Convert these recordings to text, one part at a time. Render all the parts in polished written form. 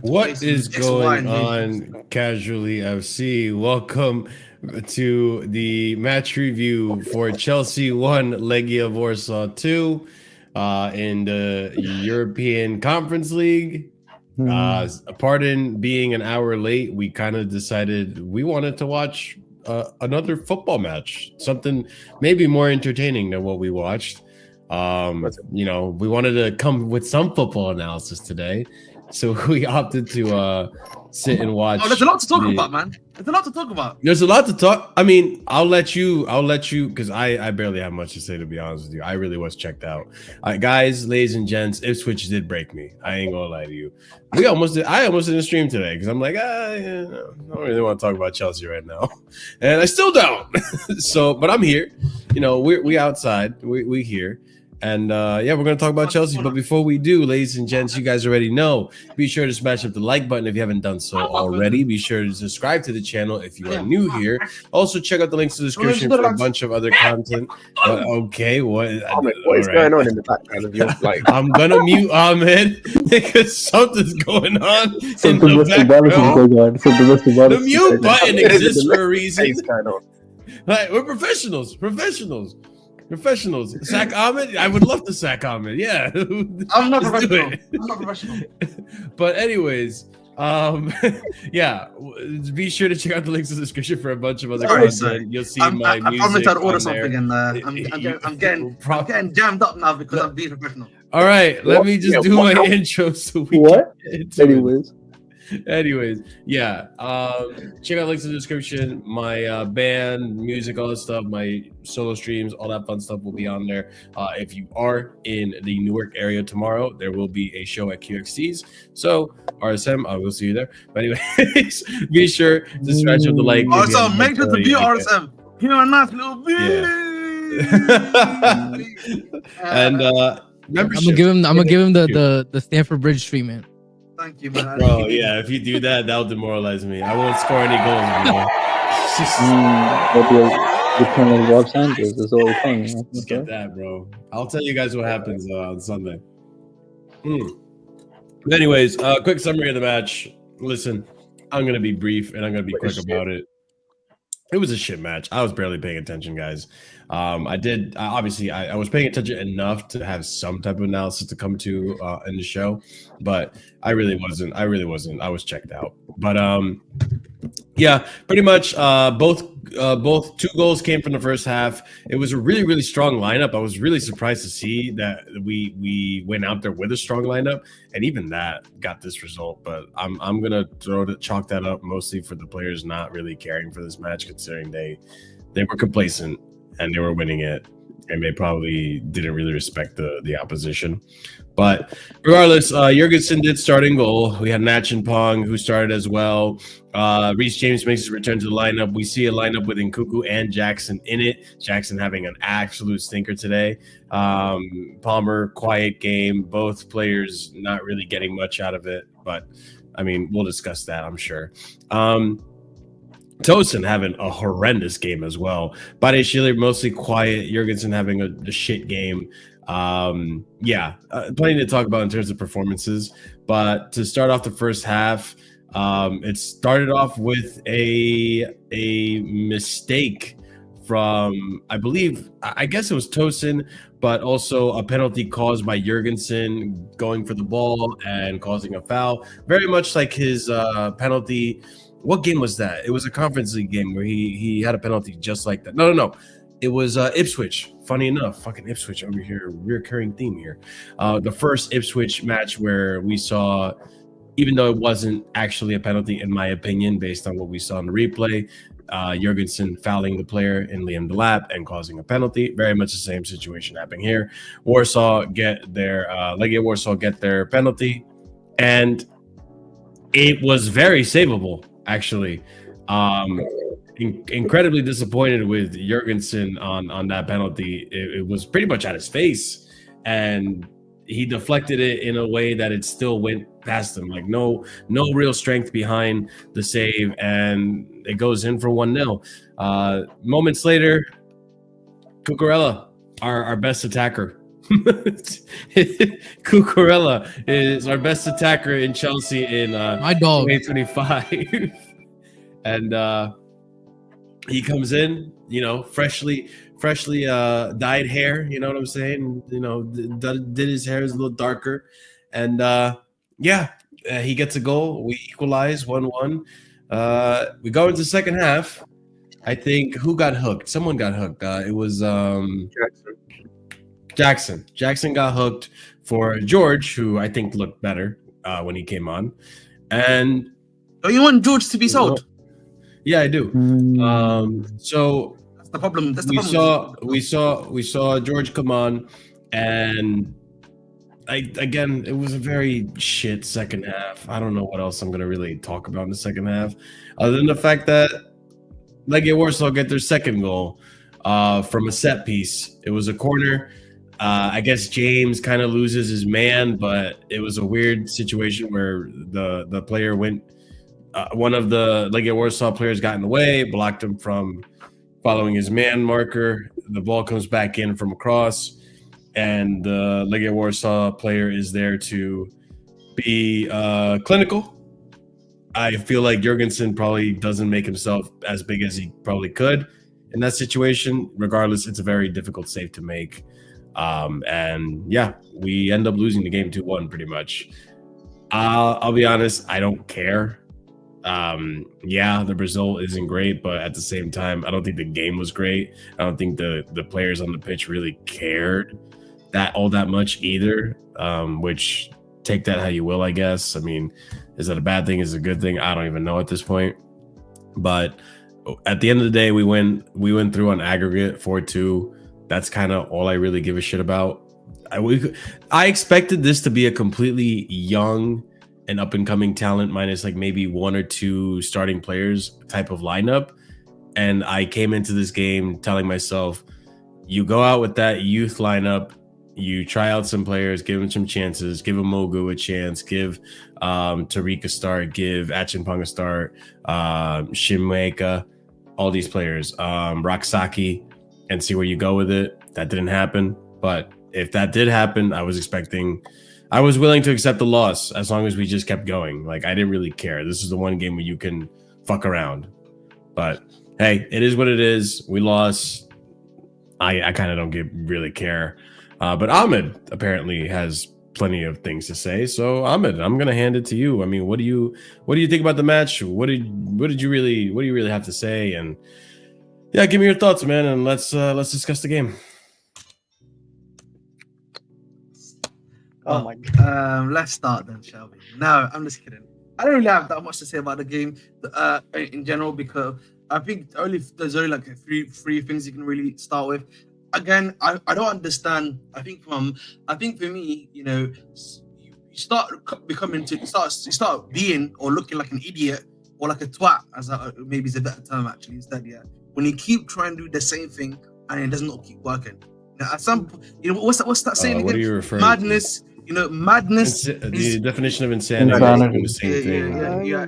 What is going on, Casually FC? Welcome to the match review for Chelsea 1, Legia Warszawa 2 in the European Conference League. Pardon being an hour late, we kind of decided we wanted to watch another football match, something maybe more entertaining than what we watched. You know, we wanted to come with some football analysis today. So we opted to sit and watch. Oh, there's a lot to talk about, man. There's a lot to talk about. There's a lot to talk. I mean, I'll let you, because I barely have much to say, to be honest with you. I really was checked out. Guys, ladies and gents, Ipswich did break me. I ain't gonna lie to you. I almost didn't stream today because I'm like, I don't really want to talk about Chelsea right now. And I still don't. So, but I'm here. You know, we outside. We here. And yeah, we're going to talk about Chelsea. But before we do, ladies and gents, you guys already know, be sure to smash up the like button if you haven't done so already. Be sure to subscribe to the channel if you are new here. Also, check out the links in the description for a bunch of other content. Okay, what is going on in the background of your like? I'm going to mute Ahmed because something's going on in the background. The mute button exists for a reason. Like, we're professionals. Sack Ahmed? I would love to sack Ahmed. Yeah. I'm not professional. But anyways, yeah, be sure to check out the links in the description for a bunch of other content. You'll see my music. I promised I'd order something, and I'm getting jammed up now because I'm being professional. All right, let me just do my intro so we Anyways, yeah. Check out links in the description. My band, music, all that stuff, my solo streams, all that fun stuff will be on there. If you are in the Newark area tomorrow, there will be a show at QXT's. So RSM, I will see you there. But anyways, be sure to scratch up the like. Also, make sure to be RSM. You know, a nice little bit. And I'm gonna give him the Stamford Bridge treatment. Thank you, man. Bro, yeah, if you do that, that'll demoralize me. I won't score any goals anymore. Just get that, bro. I'll tell you guys what happens on Sunday. But anyways, quick summary of the match. Listen, I'm going to be brief and I'm going to be quick about it. It was a shit match. I was barely paying attention, guys. I was paying attention enough to have some type of analysis to come to in the show, but I really wasn't. I was checked out. But yeah, pretty much both two goals came from the first half. It was a really, really strong lineup. I was really surprised to see that we went out there with a strong lineup, and even that got this result. But I'm gonna chalk that up mostly for the players not really caring for this match, considering they were complacent and they were winning it, and they probably didn't really respect the opposition. But regardless, Jurgensen did start in goal. We had Nach and Pong, who started as well. Reece James makes his return to the lineup. We see a lineup with Nkunku and Jackson in it. Jackson having an absolute stinker today. Palmer, quiet game. Both players not really getting much out of it. But, I mean, we'll discuss that, I'm sure. Tosin having a horrendous game as well. Bade Schiller mostly quiet. Jurgensen having a shit game. Plenty to talk about in terms of performances. But to start off the first half, it started off with a mistake from, I guess it was Tosin, but also a penalty caused by Jurgensen going for the ball and causing a foul. Very much like his penalty. What game was that? It was a Conference League game where he had a penalty just like that. No. It was Ipswich. Funny enough, fucking Ipswich over here. Recurring theme here. The first Ipswich match where we saw, even though it wasn't actually a penalty, in my opinion, based on what we saw in the replay, Jurgensen fouling the player in Liam Delap and causing a penalty. Very much the same situation happening here. Legia Warsaw get their penalty, and it was very savable, actually. Incredibly disappointed with Jurgensen on that penalty. It was pretty much at his face, and he deflected it in a way that it still went past him. Like no real strength behind the save, and it goes in for 1-0. Moments later, Cucurella, our best attacker. Cucurella is our best attacker in Chelsea in my dog 2025. And he comes in, freshly dyed hair, you know what I'm saying? Did his hair is a little darker, and he gets a goal. We equalize 1-1. We go into the second half. I think who got hooked? Someone got hooked. It was Jackson. Jackson got hooked for George, who I think looked better when he came on. And you want George to be sold? Yeah, I do. So that's the problem. We saw George come on, and it was a very shit second half. I don't know what else I'm gonna really talk about in the second half, other than the fact that Legia Warsaw get their second goal from a set piece. It was a corner. I guess James kind of loses his man, but it was a weird situation where the player went. One of the Legia Warsaw players got in the way, blocked him from following his man marker. The ball comes back in from across, and the Legia Warsaw player is there to be clinical. I feel like Jurgensen probably doesn't make himself as big as he probably could in that situation. Regardless, it's a very difficult save to make. We end up losing the game 2-1 pretty much. I'll be honest, I don't care. The result isn't great, but at the same time, I don't think the game was great. I don't think the players on the pitch really cared that much either. Which, take that how you will, I guess. I mean, is that a bad thing? Is it a good thing? I don't even know at this point. But at the end of the day, we went through on aggregate 4-2. That's kind of all I really give a shit about. I expected this to be a completely young and up-and-coming talent, minus like maybe one or two starting players type of lineup. And I came into this game telling myself, you go out with that youth lineup, you try out some players, give them some chances, give Mogu a chance, give Tariq a start, give Achimpong a start, Shimweka, all these players, Raksaki, and see where you go with it. That didn't happen. But if that did happen, I was willing to accept the loss as long as we just kept going. Like, I didn't really care. This is the one game where you can fuck around. But hey, it is what it is. We lost. I kind of don't really care. But Ahmed apparently has plenty of things to say. So Ahmed, I'm gonna hand it to you. I mean, what do you think about the match? What do you really have to say? And yeah, give me your thoughts, man, and let's discuss the game. Oh my God. Let's start then, shall we? No, I'm just kidding. I don't really have that much to say about the game in general, because I think there's only like three things you can really start with. Again, I don't understand. I think for me, you start being or looking like an idiot or like a twat, as maybe is a better term actually instead. Yeah, when you keep trying to do the same thing and it does not keep working. At some point, what's that saying again? What are you referring madness. To? Madness. The definition of insanity is the same thing. Yeah.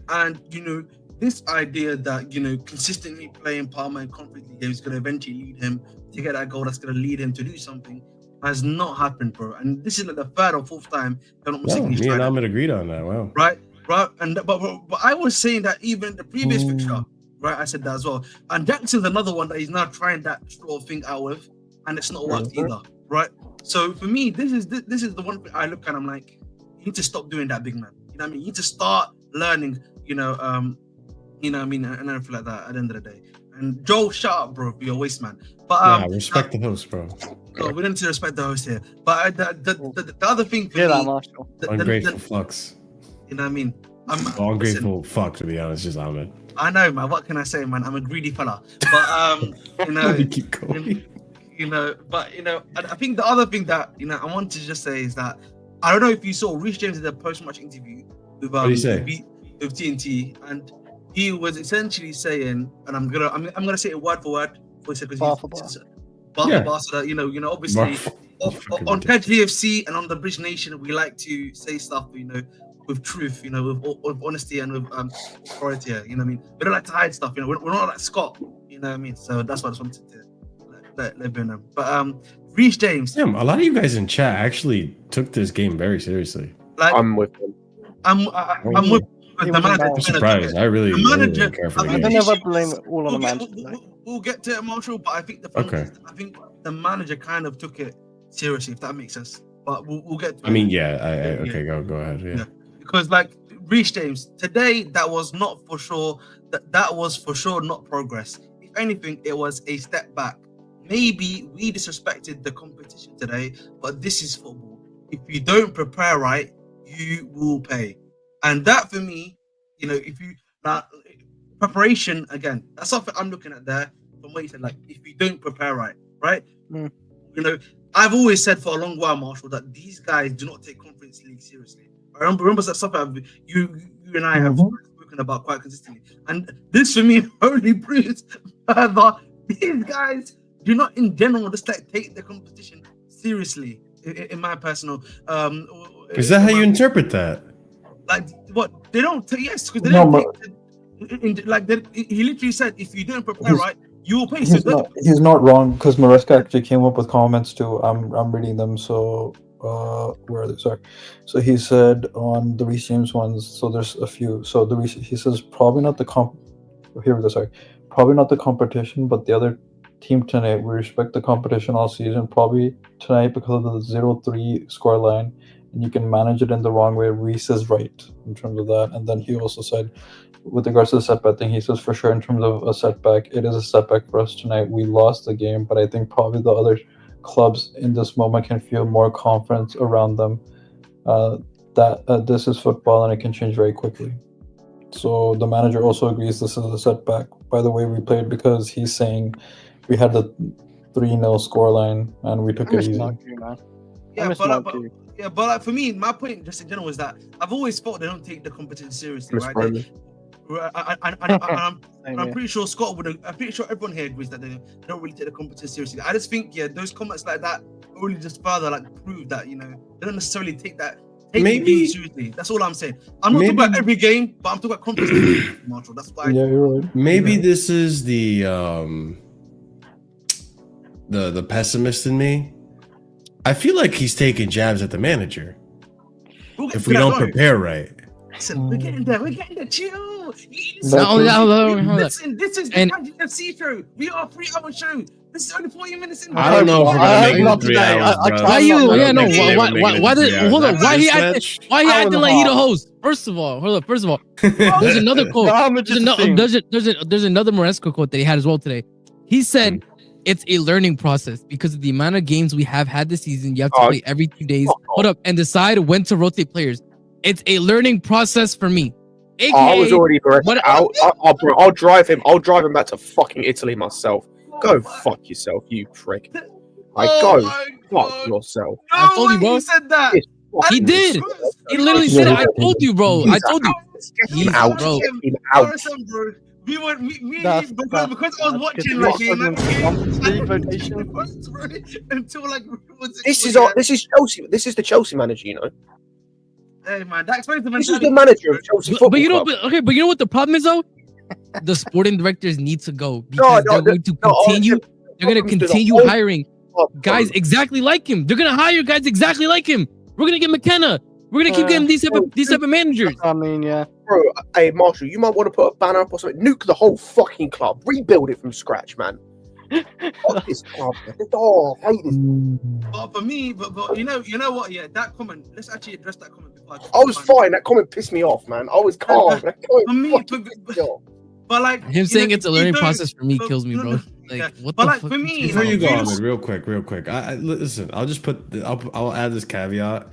And this idea that consistently playing Parma in Conference League games is going to eventually lead him to get that goal that's going to lead him to do something has not happened, bro. And this is like the third or fourth time. Me and Ahmed agreed on that. Wow. Right. And but I was saying that even the previous fixture, right? I said that as well. And Jackson's another one that he's now trying that sort of thing out with, and it's not worked either, right? So for me, this is the one thing I look at. I'm like, you need to stop doing that, big man. You know what I mean? You need to start learning. You know what I mean, and everything like that. At the end of the day, and Joel, shut up, bro. You're a waste man. But respect the host, bro. No, we don't need to respect the host here. But the other thing for me, Marshall. Ungrateful fucks. You know what I mean? Ungrateful fuck, to be honest, just Ahmed. I know, man. What can I say, man? I'm a greedy fella. But keep going. I think the other thing that I want to just say is that I don't know if you saw Reece James did a post-match interview with what did he say? with TNT, and he was essentially saying, and I'm gonna say it word for word. Obviously on Casually F.C. and on the Bridge Nation, we like to say stuff, with truth, with honesty and with authority. You know what I mean? We don't like to hide stuff. We're not like Scott. You know what I mean? So that's what I just wanted to let everyone know. But Reece James. Yeah, a lot of you guys in chat actually took this game very seriously. Like, I'm with him. I'm with the manager. I'm surprised. I really manager. care for the I game. never blame it all on the manager. We'll get to it, Marshall. But I think I think the manager kind of took it seriously, if that makes sense. But we'll get to it. I mean, yeah. Okay, go ahead. Yeah. Because like Reece James today, that was not for sure. That was for sure not progress. If anything, it was a step back. Maybe we disrespected the competition today, but this is football. If you don't prepare right, you will pay. And that for me, if you preparation again, that's something I'm looking at there from what you said. Like, if you don't prepare right? I've always said for a long while, Marshall, that these guys do not take Conference League seriously. I remember that something you and I have spoken about quite consistently, and this for me only proves further these guys do not, in general, just like take the competition seriously. In my personal, is that how you interpret that? Like what they don't? Yes, because they don't. He literally said, if you don't prepare right, you will pay. He's not wrong, because Maresca actually came up with comments too. I'm reading them. So where are they? Sorry. So he said on the Reece James ones. So there's a few. So he says probably not the Here we go. Sorry, probably not the competition, but the other team tonight. We respect the competition all season. Probably tonight because of the 0-3 scoreline, and you can manage it in the wrong way. Reece is right in terms of that. And then he also said, with regards to the setback thing, he says for sure in terms of a setback, it is a setback for us tonight. We lost the game, but I think probably the other clubs in this moment can feel more confidence around them. That this is football and it can change very quickly. So the manager also agrees this is a setback by the way we played, because he's saying we had the 3-0 scoreline and we took it easy. But for me, my point just in general is that I've always thought they don't take the competition seriously, right? I'm pretty sure Scott would. I'm pretty sure everyone here agrees that they don't really take the competition seriously. I just think, those comments like that only just further prove that they don't necessarily take the game seriously. That's all I'm saying. I'm not talking about every game, but I'm talking about competition. Marshall, that's why. Yeah, you're right. Maybe this is the pessimist in me. I feel like he's taking jabs at the manager. If we don't prepare right. Listen, we're getting there. Chill. Listen, this is the Casually FC show. We are a 3-hour show. This is only 40 minutes in. I don't know if we're gonna make it 3 hours, bro. Why you? Yeah, no. Why he acting like he the host? First of all, there's another quote. There's another Maresca quote that he had as well today. He said, it's a learning process because of the amount of games we have had this season. You have to play every 2 days. Hold up and decide when to rotate players. It's a learning process for me. AKA, I was already out. I'll drive him. I'll drive him back to fucking Italy myself. Go fuck yourself, you prick. Go fuck yourself. I told you, bro. He said that. He did. He literally said it. I told you, bro. I told you. He's out, bro. He's out. We were because I was watching until this is Chelsea. This is the Chelsea manager, Hey man, that explains the This is the manager of Chelsea Football But you know, Club. but you know what the problem is though? the sporting directors need to go because they're going to continue. They're going to continue hiring guys exactly like him. They're going to hire guys exactly like him. We're going to get McKenna. We're going to keep getting these type of managers. I mean, yeah. Bro, hey, Marshall, you might want to put a banner up or something. Nuke the whole fucking club. Rebuild it from scratch, man. Fuck this club. Oh, I hate this. But for me, but you know what? Yeah, that comment. Let's actually address that comment before. I was fine. That comment pissed me off, man. I was calm. For me, but like him saying it's a learning process for me kills me, bro. Like, what the fuck? For me, before you go, Ahmed, real quick. I listen. I'll just I'll add this caveat.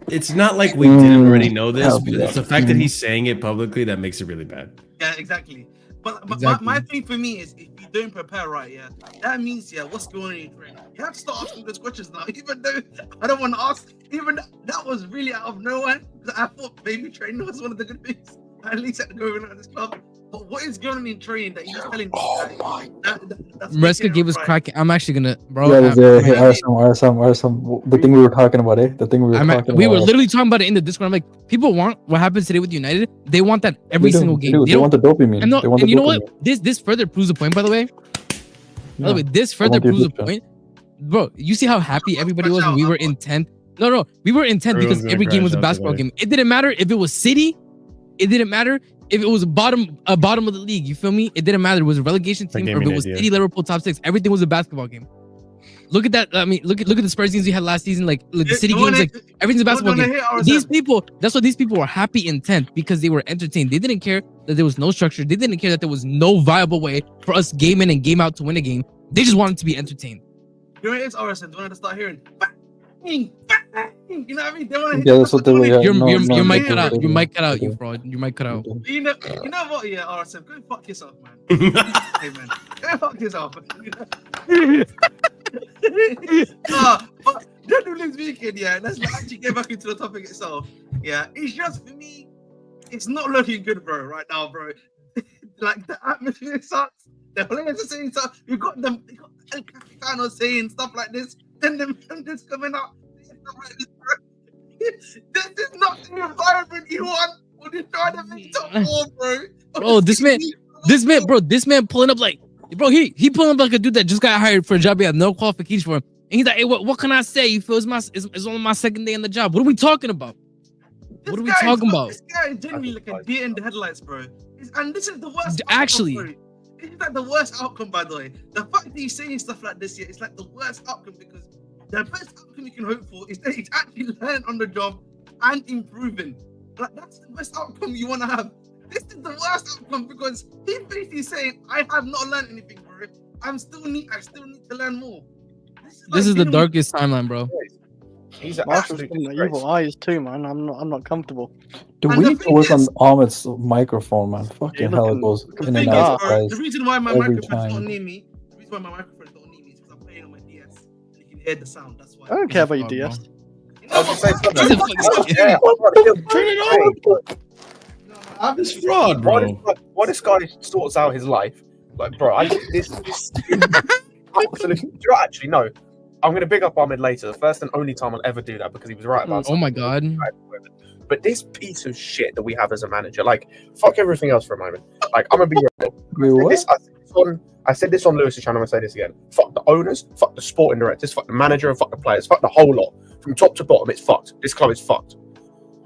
It's not like we didn't already know this, but it's the fact that he's saying it publicly that makes it really bad. Yeah, exactly. But Exactly. my thing for me is if you don't prepare right, yeah, that means what's going on in your training? You have to start asking those questions now, even though I don't want to ask. Even that was really out of nowhere. I thought baby training was one of the good things. I at least had to go in at this club. But what is going on in training that you're telling me? That's Reska gave us crack. I'm actually gonna, bro. Yeah, RSM. The thing we were talking about, The thing we were talking about. We were literally talking about it in the Discord. I'm like, people want what happens today with United. They want that every single game. They want the dopamine. And you know what? This further proves the point. By the way, this further proves the point, bro. You see how happy everybody was when we were in 10th. No, we were in 10th because every game was a basketball game. It didn't matter if it was City. It didn't matter if it was bottom of the league. You feel me? It didn't matter. It was a relegation team or if it was City, Liverpool, top 6. Everything was a basketball game. Look at that. I mean, look at the Spurs games we had last season. Like the City games, like everything's a basketball game. These people, that's why these people were happy in 10th because they were entertained. They didn't care that there was no structure. They didn't care that there was no viable way for us game in and game out to win a game. They just wanted to be entertained. You know what it is, RSM? They wanted to start hearing. You know what I mean? They want to. Yeah, that's what they were. Your mic cut out. Your mic cut out. You fraud. Your mic cut out. You know what? Yeah, RSM, go fuck yourself, man. Hey, man, go fuck yourself. But generally speaking, let's actually get back into the topic itself. Yeah, it's just for me, it's not looking good, bro. Right now, bro. Like the atmosphere sucks. The players are saying stuff. You got El Capitano saying stuff like this. And them just coming out. This is not the environment you want when you're trying to make top 4, bro. Bro, this man pulling up like, bro, he pulling up like a dude that just got hired for a job he had no qualifications for. And he's like, hey, what can I say? You feel it's only my second day on the job. What are we talking about? What are we talking about? This guy is genuinely like a deer in the headlights, bro. And this is the worst. Actually. Outcome, it's like the worst outcome, by the way. The fact that he's saying stuff like this, it's like the worst outcome because the best outcome you can hope for is that he's actually learning on the job and improving. Like that's the best outcome you want to have. This is the worst outcome because he's basically saying, "I have not learned anything, bro. I still need to learn more." This is the darkest timeline, bro. He's an Marshall's absolute got the disgrace. evil eyes too, man. I'm not comfortable. Dude, we need to work on Ahmed's microphone, man. Fucking hell, it goes in and out. The reason why my microphone's not near me, is because I'm playing on my DS. You can hear the sound. That's why. I don't care about your DS. I was gonna say something. Turn it on. This fraud, bro. Why this guy sorts out his life? Like, bro, this absolutely. Do you actually know? I'm gonna big up Ahmed later. The first and only time I'll ever do that because he was right about. Oh my god! But this piece of shit that we have as a manager, like, fuck everything else for a moment. Like, I'm gonna be real. I said this on Lewis's channel. I'm gonna say this again. Fuck the owners, fuck the sporting directors, fuck the manager, and fuck the players. Fuck the whole lot. From top to bottom, it's fucked. This club is fucked.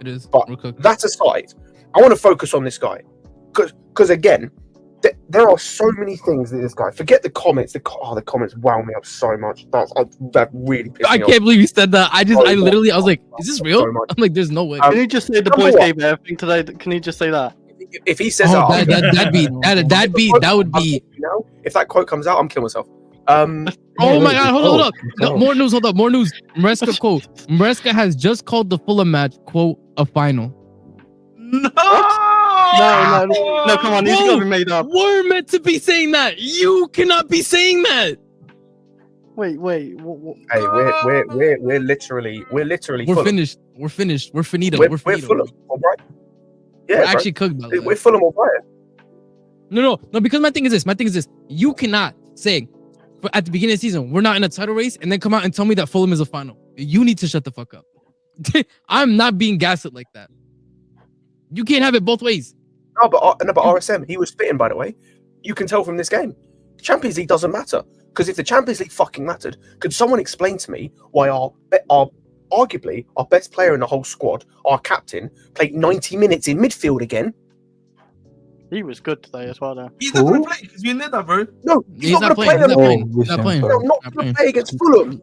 It is. But that aside, I want to focus on this guy because again, there are so many things that this guy. Forget the comments. The comments wow me up so much. That really pissed me I off. can't believe you said that. I was like, is this real? I'm like, there's no way. Can you just say the boys gave everything today? Can you just say that? If he says that would be. You know, if that quote comes out, I'm killing myself. Oh my god! Hold up! No, more news. Hold up! More news. Maresca quote. Maresca has just called the Fulham match quote a final. No, come on, these gotta be made up. We're meant to be saying that. You cannot be saying that. Wait. Hey, we're literally. We're finished. We're finished. We're finito. We're Fulham, all right? Yeah, we're actually cooked. By the way. We're Fulham, all right? No. Because my thing is this. You cannot say at the beginning of the season we're not in a title race and then come out and tell me that Fulham is a final. You need to shut the fuck up. I'm not being gaslit like that. You can't have it both ways. No, but RSM, he was spitting, by the way. You can tell from this game. Champions League doesn't matter. Because if the Champions League fucking mattered, could someone explain to me why arguably our best player in the whole squad, our captain, played 90 minutes in midfield again? He was good today as well, though. He's not going to play because we're in there, bro. No, he's not going to play. He's not playing. Oh, He's not playing. No, not going to play against Fulham.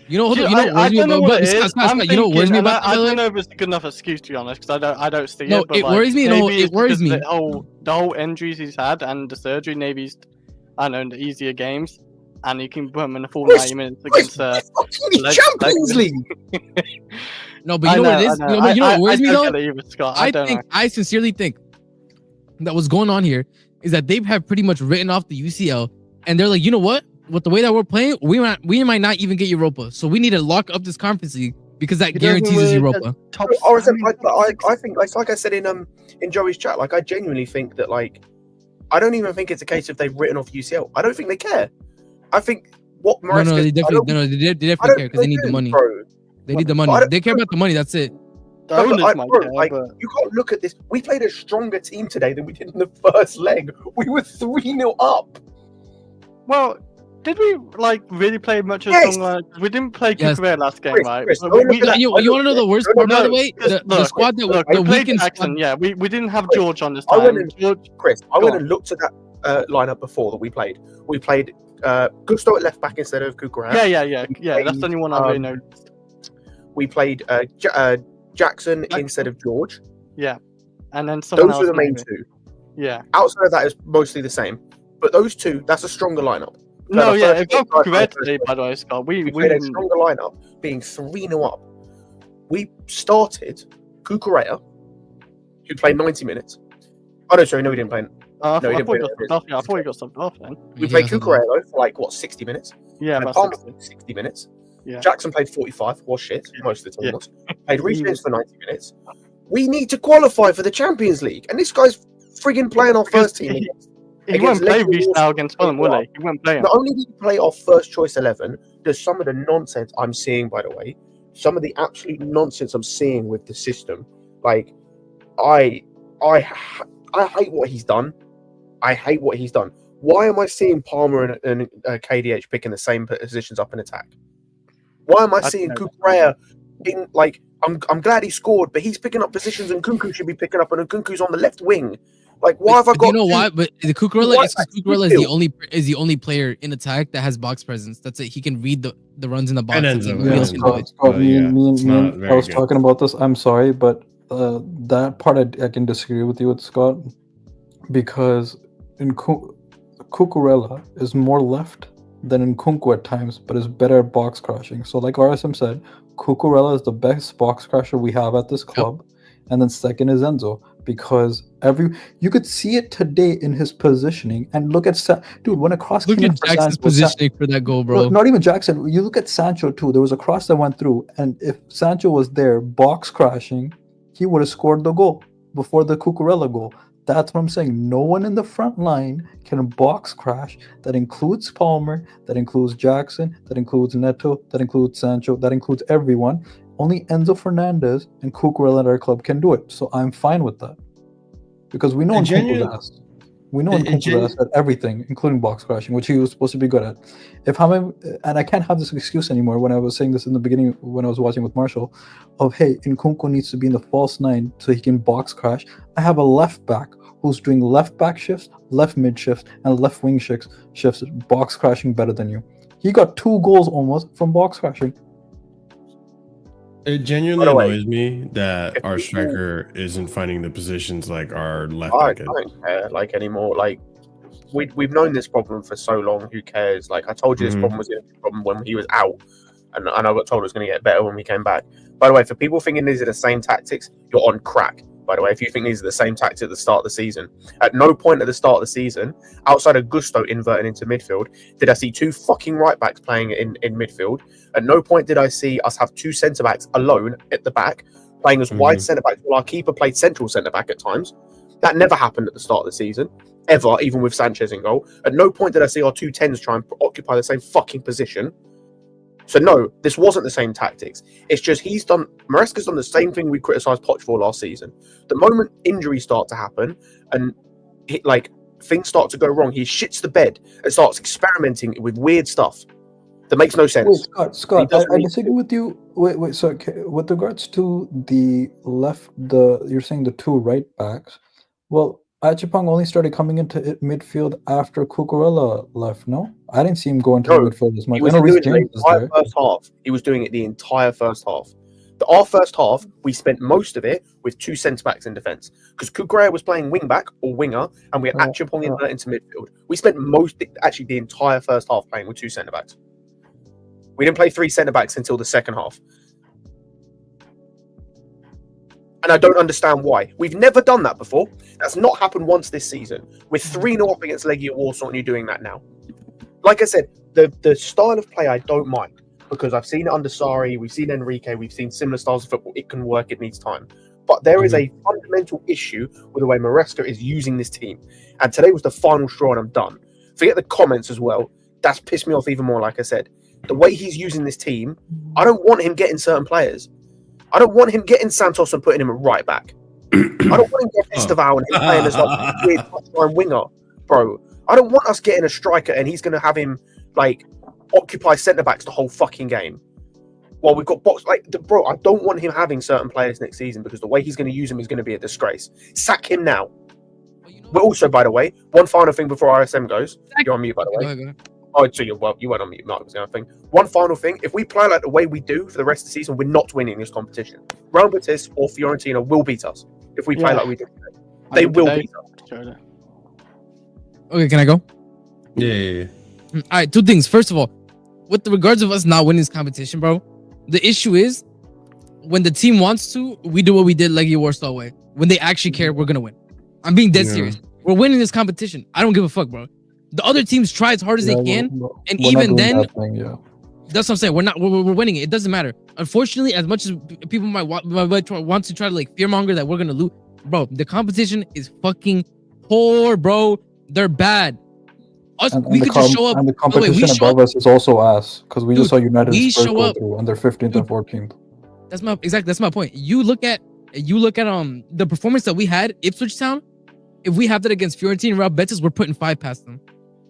You know, I don't know what it is. You know, worries me about I don't know if it's a good enough excuse, to be honest, because I don't see it. But it worries me. No, it worries me. The whole injuries he's had and the surgery. Maybe he's, I don't know, the easier games, and you can put him in the full 90 minutes against Champions League. No, but you know what it is. You know what worries me though. I sincerely think that what's going on here is that they have pretty much written off the UCL, and they're like, you know what? With the way that we're playing, we might not even get Europa. So we need to lock up this Conference League because that guarantees us Europa. I think, like I said in Joey's chat, like I genuinely think that, like, I don't even think it's a case of they've written off UCL. I don't think they care. I think what they definitely care because they need the money. Bro. They need the money. They care about the money. That's it. You can't look at this. We played a stronger team today than we did in the first leg. We were 3-0 up. Well, did we really play much of a song? We didn't play Cucurella last game, right? You want to know the worst part, by the way? The squad that we played Jackson. Yeah, we didn't have George on this time. I went and looked at that lineup before that we played. We played Gusto at left back instead of Cucurella. Yeah. That's the only one I really know. We played Jackson instead of George. Yeah, and then someone else. Those were the main two. Yeah. Outside of that, is mostly the same. But those two, that's a stronger lineup. No, yeah, if you're correct today, by the way, Scott, we played a stronger lineup, being 3-0 up. We started Cucurella, who played 90 minutes. Oh no, sorry, no, he didn't play. I thought he got something off then. We played Cucurella for 60 minutes. Yeah, about 60 minutes. Yeah. Jackson played 45, was shit, most of the time was. Played Reece James for 90 minutes. We need to qualify for the Champions League, and this guy's frigging playing our first team. He won't play Reece now against Fulham, will he? He won't play him. Not only did he play our first choice 11, there's some of the nonsense I'm seeing, by the way, some of the absolute nonsense I'm seeing with the system. Like, I hate what he's done. I hate what he's done. Why am I seeing Palmer and KDH picking the same positions up in attack? Why am I seeing Cucurella in, like, I'm glad he scored, but he's picking up positions and Kunku should be picking up, and Kunku's on the left wing. Like, why have I got? You know why? But the Cucurella is the only player in attack that has box presence. That's it. He can read the runs in the box. I was talking about this. I'm sorry, but that part I can disagree with you with, Scott, because in Cucurella is more left than in Kunku at times, but is better at box crashing. So, like RSM said, Cucurella is the best box crasher we have at this club, and then second is Enzo. Because you could see it today in his positioning, and look at dude when a cross. Look at Jackson's positioning for that goal, bro. Not even Jackson. You look at Sancho too. There was a cross that went through, and if Sancho was there box crashing, he would have scored the goal before the Cucurella goal. That's what I'm saying. No one in the front line can box crash. That includes Palmer. That includes Jackson. That includes Neto. That includes Sancho. That includes everyone. Only Enzo Fernandez and Cucurella at our club can do it. So I'm fine with that. Because we know Nkunku's at everything, including box crashing, which he was supposed to be good at. And I can't have this excuse anymore when I was saying this in the beginning when I was watching with Marshall, of hey, Nkunku needs to be in the false 9 so he can box crash. I have a left back who's doing left back shifts, left mid shifts, and left wing shifts, box crashing better than you. He got 2 goals almost from box crashing. It genuinely annoys me that our striker isn't finding the positions like our left back. I don't care anymore. Like, we've known this problem for so long. Who cares? Like, I told you this problem was going to be a problem when he was out, and I got told it was going to get better when we came back. By the way, for people thinking these are the same tactics, you're on crack. By the way, if you think these are the same tactics at the start of the season, at no point at the start of the season, outside of Gusto inverting into midfield, did I see 2 fucking right backs playing in midfield. At no point did I see us have 2 centre backs alone at the back playing as wide centre backs, while our keeper played central centre back at times. That never happened at the start of the season, ever, even with Sanchez in goal. At no point did I see our 2 10s try and occupy the same fucking position. So no, this wasn't the same tactics. It's just Maresca's done the same thing we criticised Poch for last season. The moment injuries start to happen and things start to go wrong, he shits the bed and starts experimenting with weird stuff that makes no sense. Wait, Scott, I disagree with you. Wait. So with regards to the left, you're saying the two right backs. Well, Achipong only started coming into midfield after Cucurella left. No, I didn't see him go into midfield as much. He was doing it the entire first half. He was doing it the entire first half. Our first half, we spent most of it with two centre backs in defence because Cucurella was playing wing back or winger, and we had Achipong into midfield. We spent the entire first half playing with two centre backs. We didn't play three centre backs until the second half. And I don't understand why. We've never done that before. That's not happened once this season. We're 3-0 up against Legia Warszawa and you're doing that now. Like I said, the style of play I don't mind because I've seen it under Sarri, we've seen Enrique, we've seen similar styles of football. It can work, it needs time. But there is a fundamental issue with the way Maresca is using this team. And today was the final straw and I'm done. Forget the comments as well. That's pissed me off even more, like I said. The way he's using this team, I don't want him getting certain players. I don't want him getting Santos and putting him at right back. I don't want him getting Estevao and him playing as like a weird touchline winger, bro. I don't want us getting a striker and he's going to have him occupy centre backs the whole fucking game. While we've got bro, I don't want him having certain players next season because the way he's going to use them is going to be a disgrace. Sack him now. But also, by the way, one final thing before RSM goes. You're on mute, by the way. Go ahead. Oh, so you weren't on mute, Mark. Was the other thing. One final thing: if we play like the way we do for the rest of the season, we're not winning this competition. Real Betis or Fiorentina will beat us if we play like we do today. They will beat us. Okay, can I go? Yeah. All right, two things. First of all, with the regards of us not winning this competition, bro, the issue is when the team wants to, we do what we did Legia Warszawa way. When they actually care, we're gonna win. I'm being dead serious. We're winning this competition. I don't give a fuck, bro. The other teams try as hard as they can, and even then, that's what I'm saying. We're winning it. It doesn't matter. Unfortunately, as much as people might want to try to fearmonger that we're gonna lose, bro, the competition is fucking poor, bro. They're bad. We could just show up. And the competition above us is also ass because we just saw United Spurs go through and they're 15th and 14th. That's my point. You look at the performance that we had Ipswich Town. If we have that against Fiorentina and Real Betis, we're putting 5 past them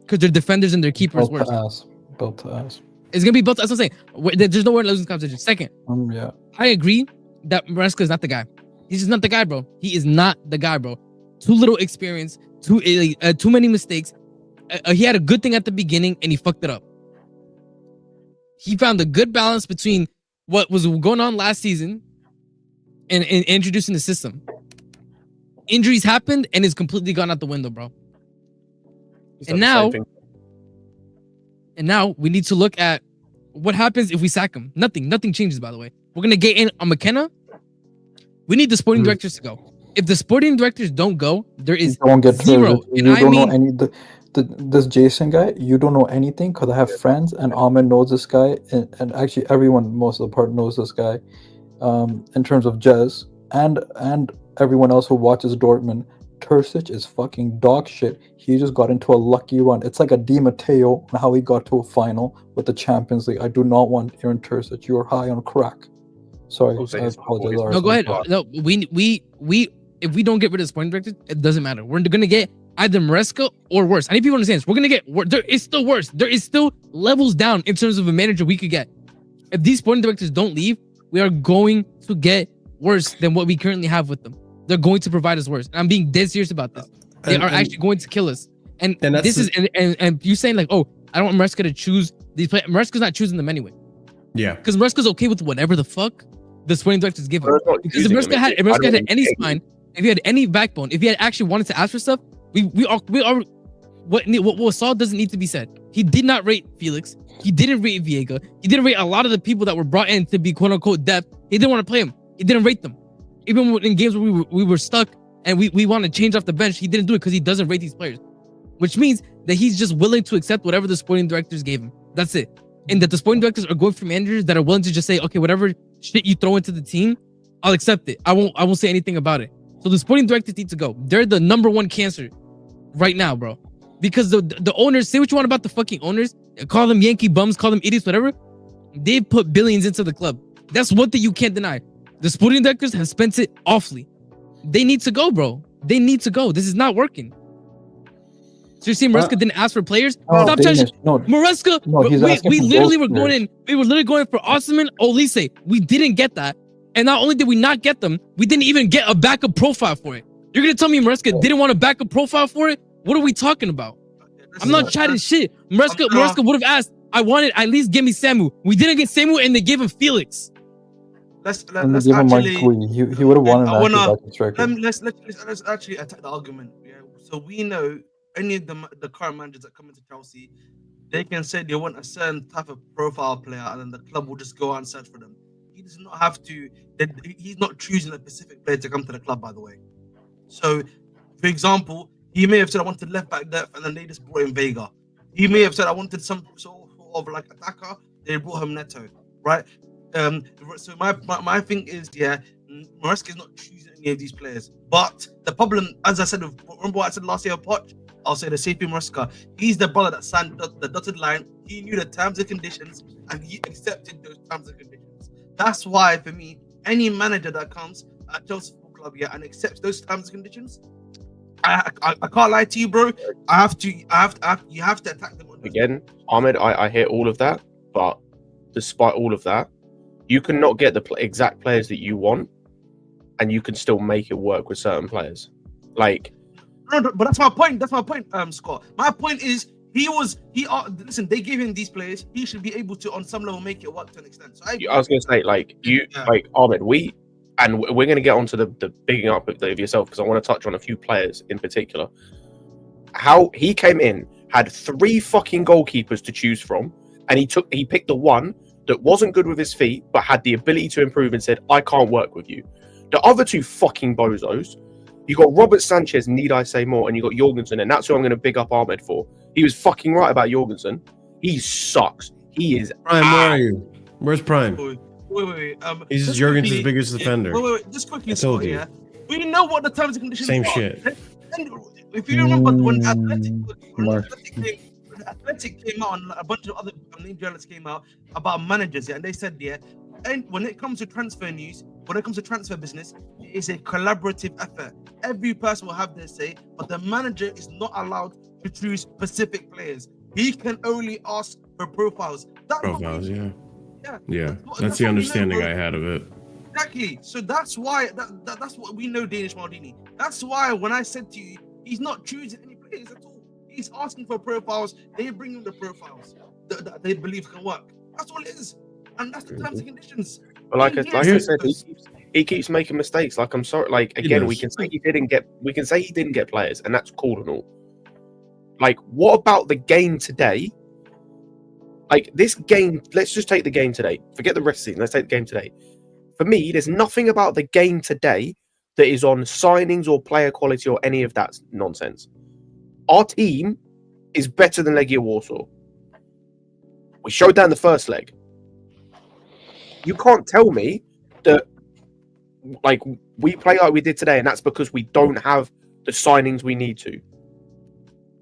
because their defenders and their keepers worse. Built to ass. It's gonna be built. That's what I'm saying. There's nowhere to lose this competition. Second, I agree that Maresca is not the guy. He's just not the guy, bro. He is not the guy, bro. Too little experience. Too many mistakes. He had a good thing at the beginning and he fucked it up. He found a good balance between what was going on last season and introducing the system. Injuries happened and it's completely gone out the window, bro. And now we need to look at what happens if we sack him. Nothing changes, by the way. We're gonna get in on McKenna. We need the sporting directors to go. If the sporting directors don't go, there is zero. This Jason guy, you don't know anything because I have friends and Ahmed knows this guy and actually everyone most of the part knows this guy in terms of Jez and everyone else who watches Dortmund. Terzic is fucking dog shit. He just got into a lucky run. It's like a Di Matteo and how he got to a final with the Champions League. I do not want Aaron Terzic. You are high on crack. Sorry, I apologize. No, go ahead. No, we if we don't get rid of the sporting directors, it doesn't matter. We're gonna get either Maresca or worse. I need people to understand this. We're gonna get there is still worse. There is still levels down in terms of a manager we could get. If these sporting directors don't leave, we are going to get worse than what we currently have with them. They're going to provide us worse. And I'm being dead serious about this. They are actually going to kill us. And this is and you saying oh, I don't want Maresca to choose these players. Maresca's not choosing them anyway. Yeah. Because Maresca's okay with whatever the fuck the sporting directors give him. Because if Maresca had any spine, if he had any backbone, if he had actually wanted to ask for stuff, we are what Saul doesn't need to be said. He did not rate Felix. He didn't rate Viega. He didn't rate a lot of the people that were brought in to be quote unquote depth. He didn't want to play him. He didn't rate them. Even in games where we were stuck and we want to change off the bench, he didn't do it because he doesn't rate these players. Which means that he's just willing to accept whatever the sporting directors gave him. That's it. And that the sporting directors are going for managers that are willing to just say, okay, whatever shit you throw into the team, I'll accept it. I won't say anything about it. So the sporting directors need to go. They're the number one cancer right now, bro. Because the owners, say what you want about the fucking owners, call them Yankee bums, call them idiots, whatever. They put billions into the club. That's one thing you can't deny. The sporting directors have spent it awfully. They need to go, bro. They need to go. This is not working. So you're saying Maresca didn't ask for players? Stop trying. Maresca, we literally were going in. We were literally going for Osman, Olise. We didn't get that. And not only did we not get them, we didn't even get a backup profile for it. You're gonna tell me Maresca didn't want a backup profile for it? What are we talking about? I'm not chatting shit. Maresca would have asked, I wanted at least give me Samu. We didn't get Samu and they gave him Felix. Let's actually. He would have wanted. Let's actually attack the argument. Yeah. So we know any of the current managers that come into Chelsea, they can say they want a certain type of profile player, and then the club will just go out and search for them. He does not have to. He's not choosing a specific player to come to the club, by the way. So, for example, he may have said I wanted left back depth, and then they just brought in Vega. He may have said I wanted some sort of like attacker. They brought him Neto, right? So my thing is, Maresca is not choosing any of these players. But the problem, as I said, remember what I said last year of Poch? I'll say the same thing, Maresca. He's the brother that signed the dotted line. He knew the terms and conditions, and he accepted those terms and conditions. That's why, for me, any manager that comes at Chelsea Football Club and accepts those terms and conditions, I can't lie to you, bro. You have to attack them. Again, Ahmed, I hear all of that, but despite all of that, you cannot get the exact players that you want, and you can still make it work with certain players. Like, no, but that's my point. Scott. My point is, listen. They gave him these players. He should be able to, on some level, make it work to an extent. So I was going to say, like Ahmed, we're going to get onto the bigging up of yourself, because I want to touch on a few players in particular. How he came in, had 3 fucking goalkeepers to choose from, and he picked the one that wasn't good with his feet, but had the ability to improve, and said, I can't work with you. The other 2 fucking bozos, you got Robert Sanchez, need I say more, and you got Jorgensen, and that's who I'm going to big up Ahmed for. He was fucking right about Jorgensen. He sucks. He is. Prime, where are you? Where's Prime? Wait. He's Jorgensen's biggest defender. Wait. Just quickly, Scott, we know what the terms and conditions Same are. shit. And if you remember when Athletic came out, and a bunch of other journalists came out about managers, and they said, and when it comes to transfer news, when it comes to transfer business, it's a collaborative effort. Every person will have their say, but the manager is not allowed to choose specific players. He can only ask for profiles. Yeah. That's the understanding I had of it. Exactly. So that's why that's what we know, Danish Maldini. That's why when I said to you, he's not choosing any players at all. He's asking for profiles. They bring him the profiles that they believe can work. That's all it is, and that's the terms and conditions. But like I said, he keeps making mistakes. Like, I'm sorry. Like, again, we can say he didn't get players, and that's cool and all. Like, what about the game today? Like, this game, let's just take the game today. Forget the rest of the season. Let's take the game today. For me, there's nothing about the game today that is on signings or player quality or any of that nonsense. Our team is better than Legia Warsaw. We showed that in the first leg. You can't tell me that, like, we play like we did today, and that's because we don't have the signings we need to.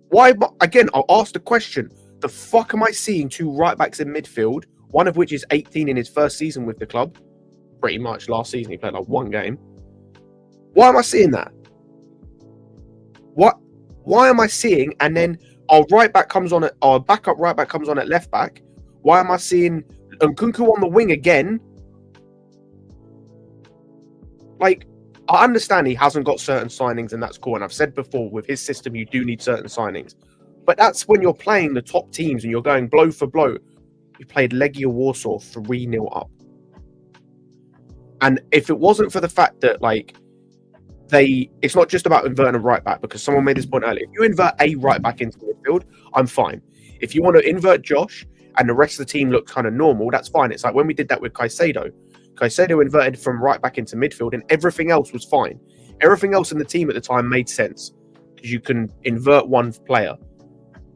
Why? Again, I'll ask the question. The fuck am I seeing 2 right-backs in midfield, one of which is 18 in his first season with the club? Pretty much last season he played like 1 game. Why am I seeing that? Why am I seeing, and then our backup right back comes on at left back? Why am I seeing Nkunku on the wing again? Like, I understand he hasn't got certain signings, and that's cool. And I've said before, with his system, you do need certain signings. But that's when you're playing the top teams and you're going blow for blow. We played Legia Warsaw 3-0 up. And if it wasn't for the fact that, like, it's not just about inverting a right back, because someone made this point earlier. If you invert a right back into midfield, I'm fine. If you want to invert Josh and the rest of the team looks kind of normal, that's fine. It's like when we did that with Caicedo. Caicedo inverted from right back into midfield, and everything else was fine. Everything else in the team at the time made sense, because you can invert one player.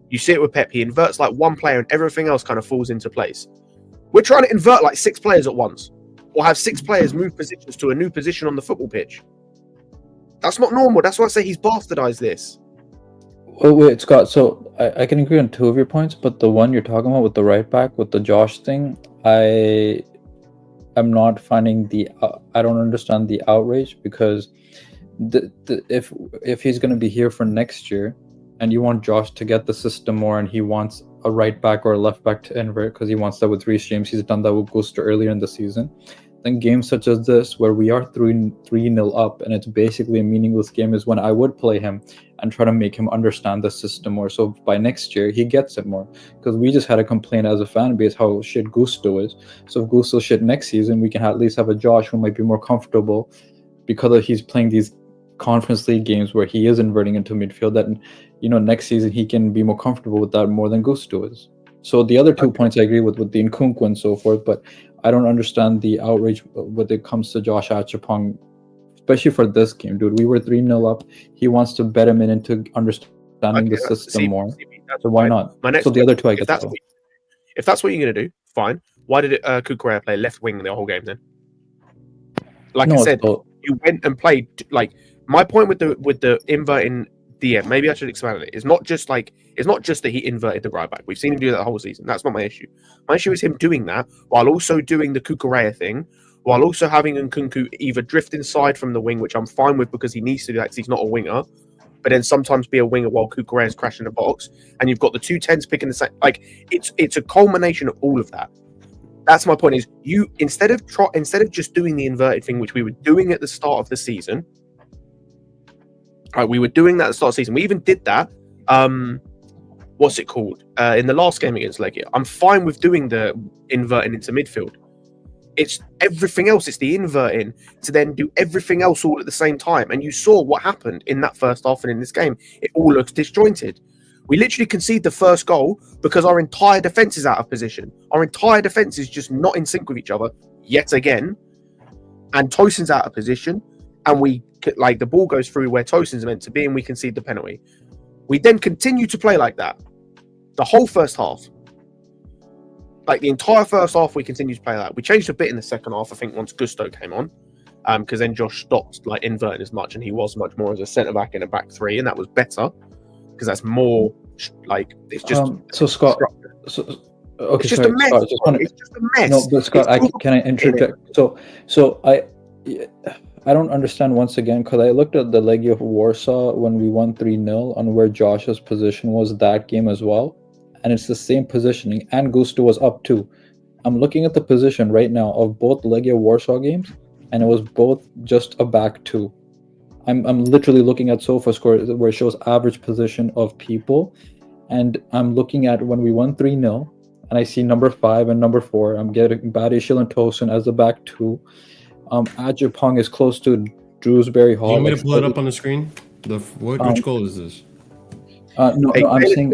You see it with Pep. He inverts like one player, and everything else kind of falls into place. We're trying to invert like 6 players at once, or have 6 players move positions to a new position on the football pitch. That's not normal. That's why I say he's bastardized this. Wait, Scott. So I can agree on 2 of your points, but the one you're talking about with the right back, with the Josh thing, I am not finding I don't understand the outrage, because if he's going to be here for next year, and you want Josh to get the system more, and he wants a right back or a left back to invert because he wants that with Reece James, he's done that with Gusto earlier in the season, then games such as this, where we are 3-0 up and it's basically a meaningless game, is when I would play him and try to make him understand the system more. So by next year, he gets it more. Because we just had a complaint as a fan base how shit Gusto is. So if Gusto shit next season, we can at least have a Josh who might be more comfortable, because he's playing these Conference League games where he is inverting into midfield, that, you know, next season he can be more comfortable with that more than Gusto is. So the other 2 points I agree with the Nkunku and so forth, but I don't understand the outrage when it comes to Josh Achapong, especially for this game, dude. We were 3-0 up. He wants to bet him into understanding the system more. So why not? So the other two, I guess. If that's what you're going to do, fine. Why did Cucurella play left wing the whole game then? Like I said, you went and played, like, my point with the inverting DM, maybe I should expand it. It's not just that he inverted the right back. We've seen him do that the whole season. That's not my issue. My issue is him doing that while also doing the Cucurella thing, while also having Nkunku either drift inside from the wing, which I'm fine with because he needs to do that because he's not a winger, but then sometimes be a winger while Cucurella is crashing the box, and you've got the 2 10s picking the same. Like, it's a culmination of all of that. That's my point. Is you instead of just doing the inverted thing, which we were doing at the start of the season. Right, we were doing that at the start of the season. We even did that. What's it called? In the last game against Legia. I'm fine with doing the inverting into midfield. It's everything else. It's the inverting to then do everything else all at the same time. And you saw what happened in that first half and in this game. It all looks disjointed. We literally conceded the first goal because our entire defense is out of position. Our entire defense is just not in sync with each other yet again. And Tosin's out of position. And the ball goes through where Tosin's meant to be, and we concede the penalty. We then continue to play like that the whole first half. Like the entire first half, we continued to play like that. We changed a bit in the second half, I think, once Gusto came on, because then Josh stopped like inverting as much, and he was much more as a centre back in a back three, and that was better because that's more like it's just. So Scott, okay, it's just a mess. Scott, it's just a mess. No, but Scott, can I interject? So I don't understand once again, because I looked at the Legia Warsaw when we won 3-0 on where Josh's position was that game as well. And it's the same positioning, and Gusto was up too. I'm looking at the position right now of both Legia Warsaw games, and it was both just a back two. I'm literally looking at SofaScore where it shows average position of people, and I'm looking at when we won 3-0, and I see number 5 and number 4. I'm getting Badishil and Tosin as the back two. Ajapong is close to Drewsbury Hall. Do you want me to pull it up on the screen? Which goal is this? No, I'm saying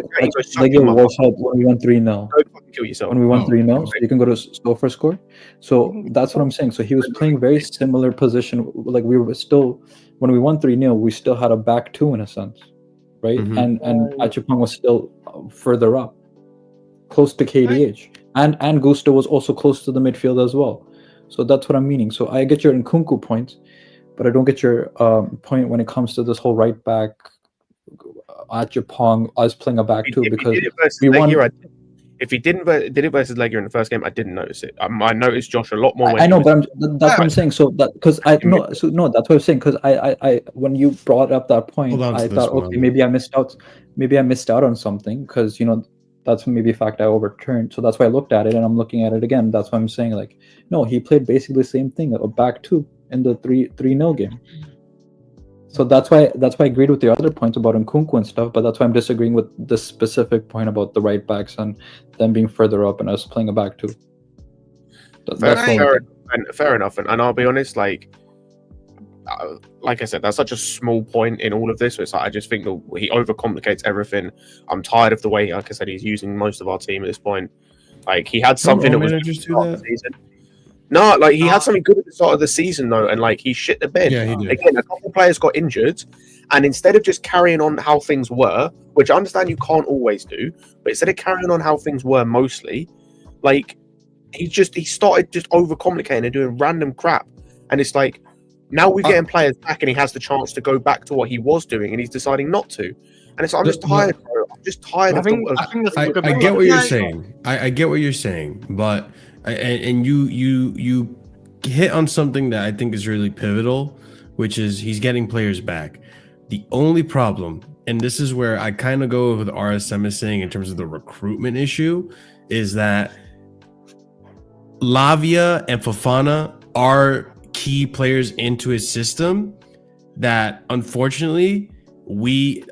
Legia Warsaw when we won 3-0. Don't kill yourself. When we won 3-0, so you can go to SofaScore. So that's what I'm saying. So he was playing very similar position. Like we were still, when we won 3-0, we still had a back two in a sense, right? Mm-hmm. And Ajapong was still further up, close to KDH, and Gusto was also close to the midfield as well. So that's what I'm meaning. So I get your Nkunku point, but I don't get your point when it comes to this whole right back. Ajapong, us playing a back two, because we won. If he did it versus Legia in the first game, I didn't notice it. I noticed Josh a lot more. I know, but that's what I'm saying. So that because that's what I'm saying. Because I when you brought up that point, I thought, okay, maybe I missed out on something, because that's maybe a fact I overturned. So that's why I looked at it, and I'm looking at it again. That's why I'm saying, like, no, he played basically the same thing, a back two in the 3-0 game. So that's why I agreed with the other points about Nkunku and stuff, but that's why I'm disagreeing with the specific point about the right backs and them being further up and us playing a back two. Fair enough. And I'll be honest, like I said, that's such a small point in all of this. It's like, I just think that he overcomplicates everything. I'm tired of the way, like I said, he's using most of our team at this point. Like, he had something that was good at the start of the season. No, like, he had something good at the start of the season, though, and, like, he shit the bed. Yeah, he did. Again, a couple of players got injured, and instead of just carrying on how things were, which I understand you can't always do, but instead of carrying on how things were mostly, like, he started just overcomplicating and doing random crap. And it's like, now we're getting players back, and he has the chance to go back to what he was doing, and he's deciding not to. And it's like, I'm just tired, bro. I'm just tired I get what you're saying. I get what you're saying, but and you hit on something that I think is really pivotal, which is he's getting players back. The only problem, and this is where I kind of go with RSM is saying in terms of the recruitment issue, is that Lavia and Fofana are key players into his system that unfortunately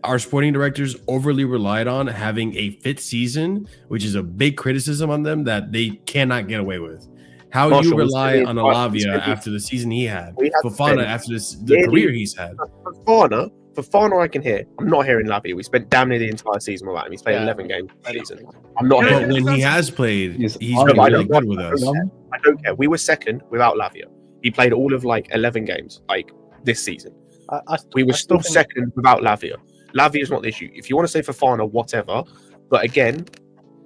our sporting directors overly relied on having a fit season, which is a big criticism on them that they cannot get away with. How Marshall, you rely on Lavia after the season he had, Fofana after the career he's had. Fofana, I can hear. I'm not hearing Lavia. We spent damn near the entire season without him. He's played 11 games this season. I'm not hearing. But when he has played, he's been really good with us. I don't care. We were second without Lavia. He played all of like 11 games like this season. We were still second without Lavia. Lavia is not the issue. If you want to say Fofana, whatever. But again,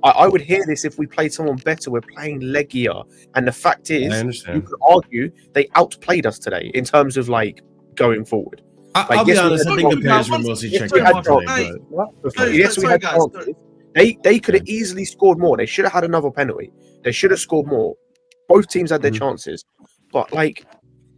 I would hear this if we played someone better. We're playing Legia. And the fact is, you could argue they outplayed us today in terms of like going forward. I'll be honest, I think the players were mostly checked out today. Yes, we had chances. They could have easily scored more. They should have had another penalty. They should have scored more. Both teams had their chances. But like,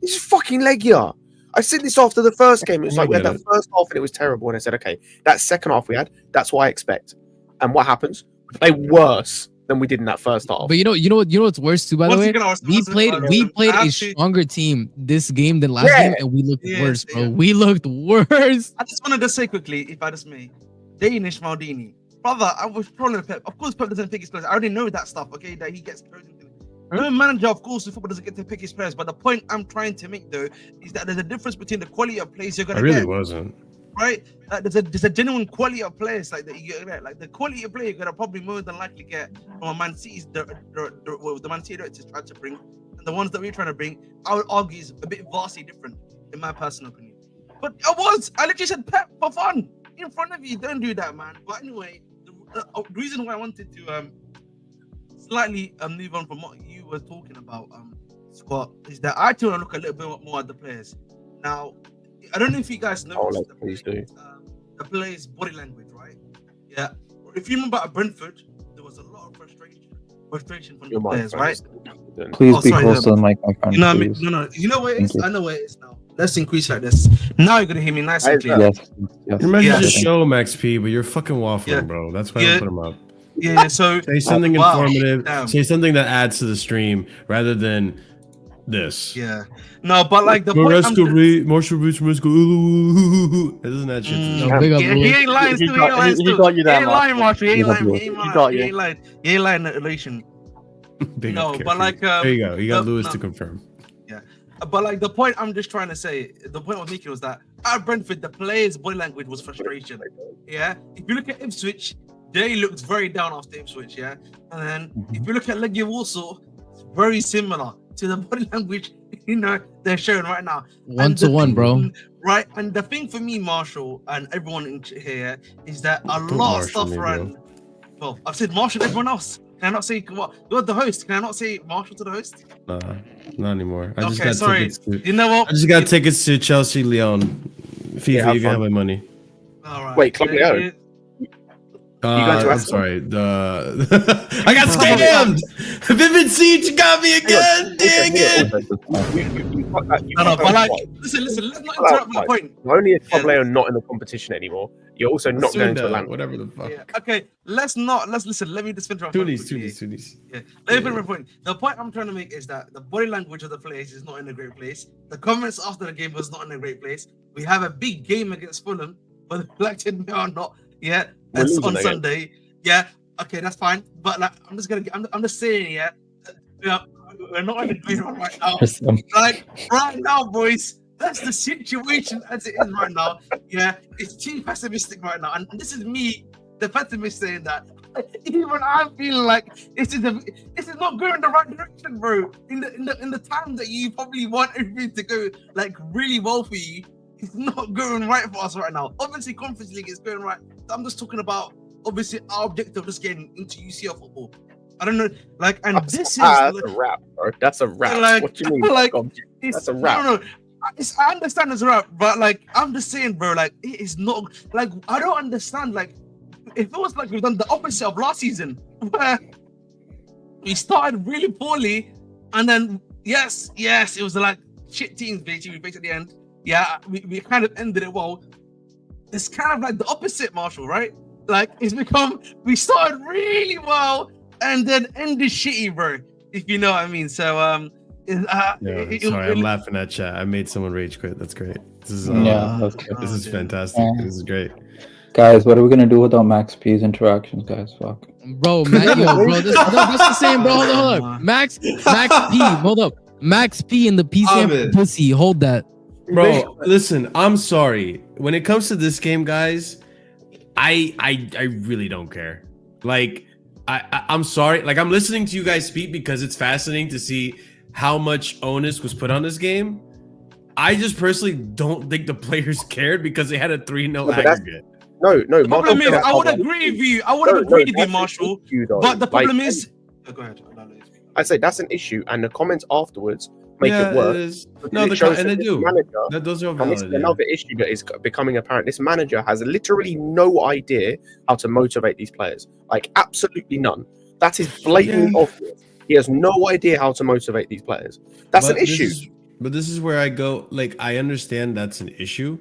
it's fucking Legia. I said this after the first game. It was like we had that first half and it was terrible. And I said, okay, that second half we had, that's what I expect. And what happens? We play worse than we did in that first half. But you know what's worse too, by the way? We played a stronger team this game than last game, and we looked worse, bro. We looked worse. I just wanted to say quickly, if I just may, Danish Maldini. Brother, I was trolling Pep. Of course, Pep doesn't pick his players. I already know that stuff, okay? That he gets chosen. No manager, of course, the football doesn't get to pick his players. But the point I'm trying to make, though, is that there's a difference between the quality of players you're going to get. I really wasn't. Right? There's a genuine quality of players like that you get. Like the quality of player you're going to probably more than likely get from a Man City's the Man City directors trying to bring. And the ones that we're trying to bring, I would argue, is a bit vastly different, in my personal opinion. But I literally said Pep for fun. In front of you, don't do that, man. But anyway, the reason why I wanted to slightly move on from what you were talking about, Scott, is that I want to look a little bit more at the players. Now, I don't know if you guys know the players' body language, right? Yeah. If you remember at Brentford, there was a lot of frustration from the players, right? Please be close to the mic, my friend. You know what I mean? No. You know where it is? I know where it is now. Let's increase like this. Now you're gonna hear me nice and clear. Yes. Your message is show him XP, but you're fucking waffling, bro. That's why I put him up. Yeah, so say something informative. Say something that adds to the stream rather than this. Yeah. No, but like the Marshall Rich, isn't that shit? He ain't lying. He got you there, Marshall. He ain't lying. Relation. No, but like there you go. You got Lewis to confirm. Yeah. But like the point I'm just trying to say, the point I was making was that at Brentford, the players' body language was frustration. Yeah. If you look at Ipswich, they looked very down after Ipswich. Yeah. And then if you look at Legia Warsawa, it's very similar to the body language, they're showing right now. 1-to-1, bro. Right. And the thing for me, Marshall, and everyone in here, is that a lot of stuff around. Well, I've said Marshall, everyone else. Can I not say what? You're the host. Can I not say Marshall to the host? Not anymore. I just got tickets to, you know what? I just got tickets to Chelsea, Lyon. FIFA, you can have my money. All right. Wait, Club Lyon. I'm sorry. I got scammed. Vivid Siege got me again. Dang it! No, but like, listen. Let's not interrupt my point. Not only is Club Lyon not in the competition anymore, you're also not going to land. Whatever the fuck. Yeah. Okay, let's listen. Let me just finish my point. Two these. Yeah. Let me finish my point. The point I'm trying to make is that the body language of the players is not in a great place. The comments after the game was not in a great place. We have a big game against Fulham, whether elected me or not. Yeah. It's on Sunday. Yeah, okay, that's fine. But like, I'm just saying, yeah, we're not in the green one right now. Like right now, boys, that's the situation as it is right now. Yeah, it's too pessimistic right now, and this is me, the pessimist, saying that. Even I'm feeling like this is not going in the right direction, bro. In the time that you probably want everything to go like really well for you, it's not going right for us right now. Obviously, Conference League is going right. I'm just talking about obviously our objective just getting into UCL football. I don't know, like, and this is a wrap, bro. That's a wrap. Like, what you mean? Like, that's a wrap. No. I understand it's a wrap, but like, I'm just saying, bro. Like, it is not like I don't understand. Like, if it was like we've done the opposite of last season, where we started really poorly, and then yes, it was like shit teams basically. We faced at the end. Yeah, we kind of ended it well. It's kind of like the opposite, Marshall, right? Like it's become we started really well and then ended shitty, bro. If you know what I mean. So sorry, I'm laughing at chat. I made someone rage quit. That's great. This is that's good. This is fantastic. This is great. Guys, what are we gonna do without Max P's interactions, guys? Fuck. Bro, that's the same, bro. Hold on. Max P, hold up. Max P and the PCM pussy. Hold that. Bro, listen, I'm sorry. When it comes to this game, guys, I really don't care. Like, I'm sorry. Like, I'm listening to you guys speak because it's fascinating to see how much onus was put on this game. I just personally don't think the players cared because they had a 3-0 aggregate. No. The problem is, I would agree with you. I would have agreed with you, Marshall. But the problem is, go ahead. I say that's an issue, and the comments afterwards make it worse. No, and they do. Those are valid. And another issue that is becoming apparent. This manager has literally no idea how to motivate these players. Like, absolutely none. That is blatantly obvious. He has no idea how to motivate these players. That's an issue. But this is where I go. Like, I understand that's an issue.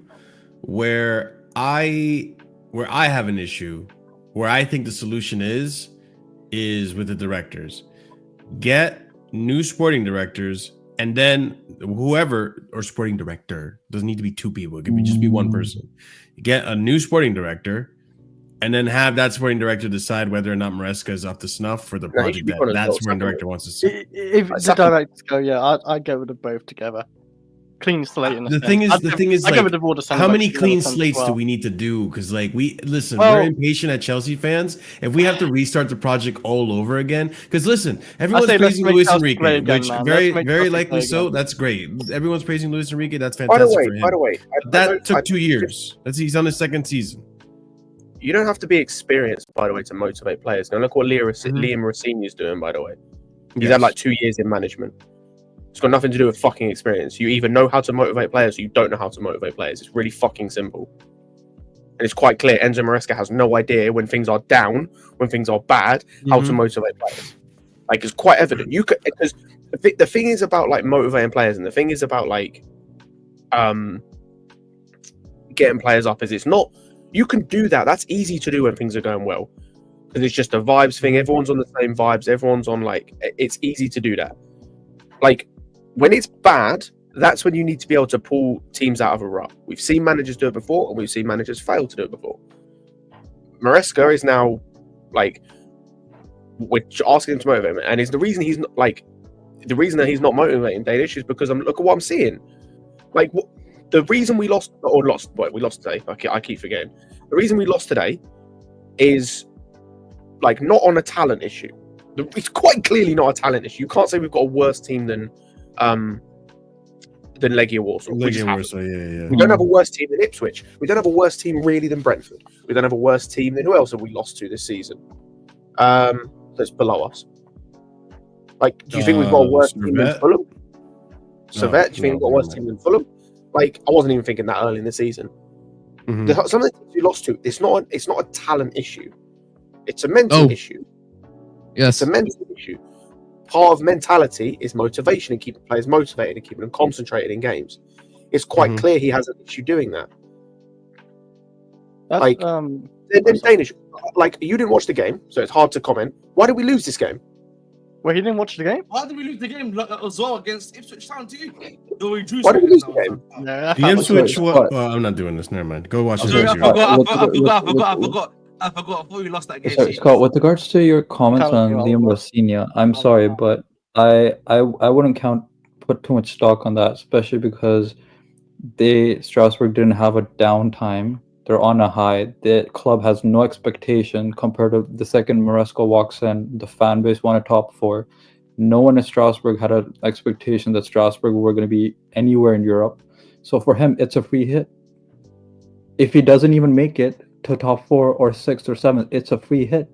Where I have an issue, where I think the solution is with the directors. Get new sporting directors, and then whoever, or sporting director, doesn't need to be two people. It could just be one person. Get a new sporting director, and then have that sporting director decide whether or not Maresca is up to snuff for the project that sporting director wants to see. If the directors go, I'd go with them both together. Clean slate. The thing is, like, how many clean slates do we need to do? Because, like, we're impatient at Chelsea fans. If we have to restart the project all over again, because listen, everyone's praising Luis Enrique, which very likely so. That's great. Everyone's praising Luis Enrique. That's fantastic for him. By the way, that took 2 years. He's on his second season. You don't have to be experienced, by the way, to motivate players. Now look what Liam Rossini is doing, by the way. He's had like 2 years in management. It's got nothing to do with fucking experience. You either know how to motivate players or you don't know how to motivate players. It's really fucking simple. And it's quite clear Enzo Maresca has no idea when things are down, when things are bad, how to motivate players. Like, it's quite evident. You could, because the thing is about, like, motivating players, and the thing is about, like, getting players up, is it's not, you can do that. That's easy to do when things are going well. Because it's just a vibes thing. Everyone's on the same vibes. Everyone's on, like, it's easy to do that. Like, when it's bad, that's when you need to be able to pull teams out of a rut. We've seen managers do it before, and we've seen managers fail to do it before. Maresca is now, like, we're asking him to motivate him, and the reason he's not, like, the reason that he's not motivating Danish is because look at what I'm seeing. Like, the reason we lost today. I keep forgetting. The reason we lost today is, like, not on a talent issue. It's quite clearly not a talent issue. You can't say we've got a worse team than Legia Warszawa. We don't have a worse team than Ipswich. We don't have a worse team really than Brentford. We don't have a worse team than who else have we lost to this season? That's below us. Like, do you think we've got a worse team than Fulham? Servette, do you think we've got a worse team than Fulham? Like, I wasn't even thinking that early in the season. Some of the teams we lost to, it's not a talent issue. It's a mental issue. Yes. It's a mental issue. Part of mentality is motivation and keeping players motivated and keeping them concentrated in games. It's quite clear he has an issue doing that. That's, like, Danish, like, you didn't watch the game, so it's hard to comment. Why did we lose this game? Well, he didn't watch the game? Why did we lose the game as well against Ipswich Town too? Why did we lose the game? Yeah, the Ipswich, I'm not doing this. Never mind. Go watch this. I forgot. I thought we lost that game. Sorry, Scott, with regards to your comments on Liam Rossini, I'm sorry, but I wouldn't put too much stock on that, especially because Strasbourg didn't have a downtime. They're on a high. The club has no expectation compared to the second Maresca walks in. The fan base won a top four. No one in Strasbourg had an expectation that Strasbourg were going to be anywhere in Europe. So for him, it's a free hit. If he doesn't even make it to top 4 or 6 or 7, it's a free hit.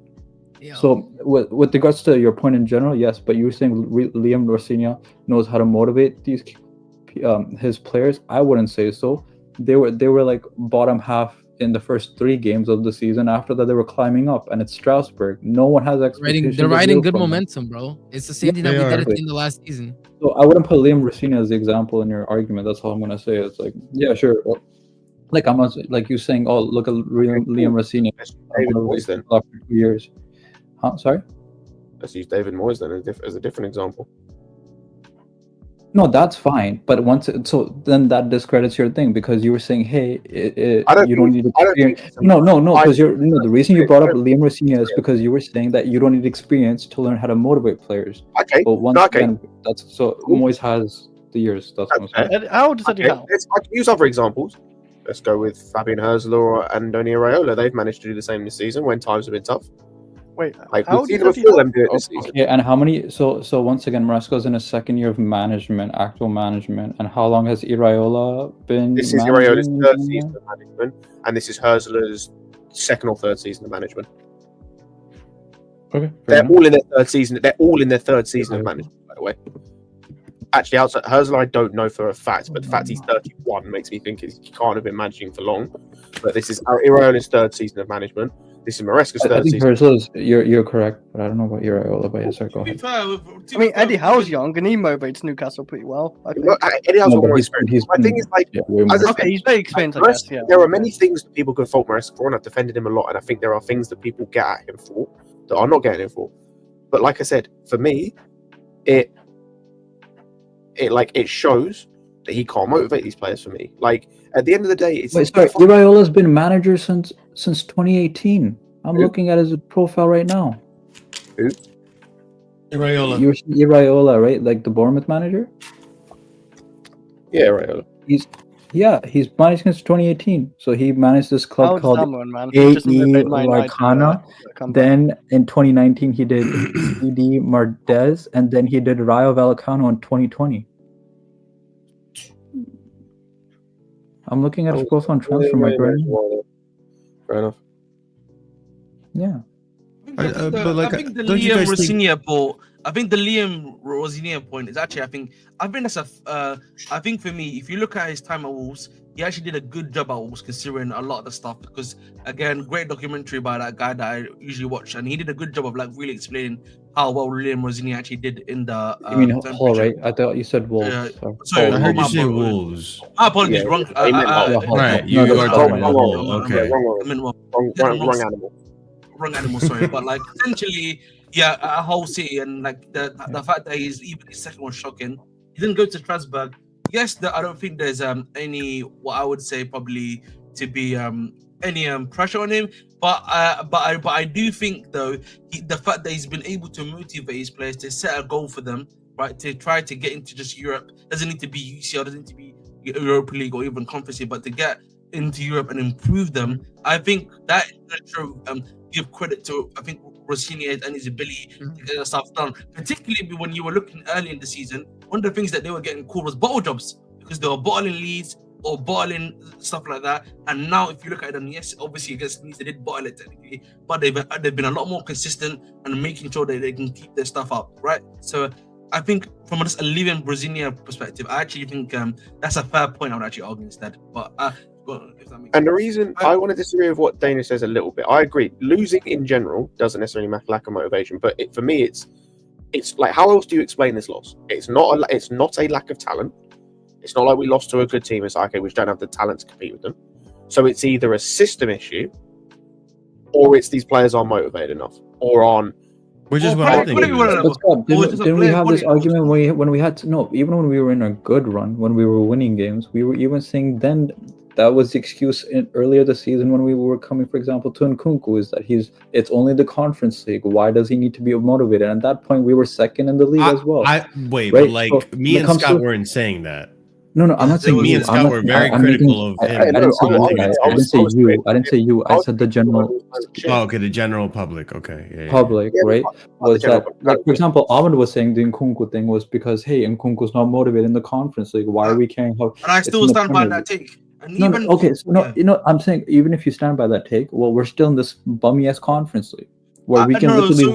Yeah. So with regards to your point in general, yes, but you were saying Liam Rossini knows how to motivate his players. I wouldn't say so. They were like bottom half in the first 3 games of the season. After that, they were climbing up, and it's Strasbourg. No one has expectations. They're riding good momentum, bro. It's the same thing that we did in the last season. So I wouldn't put Liam Rosini as the example in your argument. That's all I'm gonna say. It's like, yeah, sure. Like I'm not, like you saying, oh, look at Liam Rosini. David Moyes then. After 2 years. Huh? Sorry. Let's use David Moyes then as a different example. No, that's fine. But so then that discredits your thing, because you were saying, hey, you don't need experience. No, because the reason you brought up Liam Rosini is because you were saying that you don't need experience to learn how to motivate players. Okay. But again, that's so Moyes has the years. That's what I'm saying. How does Eddie Howe? I can use other examples. Let's go with Fabian Herzl or Andoni Iraola. They've managed to do the same this season when times have been tough. Wait, like we've seen them do it this season. Yeah, and how many? So once again, Maresca's in his 2nd year of management, actual management. And how long has Iraola been? This is Iraola's 3rd season of management, and this is Herzl's 2nd or 3rd season of management. Okay, they're all in their 3rd season. They're all in their 3rd season of management, by the way. Actually, outside Herzl, I don't know for a fact, but the fact he's 31 makes me think he can't have been managing for long. But this is Iraola's 3rd season of management. This is Maresca's 3rd season. Herzl's, you're correct, but I don't know about Iraola. But yes, sir, go ahead. I mean, Eddie Howe's young and he motivates Newcastle pretty well. I think. Eddie Howe's more experienced. My thing is, like, he's very experienced, I guess. Yeah. There are many things that people can fault Maresca for, and I've defended him a lot. And I think there are things that people get at him for that I'm not getting him for. But like I said, for me, it shows that he can't motivate these players. For me, like at the end of the day, it's Iraola's been manager since 2018. I'm looking at his profile right now. Who? Iraola. Iraola, right? Like the Bournemouth manager? Yeah, Iraola. He's managed since 2018. So he managed this club called AE Marcana. Then in 2019 he did CD Mardez, and then he did Rayo Vallecano in 2020. I'm looking at his profile on transfer market right now. Fair enough. Yeah. I think the Liam Rosini point is actually, I think that's I think for me, if you look at his time at Wolves, he actually did a good job at Wolves considering a lot of the stuff, because again, great documentary by that guy that I usually watch, and he did a good job of like really explaining how well Liam Rosini actually did in the you mean Hull, right? I thought you said Wolves. Sorry, I heard you say Wolves. My apologies, wrong. Right, you are talking about Hull. Okay. Wrong animal. Wrong animal, sorry, but like essentially, yeah, a whole city, and like the fact that his 2nd was shocking. He didn't go to Strasbourg. Yes, I don't think there's any, what I would say probably to be any pressure on him, but I do think though the fact that he's been able to motivate his players to set a goal for them, right, to try to get into just Europe, doesn't need to be UCL, doesn't need to be Europa League or even Conference League, but to get into Europe and improve them, I think that give credit to Rossini and his ability to get that stuff done. Particularly when you were looking early in the season, one of the things that they were getting called was bottle jobs, because they were bottling Leeds or bottling stuff like that. And now, if you look at them, yes, obviously against Leeds they did bottle it technically, but they've been a lot more consistent and making sure that they can keep their stuff up, right? So I think from just a Liam Rosini perspective, I actually think that's a fair point. I would actually argue instead, but. And the reason I want to disagree with what Dana says a little bit, I agree. Losing in general doesn't necessarily make lack of motivation, but for me, it's like, how else do you explain this loss? It's not a lack of talent. It's not like we lost to a good team. It's like, okay, we just don't have the talent to compete with them. So it's either a system issue, or it's these players aren't motivated enough, or on. Which is what I think. Didn't we have this argument when we had to? No, even when we were in a good run, when we were winning games, we were even saying then. That was the excuse earlier this season when we were coming, for example, to Nkunku, is that it's only the Conference League. Why does he need to be motivated? And at that point, we were 2nd in the league as well. But like so me and Scott weren't saying that. No, I'm not saying me and Scott were very critical of him. I didn't say you. I didn't say you. I said the general. Oh, okay, the general public. Okay, public, right? Was that, like, for example, Ahmed was saying the Nkunku thing was because, hey, Nkunku's not motivated in the Conference League. Why are we caring how? And I still stand by that take. I'm saying even if you stand by that take, well, we're still in this bummy ass Conference League. where we can literally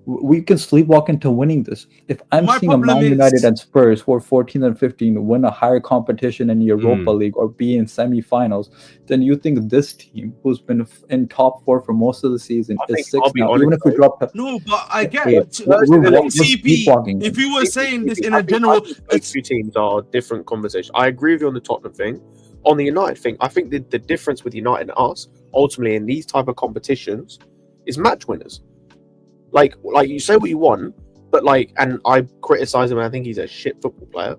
we can sleepwalk into winning this. If I'm seeing a Man United and Spurs who are 14 and 15 win a higher competition in Europa League or be in semifinals, then you think this team, who's been in top 4 for most of the season, is 6 now. Even if we drop, no, but I get CP. If you were saying this in a general, those two teams are different conversation. I agree with you on the Tottenham thing. On the United thing, I think the difference with United and us, ultimately in these type of competitions, is match winners. Like you say what you want, but and I criticize him and I think he's a shit football player.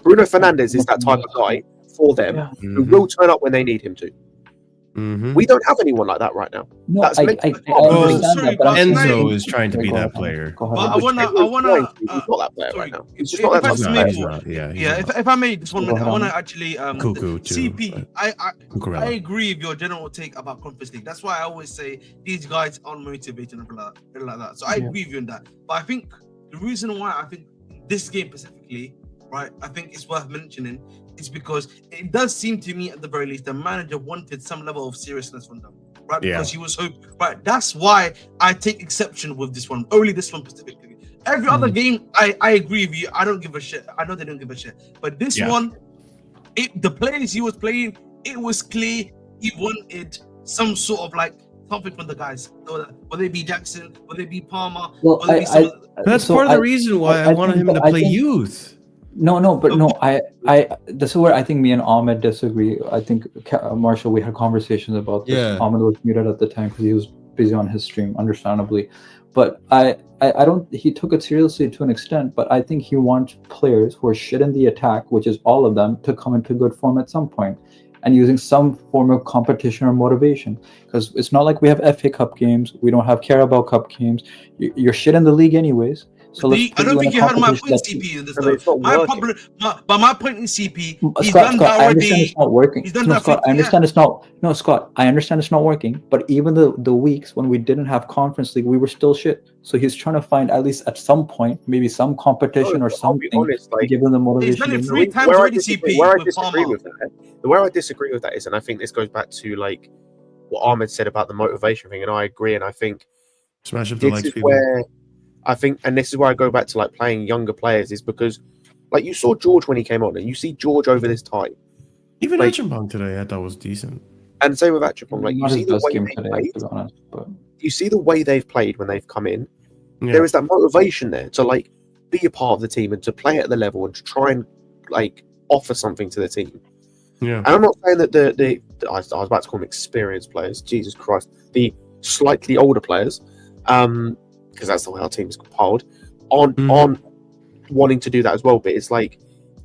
Bruno Fernandes is that type of guy for them who will turn up when they need him to. We don't have anyone like that right now. No, I understand that, but Enzo is trying to be that player. But I wanna. He's not that player right now. He's just not that type of player. If I may, just 1 minute, I want to actually Cuckoo too, CP. I agree with your general take about Conference League. That's why I always say these guys aren't motivated and like that. So I agree with you on that. But I think the reason why I think this game specifically, right, I think it's worth mentioning. Is because it does seem to me, at the very least, the manager wanted some level of seriousness from them, right? Because he was right. That's why I take exception with this one, only this one specifically. Every other game, I agree with you. I don't give a shit. I know they don't give a shit, but this one, the players he was playing, it was clear he wanted some sort of something from the guys. Whether it be Jackson, whether it be Palmer. Well, that's part of the reason why I wanted him to play youth. This is where I think me and Ahmed disagree. I think Marshall, we had conversations about this. Yeah. Ahmed was muted at the time because he was busy on his stream, understandably. But I don't. He took it seriously to an extent, but I think he wants players who are shit in the attack, which is all of them, to come into good form at some point, and using some form of competition or motivation. Because it's not like we have FA Cup games, we don't have Carabao Cup games. You're shit in the league anyways. So I don't think you had my point in CP in this stuff. My point in CP, he's done that already. I understand it's not working. He's done that. Scott, I understand it's not. No, Scott, I understand it's not working. But even the weeks when we didn't have Conference League, we were still shit. So he's trying to find at least at some point, maybe some competition or something, to give them the motivation. He's done it 3 times already. CP. Where I disagree with that is, and I think this goes back to what Ahmed said about the motivation thing, and I agree. And I think smash up the legs, people. Where I think, and this is where I go back to playing younger players, is because you saw George when he came on, and you see George over this time. Even Acheampong today, I thought was decent. And same with Acheampong. You see the way they played. To be honest, but you see the way they've played when they've come in. Yeah. There is that motivation there to be a part of the team and to play at the level and to try and offer something to the team. Yeah. And I'm not saying that I was about to call them experienced players. Jesus Christ, the slightly older players. Because that's the way our team is compiled, on wanting to do that as well. But it's I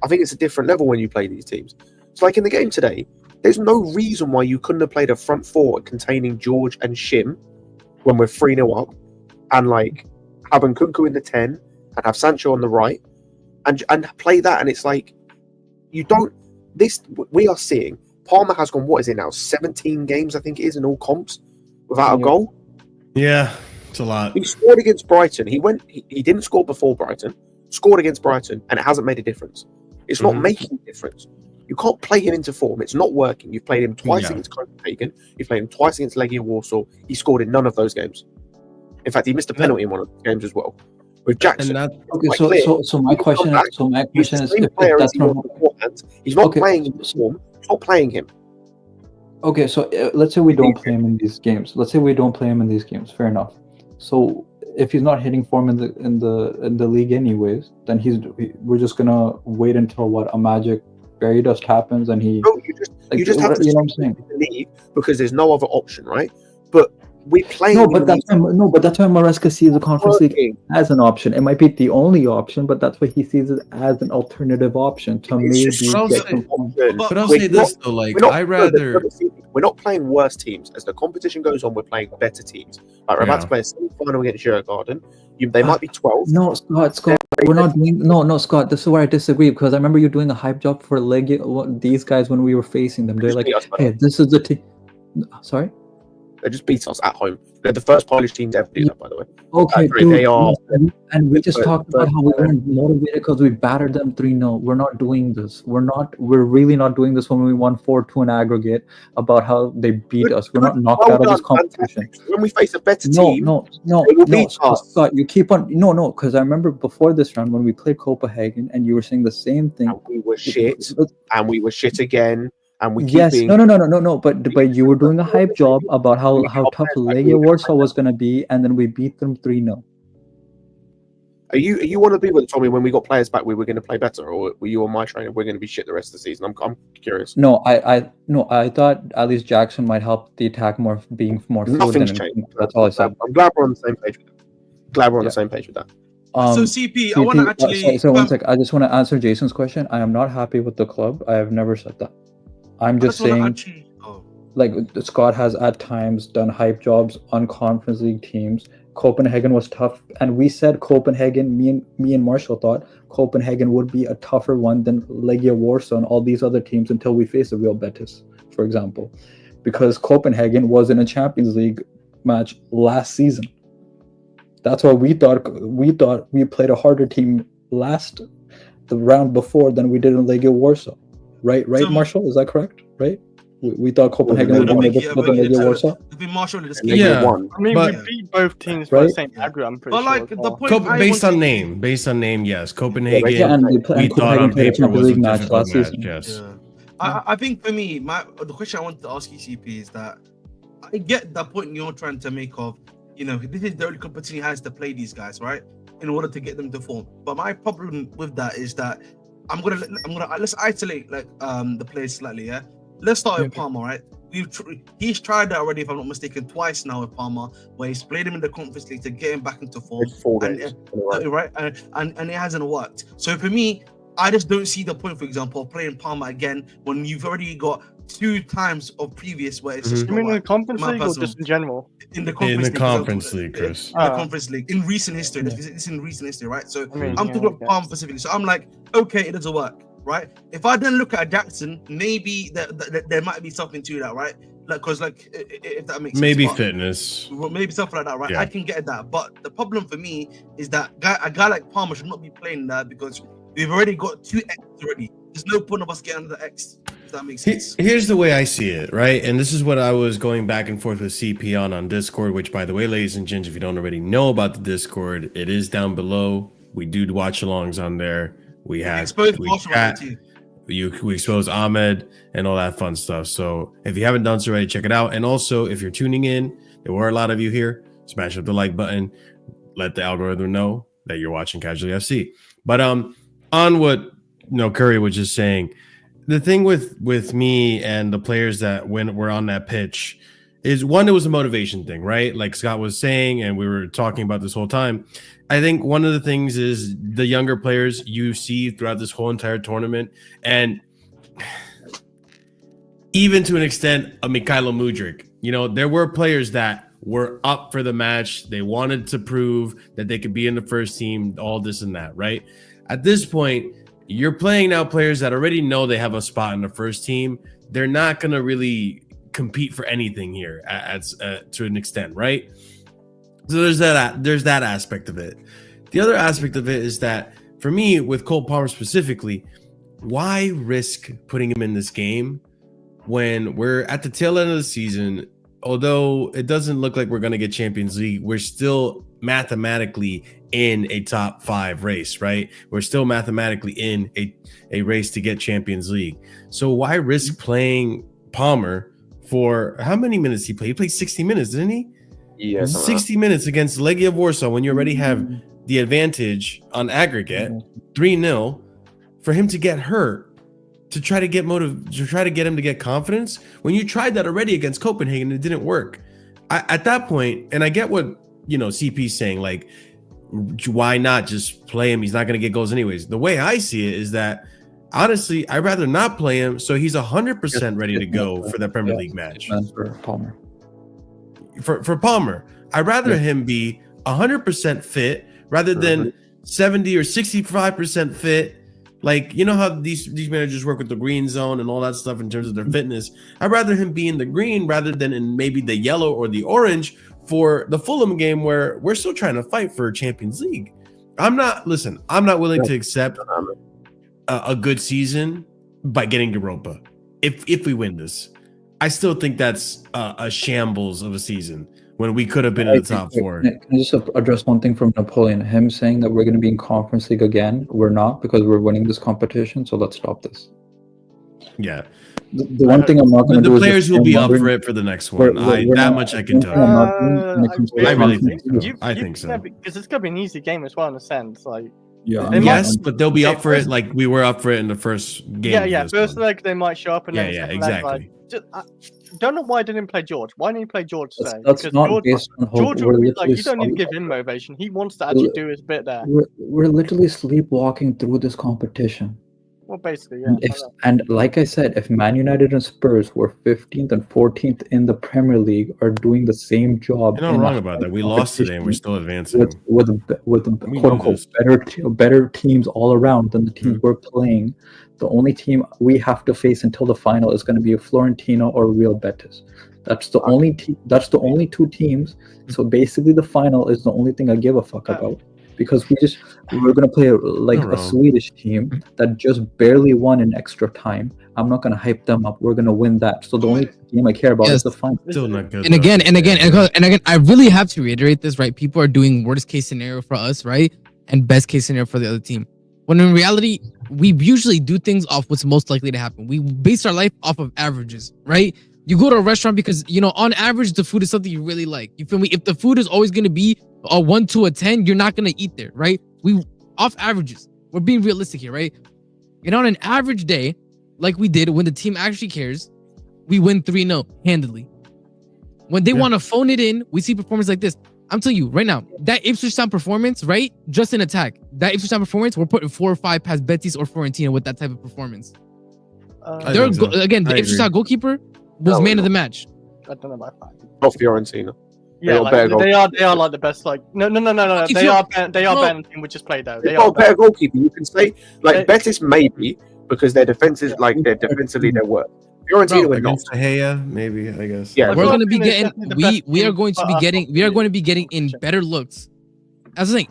think it's a different level when you play these teams. It's in the game today, there's no reason why you couldn't have played a front four containing George and Shim when we're 3-0 up, and have Nkunku in the 10 and have Sancho on the right, and play that. And it's you don't. This we are seeing. Palmer has gone. What is it now? 17 games, I think it is, in all comps without a goal. Yeah. A lot. He scored against Brighton. He didn't score before Brighton. Scored against Brighton, and it hasn't made a difference. It's not making a difference. You can't play him into form. It's not working. You've played him twice against Copenhagen. You've played him twice against Legia Warsaw. He scored in none of those games. In fact, he missed a penalty in one of the games as well. With Jackson. So my question is, if that's not he's not playing in form. He's not playing him. Okay, so let's say we don't play him in these games. Fair enough. So if he's not hitting form in the league anyways, then we're just gonna wait until a magic fairy dust happens and he. No, you just have to know what I'm saying. League because there's no other option, right? But we play. But that's why Maresca sees the Conference League as an option. It might be the only option, but that's why he sees it as an alternative option to maybe get some form. But I'll say this though, we're not playing worse teams. As the competition goes on, we're playing better teams. We're about to play a semi-final against Djurgården. They might be 12. No, Scott, we're not doing. No, Scott. This is where I disagree because I remember you doing a hype job for Legia. These guys when we were facing them, they're like, "Hey, this is the team." Sorry. They just beat us at home. They're the first Polish team to ever do that, by the way. Okay, Dude, they are. And we just talked about how we weren't motivated because we battered them 3-0. We're not doing this. We're really not doing this when we won 4-2 in aggregate about how they beat us. We're not knocked out of this competition. When we face a better team, no, Scott, you keep on because I remember before this round when we played Copenhagen and you were saying the same thing. And we were shit, and we were shit again. And we no, but you were doing a hype job about how tough Legia Warsaw was going to be, and then we beat them 3-0. Are you one of the people that told me when we got players back we were going to play better, or were you on my train we're going to be shit the rest of the season? I'm curious. No, I thought at least Jackson might help the attack more, being more fluid. Nothing's changed. That's all I said. I'm glad we're on the same page with that. The same page with that. So CP, I want to actually. So 1 sec. I just want to answer Jason's question. I am not happy with the club. I have never said that. I'm just saying, like Scott has at times done hype jobs on Conference League teams. Copenhagen was tough, and we said Copenhagen. Me and Marshall thought Copenhagen would be a tougher one than Legia Warsaw and all these other teams until we faced the Real Betis, for example, because Copenhagen was in a Champions League match last season. That's why we thought we played a harder team the round before than we did in Legia Warsaw. Right, so, Marshall? Is that correct? Right? We thought Copenhagen would win against Legia Warsaw. I mean, we beat both teams by the same aggregate, I'm pretty sure. Like, the point based on name, yes. Copenhagen, and we thought on paper was a match last season. Yes. Yeah. I think for me, the question I wanted to ask you, CP, is that I get that point you're trying to make of, this is the only competition he has to play these guys, right? In order to get them to form. But my problem with that is that let's isolate the players slightly, yeah. Let's start with Palmer, right? He's tried that already, if I'm not mistaken, twice now with Palmer, where he's played him in the Conference League to get him back into form, right? And it hasn't worked. So for me, I just don't see the point, for example, of playing Palmer again when you've already got 2 times of previous where it's just. You mean in the Conference League or just in general? In the Conference League, Chris. In the Conference League, in recent history, it's in recent history, right? So I'm talking about Palmer specifically. So I'm like, okay, it doesn't work, right? If I then look at Jackson, maybe there might be something to that, right? Because if that makes maybe sense, fitness, maybe something like that, right? Yeah. I can get that, but the problem for me is that a guy like Palmer should not be playing that because we've already got 2 X already. There's no point of us getting another X. If that makes sense. Here's the way I see it, right? And this is what I was going back and forth with CP on Discord, which, by the way, ladies and gents, if you don't already know about the Discord, it is down below. We do watch alongs on there. We expose Ahmed and all that fun stuff. So if you haven't done so already, check it out. And also, if you're tuning in, there were a lot of you here. Smash up the like button. Let the algorithm know that you're watching Casually FC. But on what Curry was just saying, the thing with me and the players that when we're on that pitch is, one, it was a motivation thing, right? Like Scott was saying, and we were talking about this whole time. I think one of the things is the younger players you see throughout this whole entire tournament, and even to an extent, a Mikhailo Mudryk. There were players that were up for the match. They wanted to prove that they could be in the first team, all this and that, right? At this point, you're playing now players that already know they have a spot in the first team. They're not going to really compete for anything here to an extent, right? So there's that aspect of it. The other aspect of it is that for me, with Cole Palmer specifically, why risk putting him in this game when we're at the tail end of the season? Although it doesn't look like we're going to get Champions League, we're still mathematically in a top 5 race, right? We're still mathematically in a race to get Champions League. So why risk playing Palmer for how many minutes he played? He played 60 minutes, didn't he? Yes. 60 minutes against Legia Warsaw when you already have the advantage on aggregate, 3-0, for him to get hurt, to try to get him to get confidence. When you tried that already against Copenhagen, it didn't work. At that point, and I get what CP's saying, like, why not just play him? He's not going to get goals anyways. The way I see it is that, honestly, I'd rather not play him so he's 100% ready to go for the Premier League match. For Palmer. For Palmer, I'd rather him be 100% fit rather than 70 or 65% fit Like, you know how these managers work with the green zone and all that stuff in terms of their fitness. I'd rather him be in the green rather than in maybe the yellow or the orange for the Fulham game where we're still trying to fight for Champions League. I'm not willing to accept a good season by getting Europa. If we win this, I still think that's a shambles of a season when we could have been in the top four. Can I just address one thing from Napoleon? Him saying that we're going to be in Conference League again. We're not, because we're winning this competition. So let's stop this. Yeah. The one thing I'm not going to do is... The players will be up for it for the next one. That much I can tell you. I really think so. I think so. Because it's going to be an easy game as well in a sense. Like, yeah, yes, but they'll be up for it like we were up for it in the first game. Yeah. First leg, they might show up. And then exactly. Don't know why I didn't play George. Why didn't he play George today? That's not based on hope. George, you don't need to give him motivation. He wants to actually do his bit there. We're literally sleepwalking through this competition. Well, basically, yeah. And like I said, if Man United and Spurs were 15th and 14th in the Premier League are doing the same job. You're not wrong about that. We lost today and we're still advancing. With quote-unquote better teams all around than the teams we're playing. The only team we have to face until the final is going to be a Florentino or Real Betis. That's the only That's the only two teams. So basically, the final is the only thing I give a fuck about. Because we're gonna play a Swedish team that just barely won in extra time. I'm not gonna hype them up. We're gonna win that. So the only game I care about is the final. Still not good. And again, I really have to reiterate this, right? People are doing worst case scenario for us, right? And best case scenario for the other team. When in reality, we usually do things off what's most likely to happen. We base our life off of averages, right? You go to a restaurant because, on average, the food is something you really like. You feel me? If the food is always going to be a 1 to a 10, you're not going to eat there, right? We off averages. We're being realistic here, right? And on an average day, like we did when the team actually cares, we win 3-0 handily. When they want to phone it in, we see performance like this. I'm telling you right now, that Ipswich Town performance, right? Just in attack. That Ipswich Town performance, we're putting 4 or 5 past Betis or Fiorentina with that type of performance. Again, the Ipswich Town goalkeeper was man of the match. I don't know about that. Or Fiorentina. Yeah, they are like the best. Like no. They are better than the team we just played though. They are better goalkeeper. You can say Betis maybe because their defenses defensively they work. Fiorentina were not. Sahaya, maybe I guess. Yeah, we're going to be getting. We are going to be getting in better looks. As I was saying,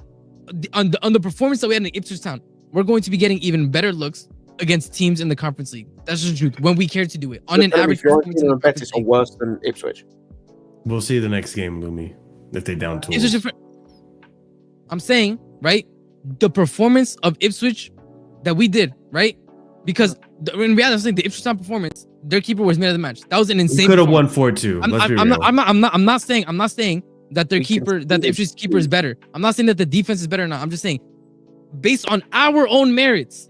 on the performance that we had in Ipswich Town, we're going to be getting even better looks against teams in the Conference League. That's just the truth. When we care to do it on an average. Fiorentina and Betis are worse than Ipswich. We'll see the next game, Lumi, if they down tools. It's different. I'm saying, right, the performance of Ipswich that we did, right, because in reality, I'm saying the Ipswich Town performance, their keeper was man of the match. That was an insane. Could have won 4-2. I'm not saying that their keeper, that the Ipswich keeper is better. I'm not saying that the defense is better or not. I'm just saying, based on our own merits,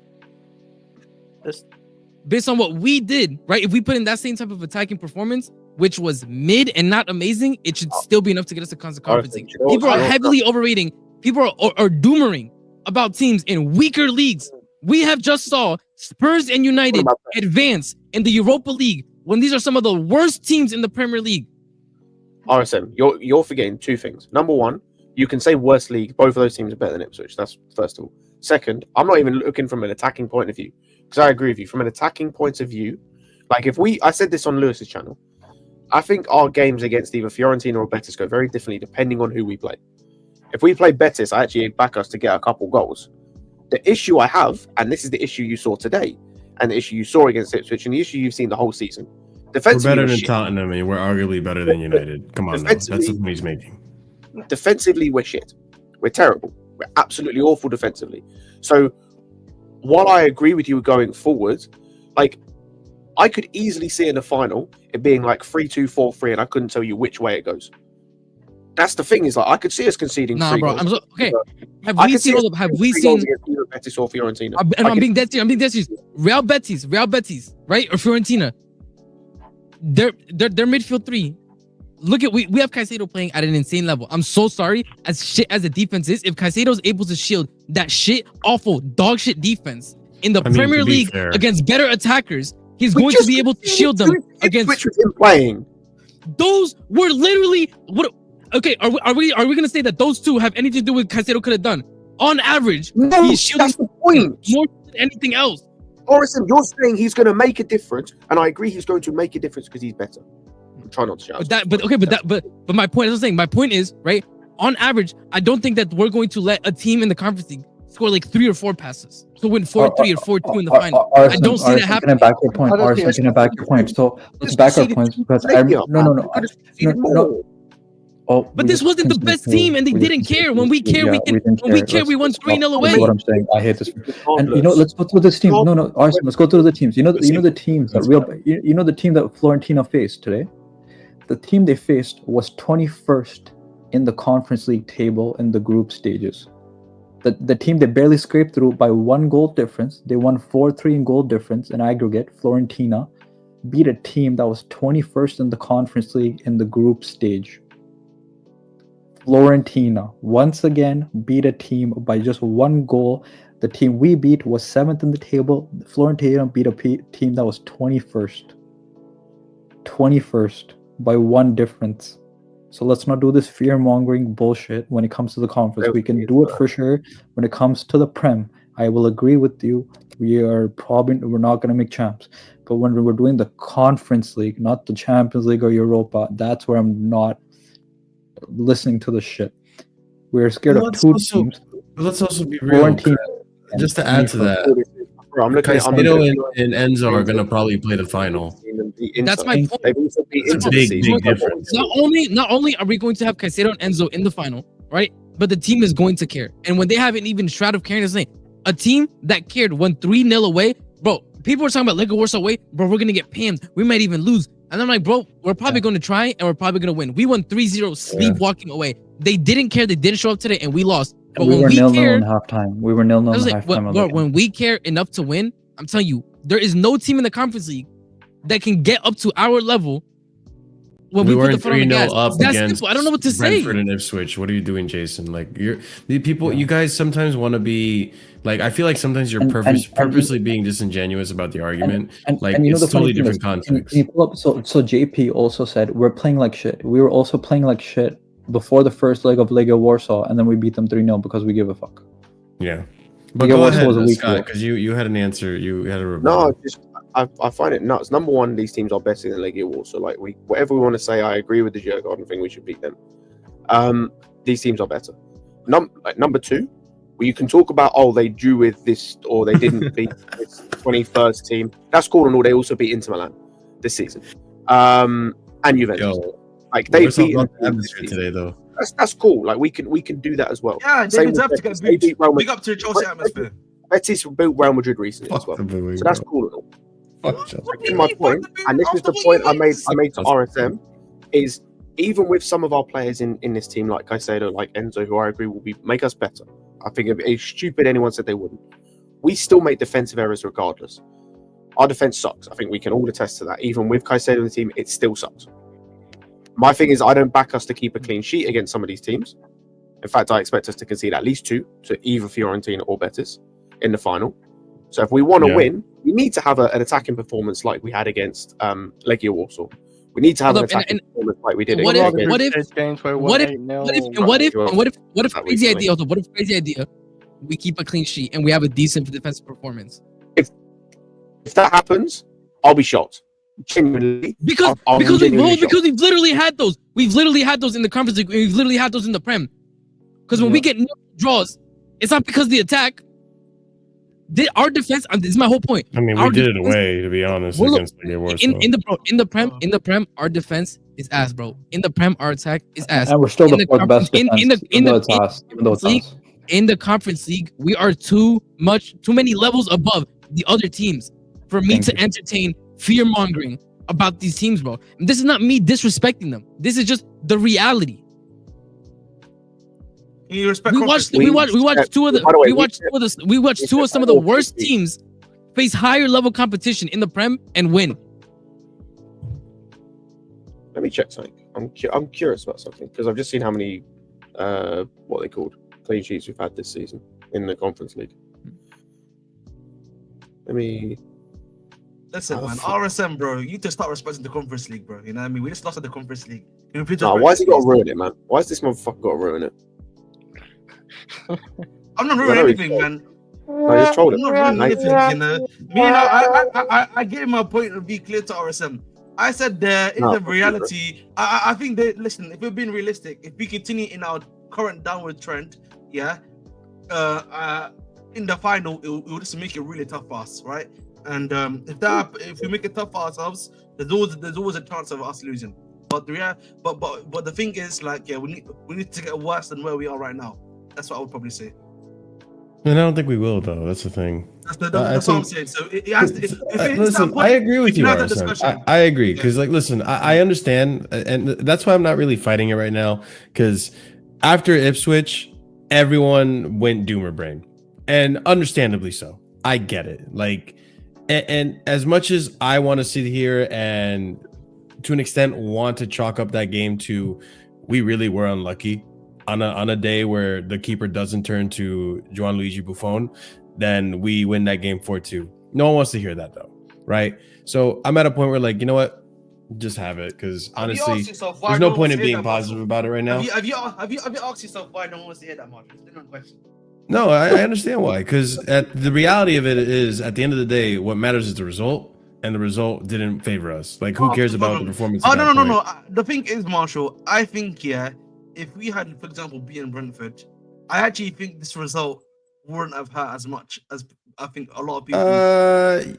based on what we did, right? If we put in that same type of attacking performance, which was mid and not amazing, it should still be enough to get us to Conference League. People are heavily overrating. People are doomering about teams in weaker leagues. We have just saw Spurs and United advance in the Europa League when these are some of the worst teams in the Premier League. RSM, you're forgetting two things. Number one, you can say worst league. Both of those teams are better than Ipswich. That's first of all. Second, I'm not even looking from an attacking point of view because I agree with you. From an attacking point of view, like I said this on Lewis's channel. I think our games against either Fiorentina or Betis go very differently depending on who we play. If we play Betis, I actually back us to get a couple goals. The issue I have, and this is the issue you saw today, and the issue you saw against Ipswich, and the issue you've seen the whole season. Defensively, we're better than Tottenham, and we're arguably better than United. Come on, now. That's the point he's making. Defensively, we're shit. We're terrible. We're absolutely awful defensively. So, while I agree with you going forward, I could easily see in the final it being 3-2, 4-3, and I couldn't tell you which way it goes. That's the thing is I could see us conceding. Nah, 3 bro. goals. Okay. Have we seen either Betis or Fiorentina? I'm being dead serious. Real Betis, right, or Fiorentina. Their midfield three. Look at we have Caicedo playing at an insane level. I'm so sorry, as shit as the defense is, if Caicedo's able to shield that shit awful dog shit defense in the Premier League against better attackers. He's going to be able to shield them against. Which was him playing. Those were literally what? Okay, are we going to say that those two have anything to do with Caicedo could have done? On average, No, he's shielding that's the point. more than anything else. Orison, you're saying he's going to make a difference, and I agree he's going to make a difference because he's better. Try not to shout. But my point, as I'm saying, my point is, right, on average, I don't think that we're going to let a team in the conference league score like 3 or 4 passes to win 4-3 or 4-2 in the final. I don't see that happening. Can I back your point? Arson, can I back your point? So let's back our points because no. Oh, but this wasn't the best team, and they didn't care. When we care, we won 3-0 away. That's what I'm saying. I hate this. And let's go through this team. No, Arson, let's go through the teams. The teams that the team that Florentina faced today. The team they faced was 21st in the Conference League table in the group stages. The team they barely scraped through by 1 goal difference. They won 4-3 in goal difference in aggregate. Florentina beat a team that was 21st in the Conference League in the group stage. Florentina once again beat a team by just 1 goal. The team we beat was 7th in the table. Florentina beat a team that was 21st. 21st by 1 difference. So let's not do this fear-mongering bullshit when it comes to the conference. We can do it for sure. When it comes to the Prem, I will agree with you. We're not going to make champs. But when we're doing the Conference League, not the Champions League or Europa, that's where I'm not listening to the shit. We're scared of 2 teams. Let's also be real. Just to add to that, Caicedo and Enzo are going to probably play the final. That's my point. It's a big difference. Not only are we going to have Caicedo and Enzo in the final, right? But the team is going to care. And when they haven't even shroud of caring is saying, a team that cared won 3-0 away, bro. People are talking about Legia Warszawa away, bro. We're gonna get pammed. We might even lose. And I'm like, bro, we're probably going to try and we're probably going to win. We won 3-0 sleepwalking away. They didn't care. They didn't show up today, and we lost. But we were 0-0 in halftime. We were 0-0 in halftime. When we care enough to win, I'm telling you, there is no team in the Conference League that can get up to our level when we put the foot on the gas. That's simple. I don't know what to say. Brentford and Ipswich. What are you doing, Jason? Like you guys sometimes want to be like. I feel like sometimes you're purposely being disingenuous about the argument. It's totally different context. So JP also said we're playing like shit. We were also playing like shit before the first leg of Legia Warsaw, and then we beat them 3-0 because we give a fuck. Yeah, but go ahead, Scott, because you had an answer. You had a rebuttal. I find it nuts. Number one, these teams are better than Legia Warsaw. Like whatever we want to say, I agree with the Djurgården thing. We should beat them. These teams are better. Number two, you can talk about they drew with this or they didn't beat this 21st team. That's cool and all. They also beat Inter Milan this season, and Juventus. They beat atmosphere today though. That's cool. Like we can do that as well. Yeah, they deserve to get booed. Big up to the Chelsea atmosphere. Betis beat Real Madrid recently as well. So that's cool and all. My point, and this is the point I made to RSM, is even with some of our players in this team, like Caicedo, like Enzo, who I agree will make us better. I think it's stupid anyone said they wouldn't. We still make defensive errors regardless. Our defense sucks. I think we can all attest to that. Even with Caicedo in the team, it still sucks. My thing is, I don't back us to keep a clean sheet against some of these teams. In fact, I expect us to concede at least 2 to either Fiorentina or Betis in the final. So if we want to win, we need to have an attacking performance like we had against Legia Warsaw. We need to have an attacking performance like we did. What if crazy idea? We keep a clean sheet and we have a decent defensive performance. If that happens, I'll be shocked. Genuinely, because we've literally had those. We've literally had those in the Conference League. We've literally had those in the Prem. Because when we get no draws, it's not because of the attack. Our defense. This is my whole point. I mean, we did it away, to be honest, against Legia Warsaw. In the Prem, our defense is ass, bro. In the Prem, our attack is ass. And we're still the fourth best defense. In the Conference League, we are too many levels above the other teams for me to entertain fear-mongering about these teams, bro. And this is not me disrespecting them. This is just the reality. We watched two of some of the worst teams face higher level competition in the Prem and win. Let me check something. I'm curious about something because I've just seen how many what they called clean sheets we've had this season in the Conference League. Listen, man, RSM, bro, you need to start respecting the Conference League, bro. You know what I mean? We just lost at the Conference League. Why has he got to ruin it, man? Why has this motherfucker got to ruin it? I'm not ruining anything, man. No, you're trolling. I'm not ruining anything, you know. Me, I gave my point to be clear to RSM. I said there is a reality. I think that, listen, if we're being realistic, if we continue in our current downward trend, yeah, in the final, it will just make it really tough for us, right? And if we make it tough for ourselves, there's always a chance of us losing. But the thing is, like, yeah, we need to get worse than where we are right now. That's what I would probably say. And I don't think we will, though. That's the thing. That's what I'm saying. So it has to. Listen, I agree with you. I agree because, like, listen, I understand, and that's why I'm not really fighting it right now. Because after Ipswich, everyone went doomer brain, and understandably so. I get it. Like, and as much as I want to sit here and, to an extent, want to chalk up that game to, we really were unlucky. On a day where the keeper doesn't turn to Gianluigi Buffon, then we win that game 4-2. No one wants to hear that, though, right? So I'm at a point where, like, you know what? Just have it, because honestly, there's no point in being positive about it right now. Have you asked yourself why no one wants to hear that much? It's not a question. No, I understand why, because the reality of it is, at the end of the day, what matters is the result, and the result didn't favor us. Like, who cares about the performance? No. The thing is, Marshall, I think, yeah, if we had, for example, beaten Brentford, I actually think this result wouldn't have hurt as much as I think a lot of people.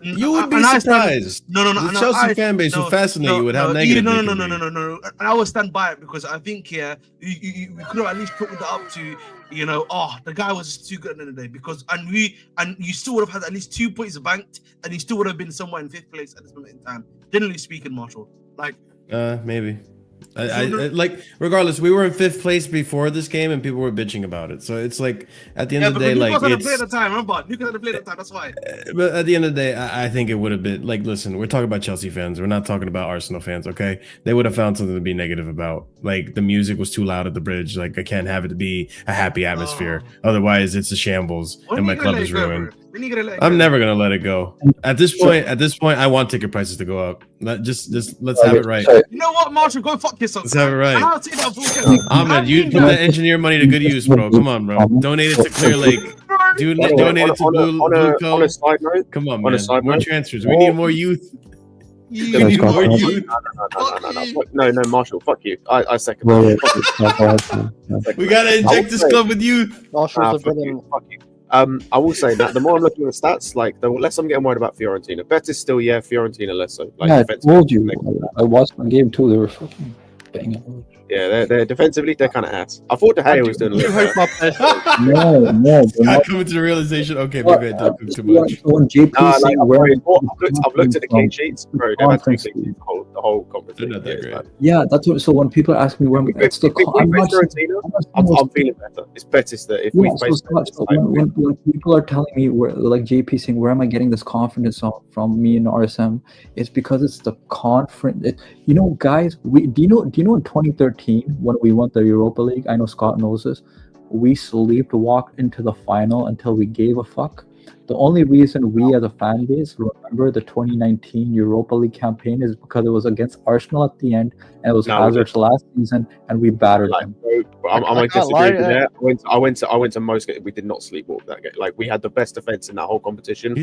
You would be surprised. No. The Chelsea fan base would fascinate you with how negative. No. And I will stand by it, because I think we could have at least put that up to, the guy was just too good at the end of the day. Because you still would have had at least 2 points banked, and you still would have been somewhere in 5th place at this moment in time. Generally speaking, Marshall, like maybe. Like, regardless, we were in 5th place before this game, and people were bitching about it. So it's like, at the end of the day, like, Lucas had to play at the time. Remember, Lucas had to play at the time. That's why. But at the end of the day, I think it would have been like, listen, we're talking about Chelsea fans. We're not talking about Arsenal fans. Okay, they would have found something to be negative about. Like, the music was too loud at the bridge. Like, I can't have it to be a happy atmosphere. Otherwise, it's a shambles, and my club is ruined. I'm never gonna let it go. At this point, I want ticket prices to go up. Just let's have it right. You know what, Marshall? Go fuck yourself. Let's have it right. Ahmed, you put that engineer money to good use, bro. Come on, bro. Donate it to Clear Lake. Donate it to Blue Co. On a side note, come on, man. More transfers. We need more youth. You need more youth. No, Marshall. Fuck you. I second that. We gotta inject this club with youth. Marshall's a villain. Fuck you. I will say that the more I'm looking at the stats, like, the less I'm getting worried about Fiorentina. Betis still, yeah. Fiorentina less so. Like, yeah, I told you. I watched my game too. They were fucking banging. Yeah, they're defensively, they're kind of ass. I thought De Gea was doing a little better. No, I'm coming to the realization. Okay, maybe I don't do too much. I've looked at the clean sheets, bro. They've had 2 clean sheets the whole conference. They're not that great. Yeah, that's what. So when people ask me where I'm, it's the. I'm feeling better. It's Betis that if we face when people are telling me where, like JP saying, where am I getting this confidence from me and RSM? It's because it's the conference. Guys, do you know in 2013 when we won the Europa League? I know Scott knows this. We sleepwalked into the final until we gave a fuck. The only reason we as a fan base remember the 2019 Europa League campaign is because it was against Arsenal at the end, and it was Hazard's last season, and we battered them. I'm gonna disagree with that. I went to most games. We did not sleepwalk that game. Like, we had the best defense in that whole competition.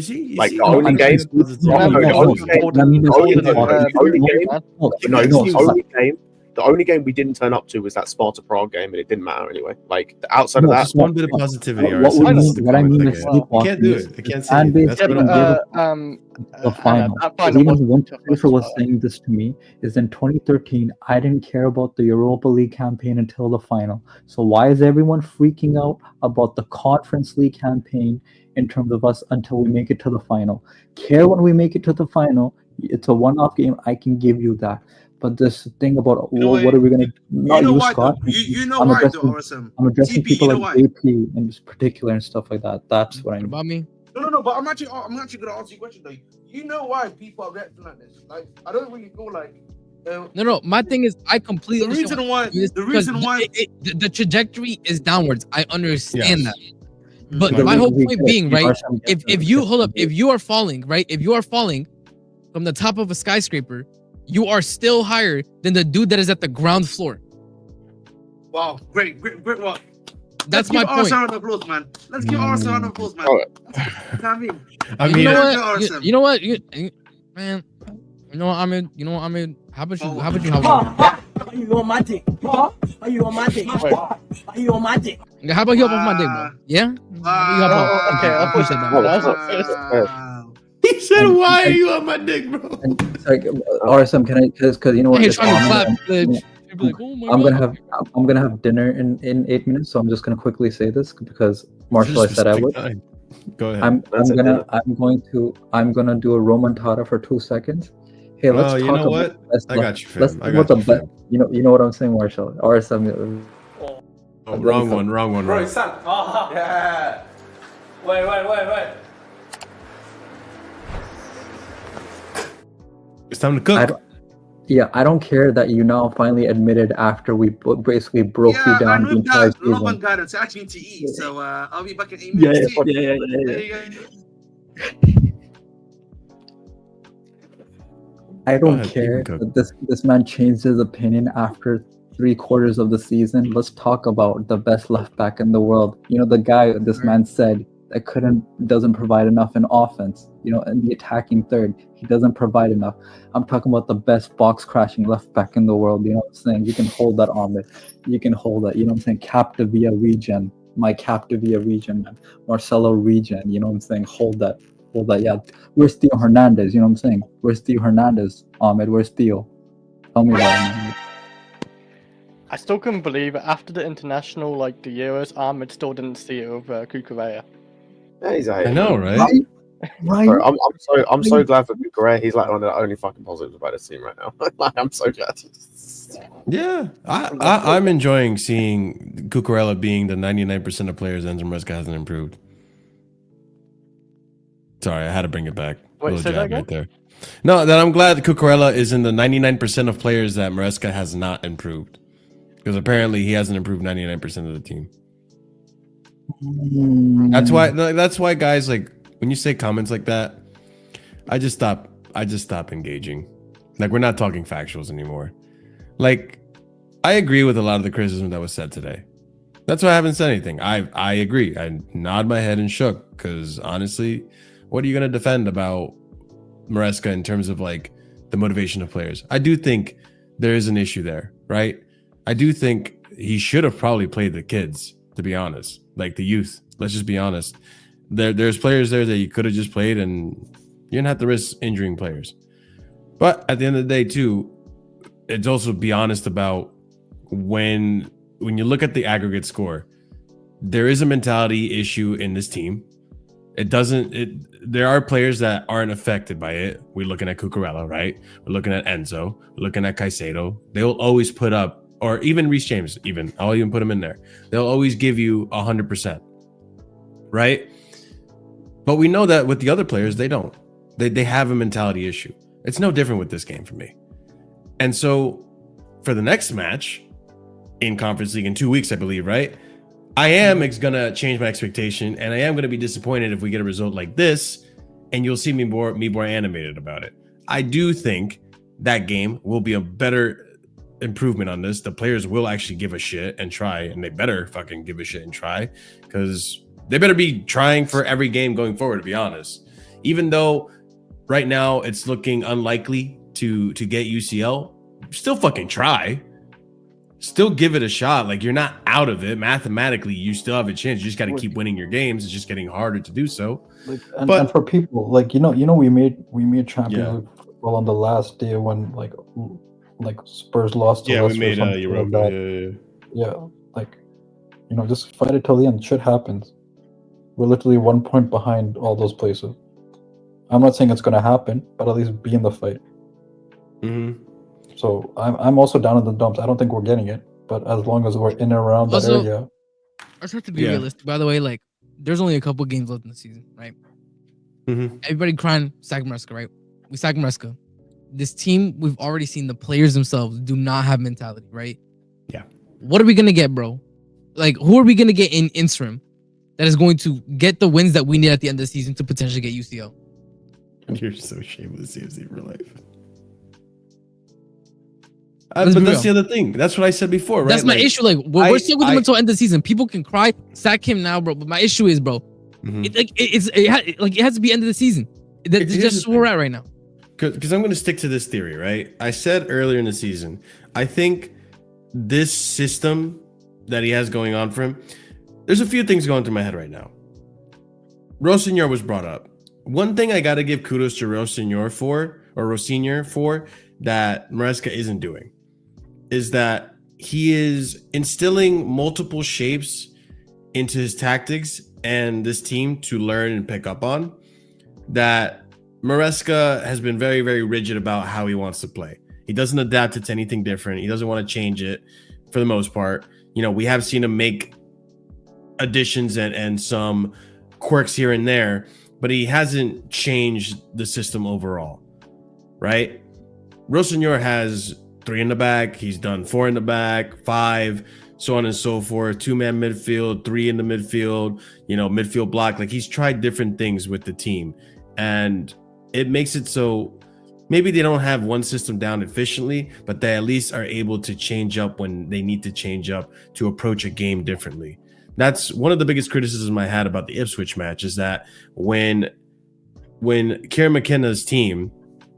The only game we didn't turn up to was that Sparta Prague game, and it didn't matter anyway. Like, outside of that, just one bit of positivity. What I mean is sleepwalking. You can't do it. I can't say it. The final. Even when Christopher was saying this to me, is in 2013, I didn't care about the Europa League campaign until the final. So why is everyone freaking out about the Conference League campaign in terms of us until we make it to the final? Care when we make it to the final. It's a one-off game. I can give you that. But this thing about what are we going to do? Scott. You know why, RSM. I'm addressing people like AP in particular and stuff like that. That's what I mean. About me? No. But I'm actually going to ask you a question though. You know why people are reacting like this? Like, I don't really feel like. No. My thing is, I completely. The reason why the trajectory is downwards. I understand that. But my whole point being, right? If you are falling, right? If you are falling from the top of a skyscraper, you are still higher than the dude that is at the ground floor. Wow, great work. That's my point. Let's give RSM an applause, man. Let's give RSM an applause, man. I mean, you know what? Man, you know what, Ahmed? You know what, Ahmed? How about you? How about you? Are you on my dick? Are you on my dick? Are you on my dick? How about you hop off my dick, bro? Yeah. Okay, I appreciate that. he said, "Why are you on my dick, bro?" Sorry, RSM, can I? Because you know what? Hey, it's trying to on, clap. and- Like, oh my I'm God. gonna have dinner in 8 minutes, so I'm just gonna quickly say this because Marshall, I said I would. Go ahead. I'm gonna do a remontada for 2 seconds. Hey, let's talk you know about what? best I got you, fam. Let's I talk got about you, the fam. best. You know what I'm saying, Marshall. RSM. Oh, wrong one. Right. Yeah. Wait. It's time to cook. I don't care that you now finally admitted after we basically broke you down the entire that love season. and guidance. I actually need to eat, so I'll be back in 8 minutes. Yeah. There you go. I don't ahead, care you can cook. that this man changed his opinion after 3/4 of the season. Let's talk about the best left back in the world. You know, the guy this man said that doesn't provide enough in offense. You know, in the attacking third, he doesn't provide enough. I'm talking about the best box crashing left back in the world. You know what I'm saying? You can hold that on it. You can hold that. You know what I'm saying? Captivia region, my Captivia region, man. Marcelo region. You know what I'm saying? Hold that. Yeah. Where's Theo Hernandez? You know what I'm saying? Where's Theo Hernandez? Ahmed, where's Theo? Tell me about it, man. I still couldn't believe it. After the international, like the Euros, Ahmed still didn't see it over Kukurea. Yeah, he's I know, right? Right. Bro, I'm so glad for Bucharest. He's like one of the only fucking positives about this team right now. Like, I'm so glad. Yeah, I'm enjoying seeing Cucurella being the 99% of players Enzo Maresca hasn't improved. Sorry, I had to bring it back. Wait, say that again? Right there. No, that I'm glad that Cucurella is in the 99% of players that Maresca has not improved. Because apparently he hasn't improved 99% of the team. That's why guys, like, when you say comments like that, I just stop engaging. Like, we're not talking factuals anymore. Like, I agree with a lot of the criticism that was said today. That's why I haven't said anything. I agree. I nod my head and shook because honestly, what are you going to defend about Maresca in terms of like the motivation of players? I do think there is an issue there, right? I do think he should have probably played the kids, to be honest, like the youth. Let's just be honest. There's players there that you could have just played and you didn't have to risk injuring players. But at the end of the day, too, it's also be honest about when you look at the aggregate score, there is a mentality issue in this team. There are players that aren't affected by it. We're looking at Cucurella, right? We're looking at Enzo. We're looking at Caicedo. They'll always put up, or even Reece James, I'll even put him in there. They'll always give you 100%, right? But we know that with the other players, they don't. They have a mentality issue. It's no different with this game for me. And so for the next match in Conference League in 2 weeks, I believe, right? I am going to change my expectation, and I am going to be disappointed if we get a result like this, and you'll see me more animated about it. I do think that game will be a better improvement on this. The players will actually give a shit and try, and they better fucking give a shit and try, because they better be trying for every game going forward, to be honest. Even though right now it's looking unlikely to get UCL, still fucking try. Still give it a shot. Like, you're not out of it. Mathematically, you still have a chance. You just got to keep winning your games. It's just getting harder to do so. Like, and for people, like, you know, we made Champions League football on the last day when like Spurs lost. To we made Europa. Yeah, like, you know, just fight it till the end. Shit happens. We're literally 1 point behind all those places. I'm not saying it's gonna happen, but at least be in the fight. Mm-hmm. So I'm also down in the dumps. I don't think we're getting it, but as long as we're in and around that area. I just have to be realistic. By the way, like, there's only a couple games left in the season, right? Mm-hmm. Everybody crying sack Maresca, right? We sack Maresca. This team, we've already seen the players themselves do not have mentality, right? Yeah. What are we gonna get, bro? Like, who are we gonna get in interim that is going to get the wins that we need at the end of the season to potentially get UCL? You're so shameless, CFC for life. But that's the other thing. That's what I said before, right? That's my issue. Like, we're stuck with him until end of the season. People can cry, sack him now, bro. But my issue is, bro, it has to be end of the season. That's just where we're at right now. Because I'm going to stick to this theory, right? I said earlier in the season, I think this system that he has going on for him, there's a few things going through my head right now. Rossignol was brought up. One thing I got to give kudos to Rossignol for that Maresca isn't doing is that he is instilling multiple shapes into his tactics and this team to learn and pick up on. That Maresca has been very, very rigid about how he wants to play. He doesn't adapt it to anything different. He doesn't want to change it for the most part. You know, we have seen him make additions and some quirks here and there, but he hasn't changed the system overall, right? Rossignol has 3 in the back. He's done 4 in the back, 5, so on and so forth. 2-man midfield, 3 in the midfield, you know, midfield block. Like, he's tried different things with the team, and it makes it so maybe they don't have one system down efficiently, but they at least are able to change up when they need to change up to approach a game differently. That's one of the biggest criticisms I had about the Ipswich match, is that when Kieran McKenna's team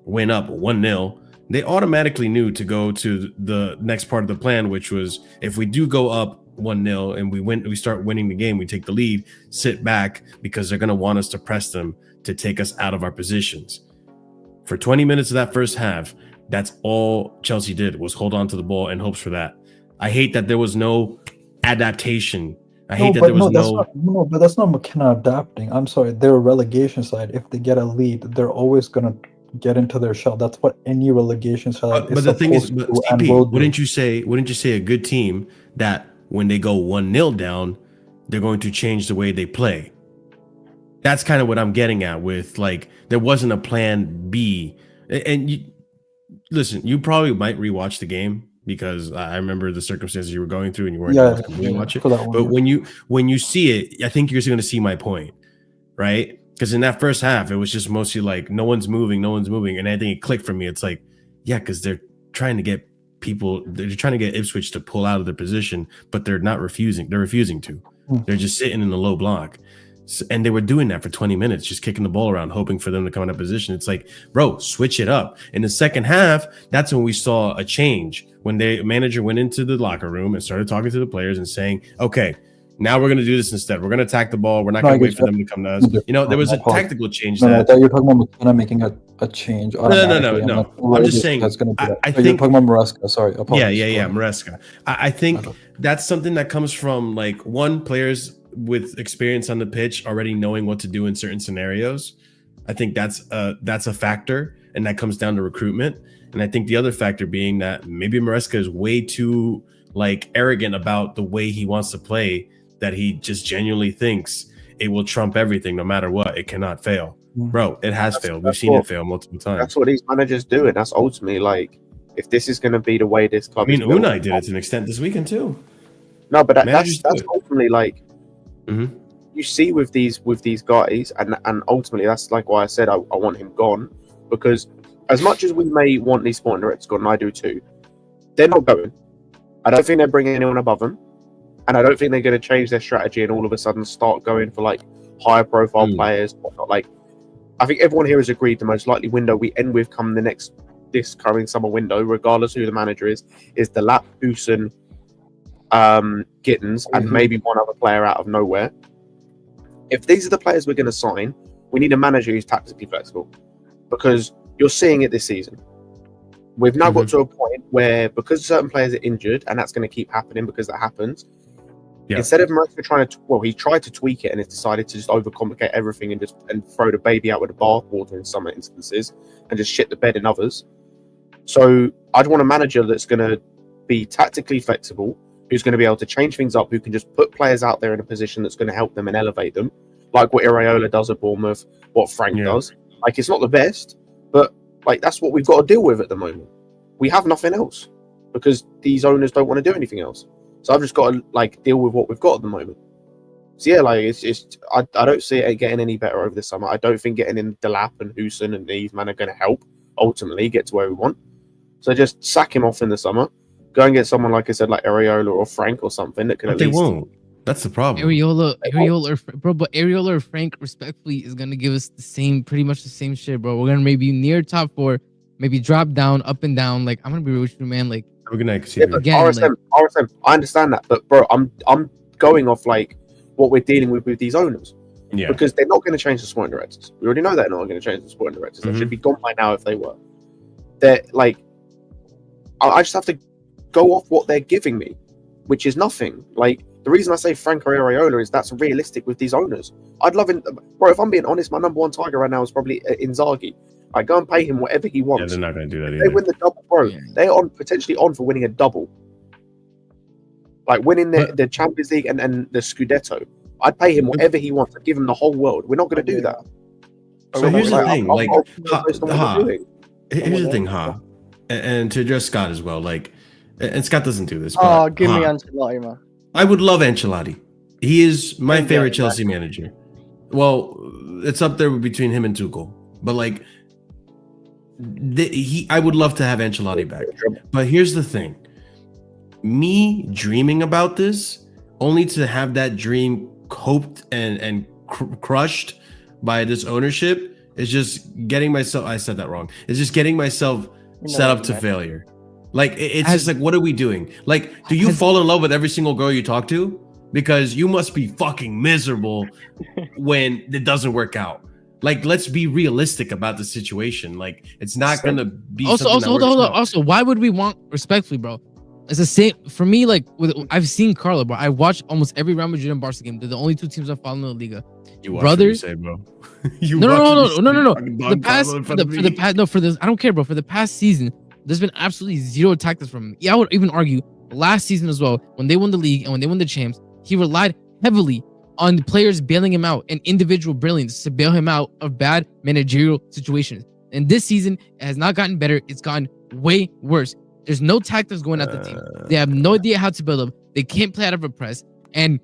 went up 1-0, they automatically knew to go to the next part of the plan, which was if we do go up 1-0 and we start winning the game, we take the lead, sit back, because they're going to want us to press them to take us out of our positions. For 20 minutes of that first half, that's all Chelsea did, was hold on to the ball and hopes for that. I hate that there was no adaptation. I hate that there was but that's not McKenna adapting. I'm sorry, they're a relegation side. If they get a lead, they're always gonna get into their shell. That's what any relegation side is. But the thing is, TP, wouldn't you say a good team that when they go 1-0 down, they're going to change the way they play? That's kind of what I'm getting at with, like, there wasn't a plan B. And you probably might rewatch the game, because I remember the circumstances you were going through and you weren't able to rewatch it. But when you see it, I think you're going to see my point, right? Because in that first half, it was just mostly like no one's moving, and I think it clicked for me. It's like, yeah, because they're trying to get Ipswich to pull out of their position, but they're refusing to. They're just sitting in the low block. And they were doing that for 20 minutes, just kicking the ball around, hoping for them to come in a position. It's like, bro, switch it up. In the second half, that's when we saw a change, when the manager went into the locker room and started talking to the players and saying, okay, now we're going to do this instead. We're going to attack the ball. We're not going to wait for them to come to us. You know, there was a tactical change. I thought you were talking about McKenna making a change. No. I'm just saying, I think you're talking about Maresca. Sorry. Apologies. Yeah, Maresca. I think that's something that comes from, like, one, players with experience on the pitch already knowing what to do in certain scenarios. I think that's a factor, and that comes down to recruitment. And I think the other factor being that maybe Maresca is way too, like, arrogant about the way he wants to play, that he just genuinely thinks it will trump everything no matter what. It cannot fail. Bro, it has failed. We've seen it fail multiple times. That's what these managers do, and that's ultimately, like, if this is going to be the way this club is built, Unai did it to an extent this weekend too. No, but that's ultimately, like, you see with these guys, and ultimately that's like why I said I want him gone, because as much as we may want these sporting directors gone, and I do too, they're not going. I don't think they're bringing anyone above them, and I don't think they're going to change their strategy and all of a sudden start going for, like, higher profile players. Whatnot. Like, I think everyone here has agreed the most likely window we end with come this coming summer window, regardless who the manager is the Lap, Hoosen, Gittins, and maybe one other player out of nowhere. If these are the players we're going to sign, we need a manager who's tactically flexible, because you're seeing it this season. We've now got to a point where, because certain players are injured, and that's going to keep happening because that happens, instead of Maresca he tried to tweak it and has decided to just overcomplicate everything and throw the baby out with the bathwater in some instances and just shit the bed in others. So I'd want a manager that's going to be tactically flexible, who's going to be able to change things up, who can just put players out there in a position that's going to help them and elevate them, like what Iraola does at Bournemouth, what Frank does. Like, it's not the best, but, like, that's what we've got to deal with at the moment. We have nothing else because these owners don't want to do anything else. So I've just got to, like, deal with what we've got at the moment. So yeah, like, I don't see it getting any better over the summer. I don't think getting in Delap and Hoosen and these men are going to help ultimately get to where we want. So just sack him off in the summer. Go and get someone, like I said, like Areola or Frank or something that can But at they least. won't. That's the problem. But Areola or Frank, respectfully, is gonna give us pretty much the same shit, bro. We're gonna maybe near top 4, maybe drop down, up and down. Like, I'm gonna be real with you, man. Like, Have a good night. Yeah, but RSM, I understand that, but bro, I'm going off like what we're dealing with these owners. Yeah. Because they're not going to change the sporting directors. We already know they're not going to change the sporting directors. They should be gone by now if they were. They're like, I just have to go off what they're giving me, which is nothing. Like, the reason I say Frank or Areola is that's realistic with these owners. I'd love him, bro. If I'm being honest, my number one target right now is probably Inzaghi. I go and pay him whatever he wants. Yeah, they're not going to do that If either. they win the double, bro. They're potentially on for winning a double. Like winning the Champions League and the Scudetto. I'd pay him whatever he wants. I'd give him the whole world. We're not going to do that. So here's the thing, here's the thing, Ha. And to address Scott as well, like, and Scott doesn't do this. But, Oh, give me Ancelotti, man. I would love Ancelotti. He is my favorite Chelsea manager. Well, it's up there between him and Tuchel. But like, I would love to have Ancelotti back. But here's the thing: me dreaming about this, only to have that dream coped and crushed by this ownership, is just getting myself. I said that wrong. It's just getting myself set up to failure. Like, it's just like, what are we doing? Like, do you fall in love with every single girl you talk to? Because you must be fucking miserable when it doesn't work out. Like, let's be realistic about the situation. Like, it's not gonna be. Also, hold on. Also, why would we want, respectfully, bro? It's the same for me. Like, I've seen Carlo, bro. I watched almost every Real Madrid and Barca game. They're the only two teams I follow in the Liga. You brothers, say, bro. No. For this, I don't care, bro. For the past season, there's been absolutely zero tactics from him. Yeah, I would even argue last season as well, when they won the league and when they won the champs, he relied heavily on players bailing him out and individual brilliance to bail him out of bad managerial situations. And this season, it has not gotten better. It's gotten way worse. There's no tactics going at the team. They have no idea how to build up. They can't play out of a press. And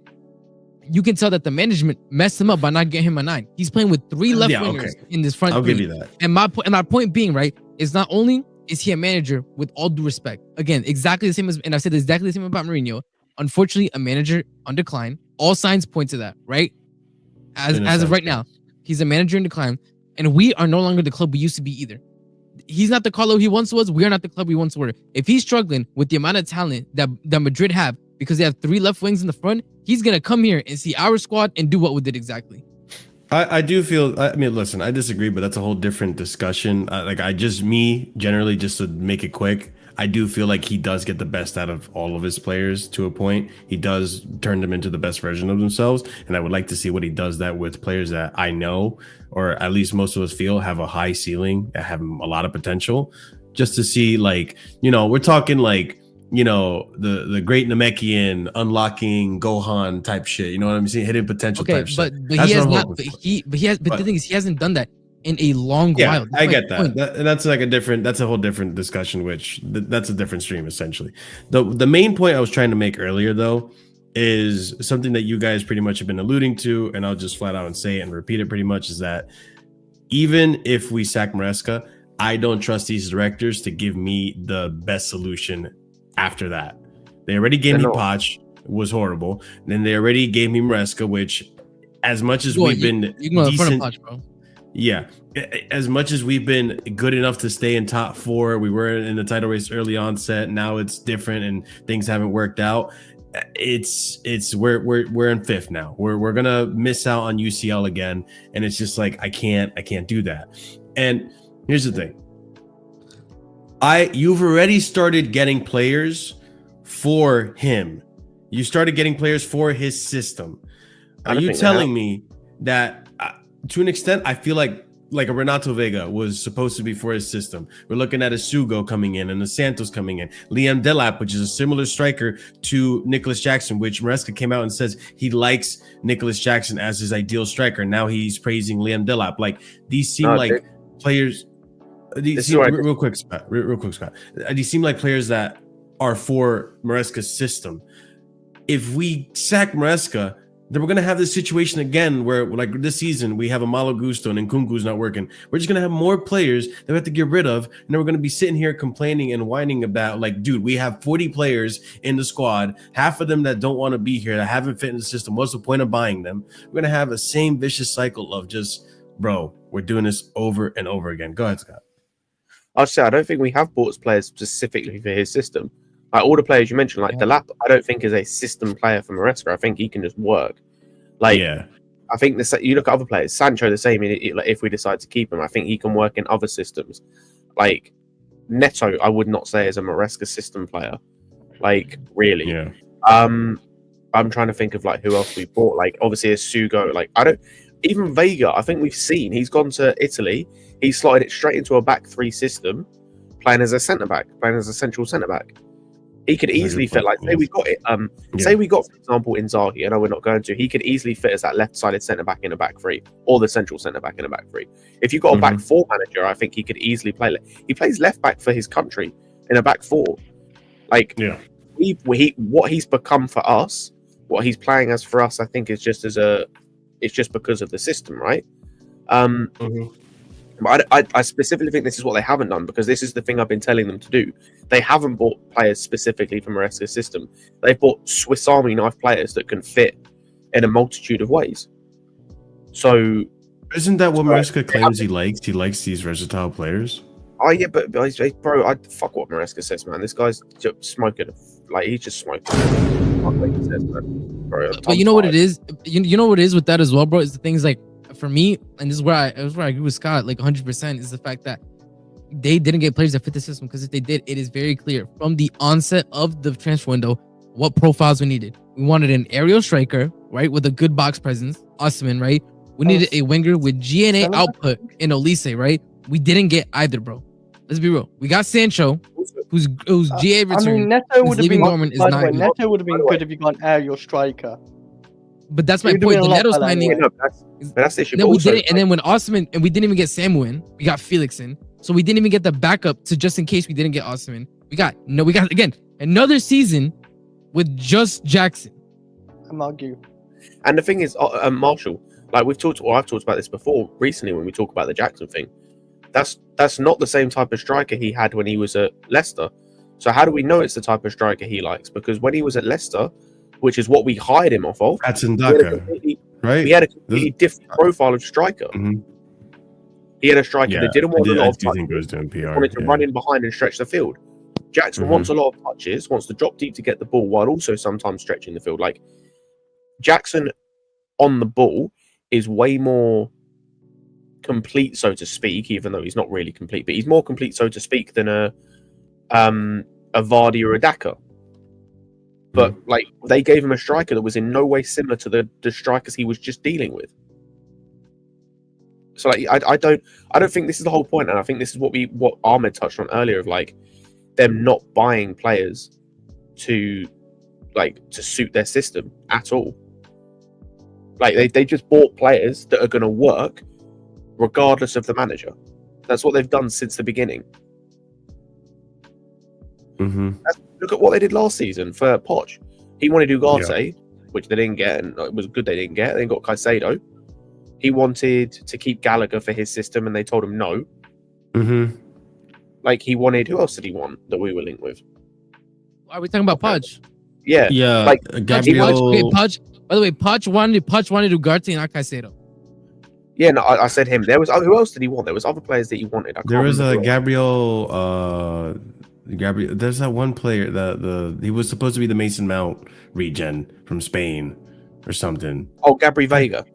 you can tell that the management messed him up by not getting him a 9. He's playing with 3 left wingers in this front. I'll give you that. And my point being, right, is not only is he a manager, with all due respect, again, exactly the same as, and I've said exactly the same about Mourinho. Unfortunately, a manager on decline. All signs point to that, right? As of right now, he's a manager in decline, and we are no longer the club we used to be either. He's not the Carlo he once was. We are not the club we once were. If he's struggling with the amount of talent that Madrid have, because they have 3 left wings in the front, he's gonna come here and see our squad and do what we did exactly. I do feel. I mean, listen, I disagree, but that's a whole different discussion. Generally, just to make it quick, I do feel like he does get the best out of all of his players to a point. He does turn them into the best version of themselves, and I would like to see what he does that with players that I know, or at least most of us feel, have a high ceiling, that have a lot of potential. Just to see, like, we're talking like, the great Namekian unlocking Gohan type shit. You know what I'm saying? Hidden potential type shit. But he has not. But the thing is, he hasn't done that in a long while. I get that. And that's like that's a whole different discussion, which that's a different stream essentially. The main point I was trying to make earlier, though, is something that you guys pretty much have been alluding to, and I'll just flat out and say it and repeat it pretty much, is that even if we sack Maresca, I don't trust these directors to give me the best solution after that. They already gave me Poch, was horrible. And then they already gave me Maresca, which, as much as we've been decent, Poch, bro. Yeah, as much as we've been good enough to stay in top 4, we were in the title race early onset. Now it's different and things haven't worked out. We're in 5th now. We're gonna miss out on UCL again, and it's just like I can't do that. And here's the thing. You've already started getting players for him. You started getting players for his system. Are you telling me that, to an extent, I feel like a Renato Vega was supposed to be for his system? We're looking at a Sugo coming in and a Santos coming in. Liam Delap, which is a similar striker to Nicholas Jackson, which Maresca came out and says he likes Nicholas Jackson as his ideal striker. Now he's praising Liam Delap. Like, these seem like players. Real quick, Scott. These seem like players that are for Maresca's system. If we sack Maresca, then we're gonna have this situation again where, like this season, we have a Malo Gusto and Nkunku's not working. We're just gonna have more players that we have to get rid of, and then we're gonna be sitting here complaining and whining about, like, dude, we have 40 players in the squad, half of them that don't want to be here, that haven't fit in the system. What's the point of buying them? We're gonna have the same vicious cycle of just, bro, we're doing this over and over again. Go ahead, Scott. I'll say I don't think we have bought players specifically for his system. Like all the players you mentioned, like Delap, I don't think is a system player for Maresca. I think he can just work. Like, I think you look at other players, Sancho the same. Like, if we decide to keep him, I think he can work in other systems. Like Neto, I would not say is a Maresca system player. Like really, I'm trying to think of like who else we bought. Like obviously, is Sugo. Like I don't even Vega. I think we've seen he's gone to Italy. He slotted it straight into a back three system, playing as a centre back, playing as a central centre back. He could easily fit, like, say we got it. Say we got, for example, Inzaghi. I know we're not going to. He could easily fit as that left-sided centre back in a back three, or the central centre back in a back three. If you've got a back four manager, I think he could easily play. He plays left back for his country in a back four. Like, what he's become for us, what he's playing as for us, I think is just it's just because of the system, right? But I specifically think this is what they haven't done, because this is the thing I've been telling them to do. They haven't bought players specifically from Maresca's system. They've bought Swiss Army knife players that can fit in a multitude of ways. So, isn't that what Maresca claims he likes? He likes these versatile players. Oh yeah, but bro, I fuck what Maresca says, man. This guy's just smoking. Like he's just smoking. Fuck what he says, man. Bro, but you know what it is? You know what it is with that as well, bro? Is the things like, for me, and this is where I agree with Scott, like 100%, is the fact that they didn't get players that fit the system, because if they did, it is very clear from the onset of the transfer window what profiles we needed. We wanted an aerial striker, right, with a good box presence, Osman, right? We needed a winger with GNA output in Olise, right? We didn't get either, bro. Let's be real. We got Sancho, whose GA return. I mean, Neto would have been dormant. Neto would have been good if you got an aerial striker. But that's my point. The Neto signing. That's the issue. Then we did it, and then when Osman, and we didn't even get Samu in, we got Felix in. So we didn't even get the backup to just in case we didn't get Osman. We got again another season with just Jackson. I'm argue. And the thing is, Marshall, like I've talked about this before recently when we talk about the Jackson thing. That's not the same type of striker he had when he was at Leicester. So how do we know it's the type of striker he likes? Because when he was at Leicester, which is what we hired him off of, that's Ndaka, right? He had a completely different profile of striker. He had a striker that didn't want a lot of touches. Think it was doing PR, wanted to run in behind and stretch the field. Jackson wants a lot of touches, wants to drop deep to get the ball, while also sometimes stretching the field. Like Jackson on the ball is way more complete, so to speak, even though he's not really complete, but he's more complete, so to speak, than a Vardy or a Daka. But like they gave him a striker that was in no way similar to the strikers he was just dealing with. So like I don't think this is the whole point, and I think this is what Ahmed touched on earlier, of like them not buying players to suit their system at all. Like they just bought players that are going to work regardless of the manager. That's what they've done since the beginning. Look at what they did last season for Poch. He wanted Ugarte, which they didn't get, and it was good they didn't get. They got Caicedo. He wanted to keep Gallagher for his system, and they told him no. Like he wanted, who else did he want that we were linked with? Are we talking about Poch? Yeah. Like Gabriel. Poch. By the way, Poch wanted Ugarte and not Caicedo. Yeah, no, I said him. There was who else did he want? There was other players that he wanted. There was a Gabriel. There's that one player that he was supposed to be the Mason Mount regen from Spain or something. Oh, Gabri Vega.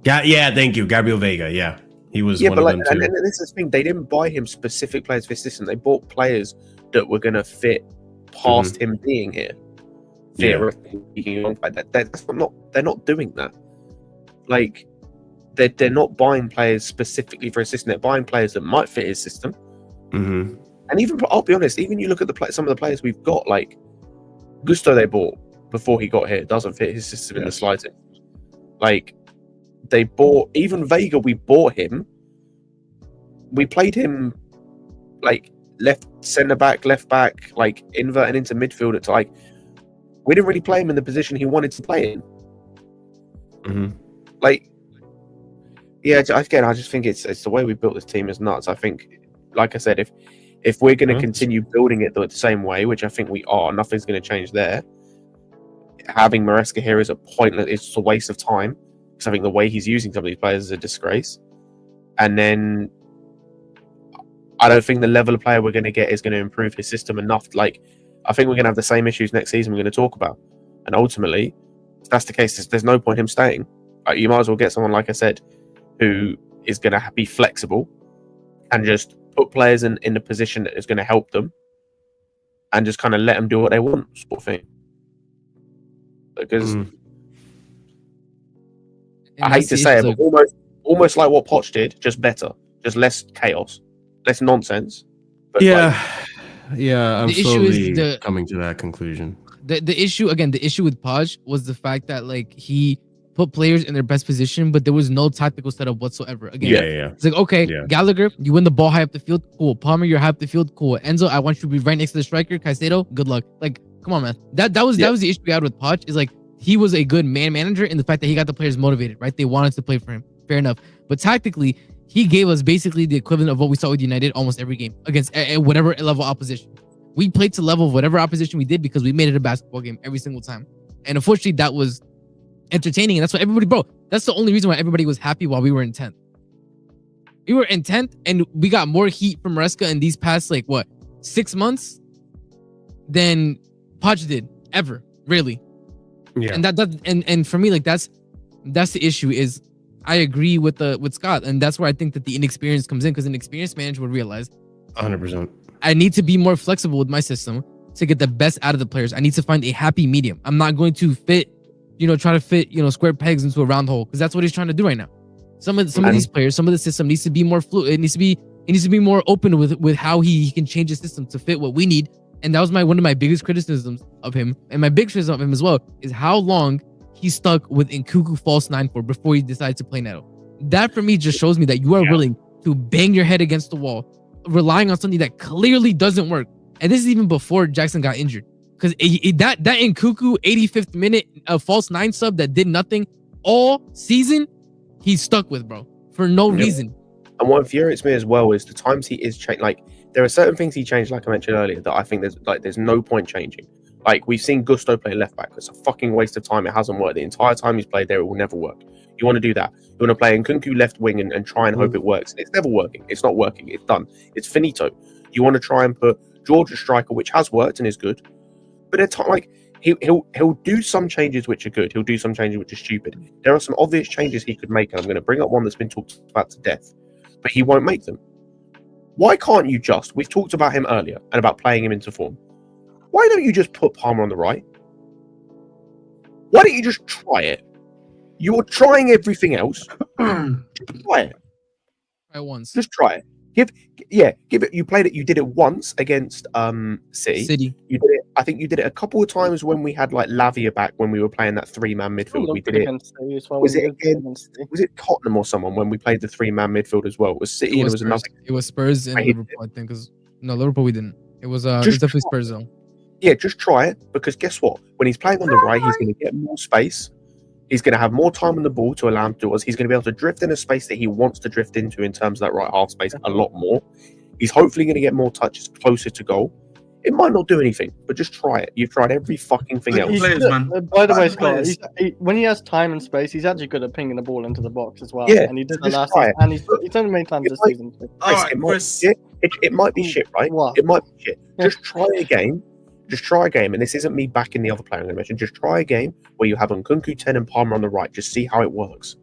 Yeah, thank you, Gabriel Vega. Yeah, he was one of them too. And this is the thing: they didn't buy him specific players for his system. They bought players that were going to fit past him being here. Theoretically, they're not doing that. Like they're not buying players specifically for his system. They're buying players that might fit his system. And even, I'll be honest, even you look at some of the players we've got, like Gusto they bought before he got here, doesn't fit his system in the slightest. Like they bought, even Vega, we bought him. We played him like left centre back, left back, like inverting into midfield. It's like we didn't really play him in the position he wanted to play in. Like, yeah, again, I just think it's the way we built this team is nuts. I think, like I said, if we're going to continue building it the same way, which I think we are, nothing's going to change there. Having Maresca here is a pointless, it's a waste of time, because I think the way he's using some of these players is a disgrace. And then I don't think the level of player we're going to get is going to improve his system enough. Like, I think we're going to have the same issues next season we're going to talk about. And ultimately, if that's the case, there's no point him staying. Like, you might as well get someone, like I said, who is going to be flexible and just put players in a position that is going to help them and just kind of let them do what they want, sort of thing. Because I hate to say it, but almost like what Poch did, just better, just less chaos, less nonsense. But I'm slowly coming to that conclusion. The issue with Poch was the fact that like he put players in their best position, but there was no tactical setup whatsoever. Again, it's like, okay, Gallagher, you win the ball high up the field, cool. Palmer, you're high up the field, cool. Enzo, I want you to be right next to the striker. Caicedo, good luck. Like, come on, man. That was the issue we had with Poch, is like he was a good man manager in the fact that he got the players motivated, right? They wanted to play for him. Fair enough. But tactically, he gave us basically the equivalent of what we saw with United almost every game against whatever level opposition. We played to level of whatever opposition we did because we made it a basketball game every single time. And unfortunately, that was entertaining, and that's why that's the only reason why everybody was happy while we were in 10th. We were in 10th, and we got more heat from Maresca in these past 6 months than Poch did ever, really. And and for me, that's the issue. Is I agree with Scott, and that's where I think that the inexperience comes in, because an experienced manager would realize 100%. I need to be more flexible with my system to get the best out of the players. I need to find a happy medium. I'm not going to try to fit square pegs into a round hole, because that's what he's trying to do right now. Some of these players, some of the system needs to be more fluid. It needs to be more open with how he can change his system to fit what we need. And that was one of my biggest criticisms of him, and my big criticism of him as well, is how long he stuck with Nkuku false 9 for before he decided to play Neto. That for me just shows me that you are willing to bang your head against the wall, relying on something that clearly doesn't work. And this is even before Jackson got injured. Because that Nkuku 85th minute false 9 sub that did nothing all season, he's stuck with, bro, for no reason. And what infuriates me as well is the times he is changed. Like, there are certain things he changed, like I mentioned earlier, that I think there's no point changing. Like, we've seen Gusto play left back. It's a fucking waste of time. It hasn't worked. The entire time he's played there, it will never work. You want to do that. You want to play Nkunku left wing and try and hope it works. It's never working. It's not working. It's done. It's finito. You want to try and put George a striker, which has worked and is good. But at time, like, he'll do some changes which are good. He'll do some changes which are stupid. There are some obvious changes he could make, and I'm going to bring up one that's been talked about to death, but he won't make them. Why can't you we've talked about him earlier and about playing him into form. Why don't you just put Palmer on the right? Why don't you just try it? You're trying everything else. Just try it. Try once. Just try it. Give it. You played it. You did it once against City. You did it. I think you did it a couple of times when we had like Lavia back when we were playing that 3-man midfield. We did it. Was it Tottenham or someone when we played the 3-man midfield as well? It was City and it was another. It was Spurs and Liverpool, I think. No, Liverpool we didn't. It was definitely Spurs though. Yeah, just try it, because guess what? When he's playing on the right, he's going to get more space. He's going to have more time on the ball to allow him to do us. He's going to be able to drift in a space that he wants to drift into in terms of that right half space a lot more. He's hopefully going to get more touches closer to goal. It might not do anything, but just try it. You've tried every fucking thing else. By the way, Scott, when he has time and space, he's actually good at pinging the ball into the box as well. Yeah, and he did the last season, and he's only made times this season. It might be shit, right? It might be shit. Just try a game. Just try a game, and this isn't me backing the other player I'm going to mention. Just try a game where you have Nkunku 10 and Palmer on the right. Just see how it works.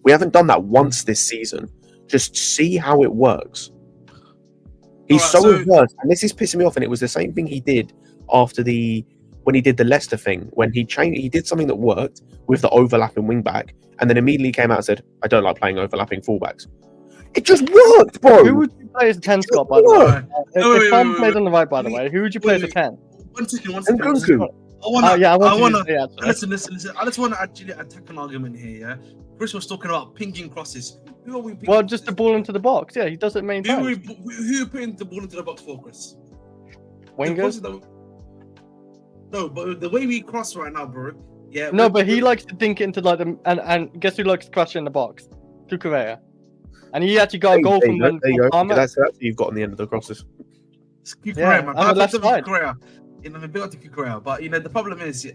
We haven't done that once this season. Just see how it works. He's so averse, and this is pissing me off. And it was the same thing he did when he did the Leicester thing, when he did something that worked with the overlapping wing back, and then immediately came out and said, "I don't like playing overlapping fullbacks." It just worked, bro. Who would you play as a 10, Scott? By the way, if Palmer played on the right, by the way, who would you play as a 10? One second. Listen. I just want to actually attack an argument here. Yeah, Chris was talking about pinging crosses. Who are we pinging? Well, just the ball into the box. Yeah, he does it many times. Who are putting the ball into the box for, Chris? Wingers. No, but the way we cross right now, bro, Yeah. No, but he likes to dink it into like the and guess who likes to crush it in the box? Cucurella. And he actually got a goal from when Palmer. That's what you've got on the end of the crosses. Cucurella, man. On the left side. You know, big up to Cucurella. But you know, the problem is,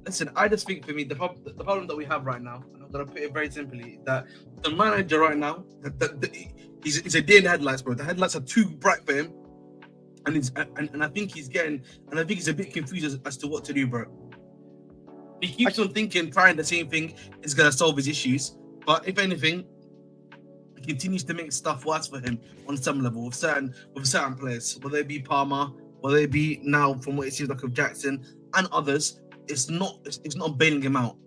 listen, I just think for me, the problem that we have right now, and I'm gonna put it very simply, that the manager right now, he's a deer in the headlights, bro. The headlights are too bright for him, and I think he's a bit confused as to what to do, bro. He keeps on thinking, trying the same thing is gonna solve his issues, but if anything, it continues to make stuff worse for him on some level with certain players, whether it be Palmer, whether it be now from what it seems like with Jackson and others. It's not bailing him out,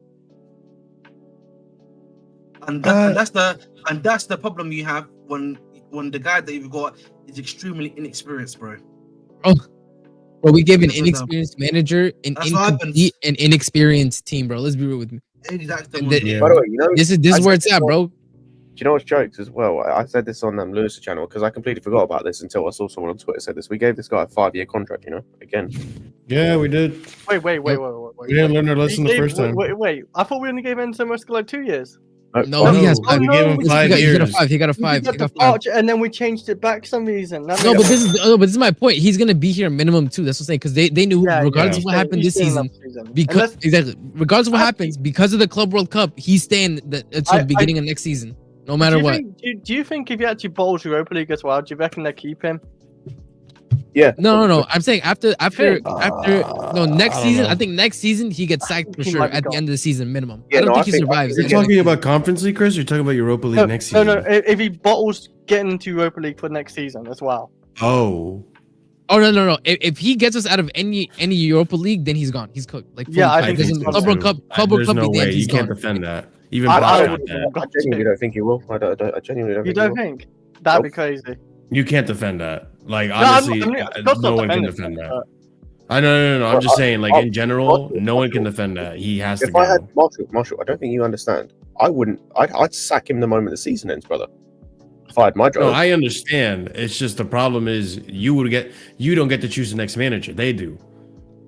and that's the problem you have when the guy that you've got is extremely inexperienced, bro. Oh, bro, we gave an inexperienced manager an inexperienced team, bro. Let's be real with me. Exactly. By the way, you know, this is where it's at, bro. Do you know what's jokes as well? I said this on Lewis' channel because I completely forgot about this until I saw someone on Twitter said this. We gave this guy a 5-year contract, you know, again. Yeah, we did. Wait. We didn't learn our lesson the first time. Wait. I thought we only gave Enzo Musco like 2 years. No, he has 5. We gave him 5 years. He got a 5. And then we changed it back for some reason. But this is my point. He's gonna be here minimum too. That's what I'm saying, because they knew regardless of what happened this season, regardless of what happens, because of the Club World Cup, he's staying until the beginning of next season, no matter what. Do you think if he actually bowls Europa League as well, do you reckon they keep him? Yeah. No. I'm saying after next season. I think next season he gets sacked for sure at the end of the season minimum. Yeah, I don't think he survives. You're talking about Conference League, Chris? Or you're talking about Europa League next season? No. If he bottles getting into Europa League for next season as well. Oh no. If he gets us out of any Europa League, then he's gone. He's cooked. Like I think Club World Cup. There's no way you can't defend that. Even I genuinely don't think he will. I genuinely don't. You don't think? That'd be crazy. You can't defend that. Like, honestly, no one can defend that. I know. I'm just saying, like, in general, no one can defend that. He has to go. If I had Marshall, I don't think you understand. I'd sack him the moment the season ends, brother. If I had my job. No, I understand. It's just the problem is you don't get to choose the next manager. They do.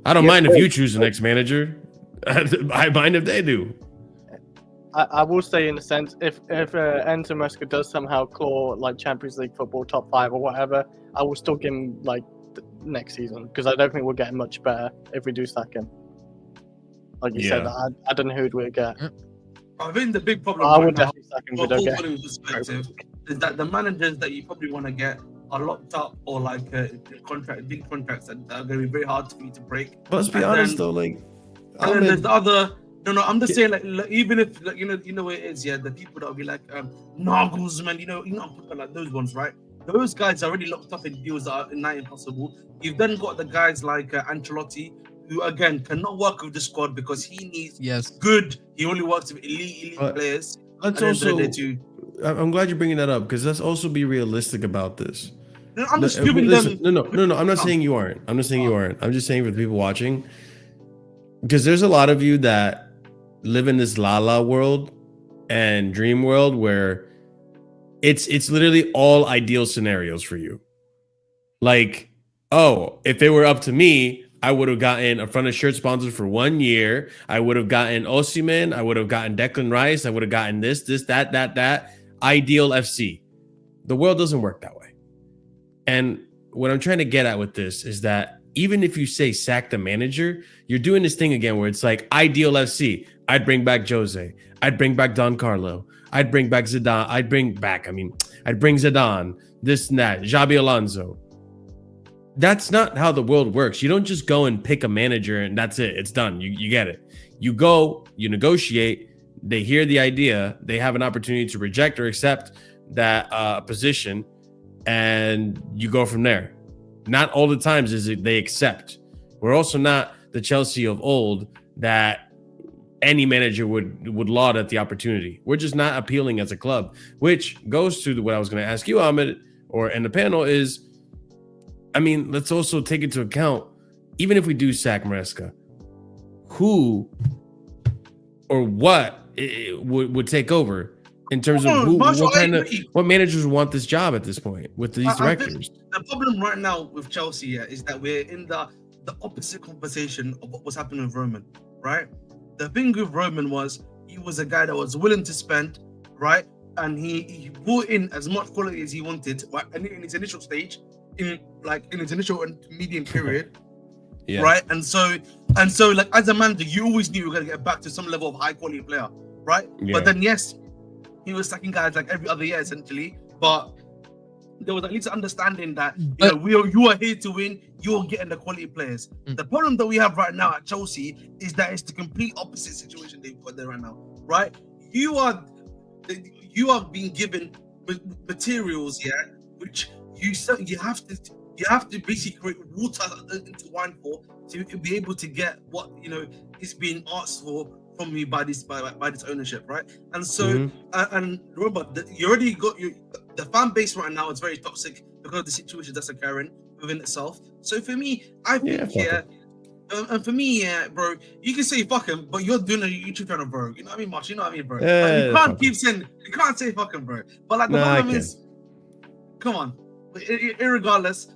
I don't mind if you choose the next manager. I mind if they do. I will say, in a sense, if Enzo Musco does somehow claw like Champions League football top 5 or whatever, I will still give him like next season, because I don't think we'll get much better if we do sack him. Like you said, I don't know who we'd get. I think the big problem I would definitely sack him. Perspective is that the managers that you probably want to get are locked up or like big contracts that are going to be very hard for you to break. But let's be honest though, like, and then there's the other. No, I'm just saying, like even if like, you know what it is, the people that will be like Nagelsmann, you know, like those ones, right? Those guys are already locked up in deals that are nigh impossible. You've then got the guys like Ancelotti, who again cannot work with the squad because he needs he only works with elite players. Let's also. I'm glad you're bringing that up, because let's also be realistic about this. No, I'm just giving them. No. I'm not saying you aren't. I'm just saying for the people watching, because there's a lot of you that live in this la world and dream world where it's literally all ideal scenarios for you. Like, oh, if it were up to me, I would have gotten a front of shirt sponsor for 1 year. I would have gotten Osimhen. I would have gotten Declan Rice. I would have gotten this, that. Ideal FC. The world doesn't work that way. And what I'm trying to get at with this is that even if you say sack the manager, you're doing this thing again where it's like ideal FC. I'd bring back Jose. I'd bring back Don Carlo. I'd bring back Zidane. I'd bring Zidane. This and that. Xabi Alonso. That's not how the world works. You don't just go and pick a manager and that's it. It's done. You get it. You go, you negotiate. They hear the idea. They have an opportunity to reject or accept that position, and you go from there. Not all the times is it they accept. We're also not the Chelsea of old that any manager would laud at the opportunity. We're just not appealing as a club, which goes to what I was going to ask you, Ahmed, in the panel is, I mean, let's also take into account, even if we do sack Maresca, who or what would take over in terms of what managers want this job at this point with these directors. The problem right now with Chelsea is that we're in the opposite conversation of what was happening with Roman, right? the thing with Roman was he was a guy that was willing to spend, right? And he brought in as much quality as he wanted, right? And in his initial stage, in his initial and medium period, right? And so like as a manager, you always knew you were gonna get back to some level of high quality player, right? But then yes, he was sacking guys like every other year essentially, but there was at least understanding that you are here to win. You're getting the quality players. The problem that we have right now at Chelsea is that it's the complete opposite situation they've got there right now, right? You are being given materials, which you have to basically create water into wine for to be able to get what is being asked for from you by this ownership, right? And so and remember that you already got the fan base right now is very toxic because of the situation that's occurring within itself. So for me, I think and for me, bro, you can say fuck him, but you're doing a YouTube channel, bro. You know what I mean, Marsh? You know what I mean, bro? You can't keep saying, you can't say fuck him, bro. But like the problem is, come on, irregardless,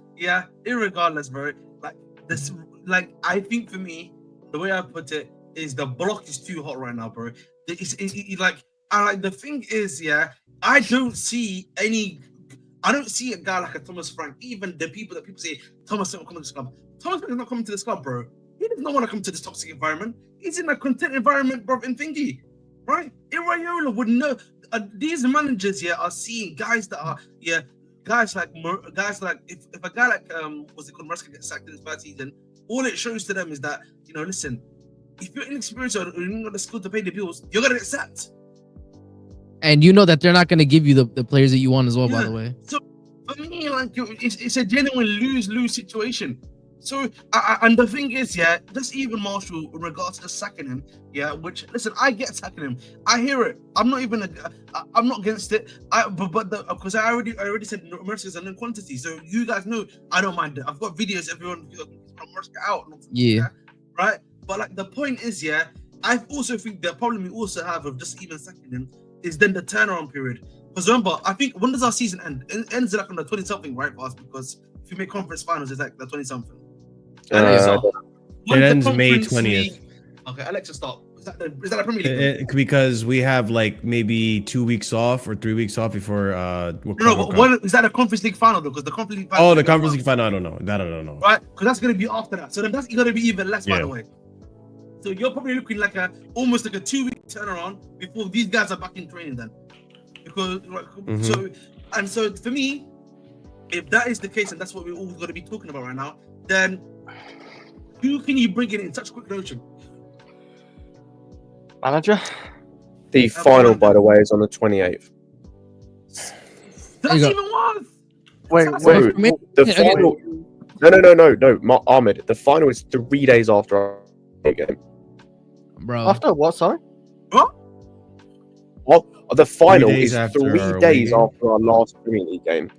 bro. Like this, like I think for me, the way I put it is the block is too hot right now, bro. The thing is, I don't see a guy like a Thomas Frank. Even the people that people say Thomas don't come to this club. Thomas Frank is not coming to this club, bro. He does not want to come to this toxic environment. He's in a content environment, bro, in thingy, right? Iraola would know. These managers are seeing guys that are guys like if a guy like what's it called, Maresca gets sacked in his first season, all it shows to them is that listen, if you're inexperienced or you're not the skill to pay the bills, you're gonna get sacked. And you know that they're not gonna give you the players that you want as well, by the way. So for me, like it's a genuine lose-lose situation. So and the thing is, just even Marshall in regards to sacking him, which listen, I get sacking him. I hear it. I'm not against it. Because I already said Maresca is an quantity. So you guys know I don't mind it. I've got videos. Everyone Maresca out. Right. But like the point is, I also think the problem we also have of just even sacking him is then the turnaround period. Because remember, I think when does our season end? It ends like on the 20-something, right, for us? Because if you make conference finals, it's like the 20-something. It ends May 20th. Okay, Alexa, stop. Is that the Premier League? Because we have like maybe 2 weeks off or 3 weeks off before. Is that a Conference League final though? Because the Conference League final. Oh, the Conference League final. I don't know. That I don't know. Right, because that's going to be after that. So then that's going to be even less, by the way. So you're probably looking like almost like a 2-week turnaround before these guys are back in training then. Because so for me, if that is the case and that's what we're all going to be talking about right now, then who can you bring in such quick notion? Manager? The final, by the way, is on the 28th. That's even worse. Wait. The final. No, Ahmed. The final is 3 days after our game. Bro. After what? Sorry. What? Well, the final is 3 days after our last Premier League game,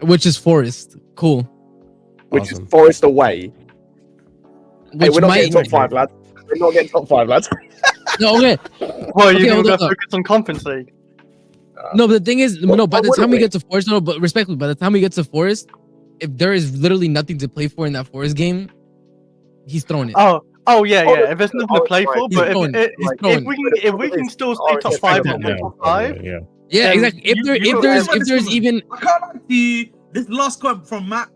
which is Forest. Cool. Which is Forest away. Hey, we're not getting top 5, lads. We're not getting top 5, lads. No, okay. Well, you're going to focus on Conference League. No, but the thing is, by the time we get to Forest, but respectfully, by the time we get to Forest, if there is literally nothing to play for in that Forest game, he's throwing it. Oh yeah. If there's nothing to play for, but if we can still stay top 5 and top 5, exactly. If there's even, I can't lie to you. This last quote from Matt,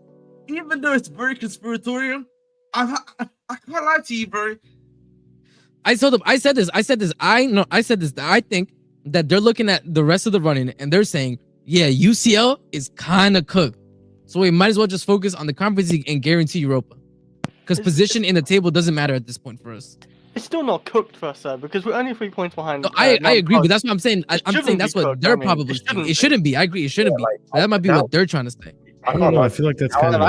even though it's very conspiratorial, I can't lie to you, bro. I said this. I think that they're looking at the rest of the running and they're saying, UCL is kind of cooked, so we might as well just focus on the Conference League and guarantee Europa. Because position in the table doesn't matter at this point for us. It's still not cooked for us, because we're only 3 points behind. No, I agree, but that's what I'm saying. I'm saying that's what they're probably saying. It shouldn't be. I agree. It shouldn't be. That might be what they're trying to say. I don't know. I feel like that's kind of.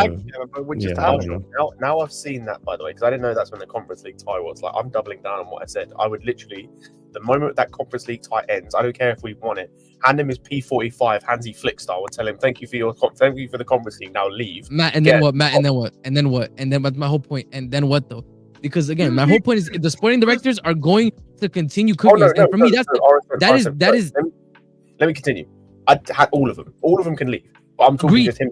Now I've seen that, by the way, because I didn't know that's when the Conference League tie was. Like, I'm doubling down on what I said. I would literally, the moment that Conference League tie ends, I don't care if we won it, hand him his P45 handsy flick style and tell him thank you for the Conference League. Now leave. Matt, and then what? And then my whole point. And then what though? Because again, my whole point is the sporting directors are going to continue cooking. And for me, that is. Let me continue. I had all of them. All of them can leave. I'm talking to him.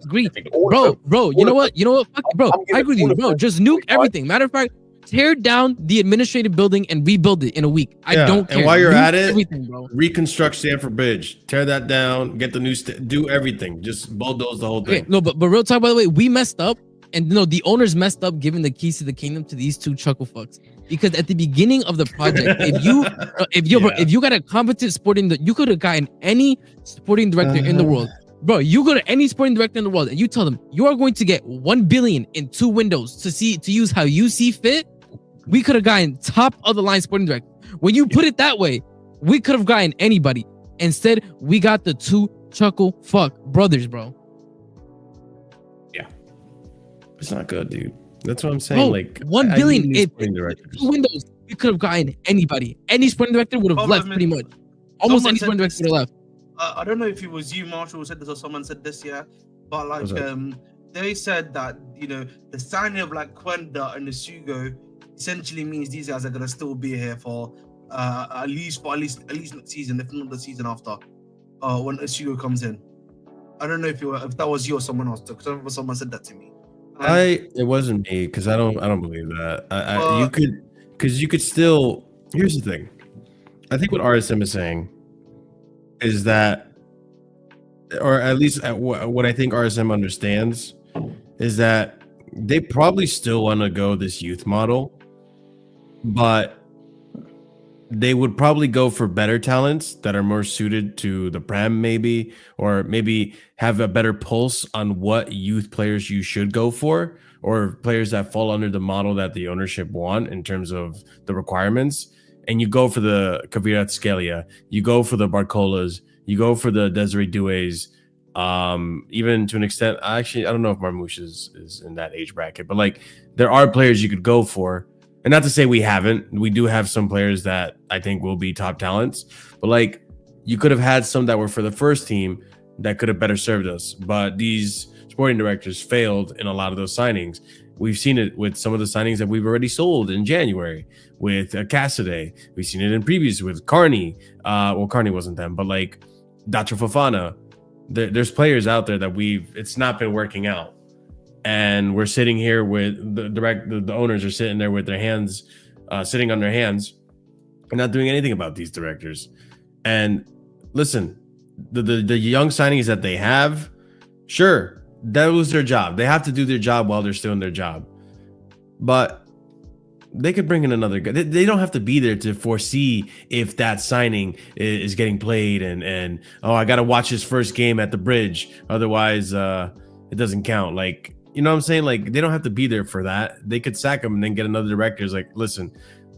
Bro, you know what? Fuck it, bro. I agree with you, bro. Just nuke everything. Matter of fact, tear down the administrative building and rebuild it in a week. I don't care. And while you're Do at it, everything, bro. reconstruct Stamford Bridge, tear that down, get the new, do everything. Just bulldoze the whole thing. Okay, no, but real talk, by the way, we messed up, and no, the owners messed up giving the keys to the kingdom to these two chuckle fucks. Because at the beginning of the project, if you got a competent sporting, you could have gotten any sporting director in the world. Bro, you go to any sporting director in the world and you tell them you are going to get 1 billion in 2 windows to use how you see fit. We could have gotten top of the line sporting director. When you put it that way, we could have gotten anybody. Instead, we got the two chuckle fuck brothers, bro. Yeah, it's not good, dude. That's what I'm saying. Bro, like 1 billion in 2 windows. We could have gotten anybody. Any sporting director would have left pretty much. Almost any sporting director would have left. I don't know if it was you, Marshall, who said this or someone said this, but like they said that the signing of like Quenda and Isugo essentially means these guys are gonna still be here for at least next season, if not the season after, when Isugo comes in. I don't know if that was you or someone else, because I remember someone said that to me. It wasn't me, because I don't believe that. You could still. Here's the thing. I think what RSM is saying is that, or at least what I think RSM understands, is that they probably still want to go this youth model, but they would probably go for better talents that are more suited to the Prem, maybe, or maybe have a better pulse on what youth players you should go for, or players that fall under the model that the ownership want in terms of the requirements. And you go for the Kvaratskhelia, you go for the Barcolas, you go for the Desiree Doués, even to an extent. I don't know if Marmouche is in that age bracket, but like there are players you could go for. And not to say we haven't. We do have some players that I think will be top talents, but like you could have had some that were for the first team that could have better served us. But these sporting directors failed in a lot of those signings. We've seen it with some of the signings that we've already sold in January with Cassidy. We've seen it in previous with Carney. Carney wasn't them, but like Dacha Fofana. There's players out there that it's not been working out. And we're sitting here with the owners are sitting there with their hands, sitting on their hands and not doing anything about these directors. And listen, the young signings that they have, sure, that was their job. They have to do their job while they're still in their job. But they could bring in another guy. They don't have to be there to foresee if that signing is getting played and I got to watch his first game at the bridge. Otherwise, it doesn't count. Like, you know what I'm saying? Like, they don't have to be there for that. They could sack him and then get another director. It's like, listen,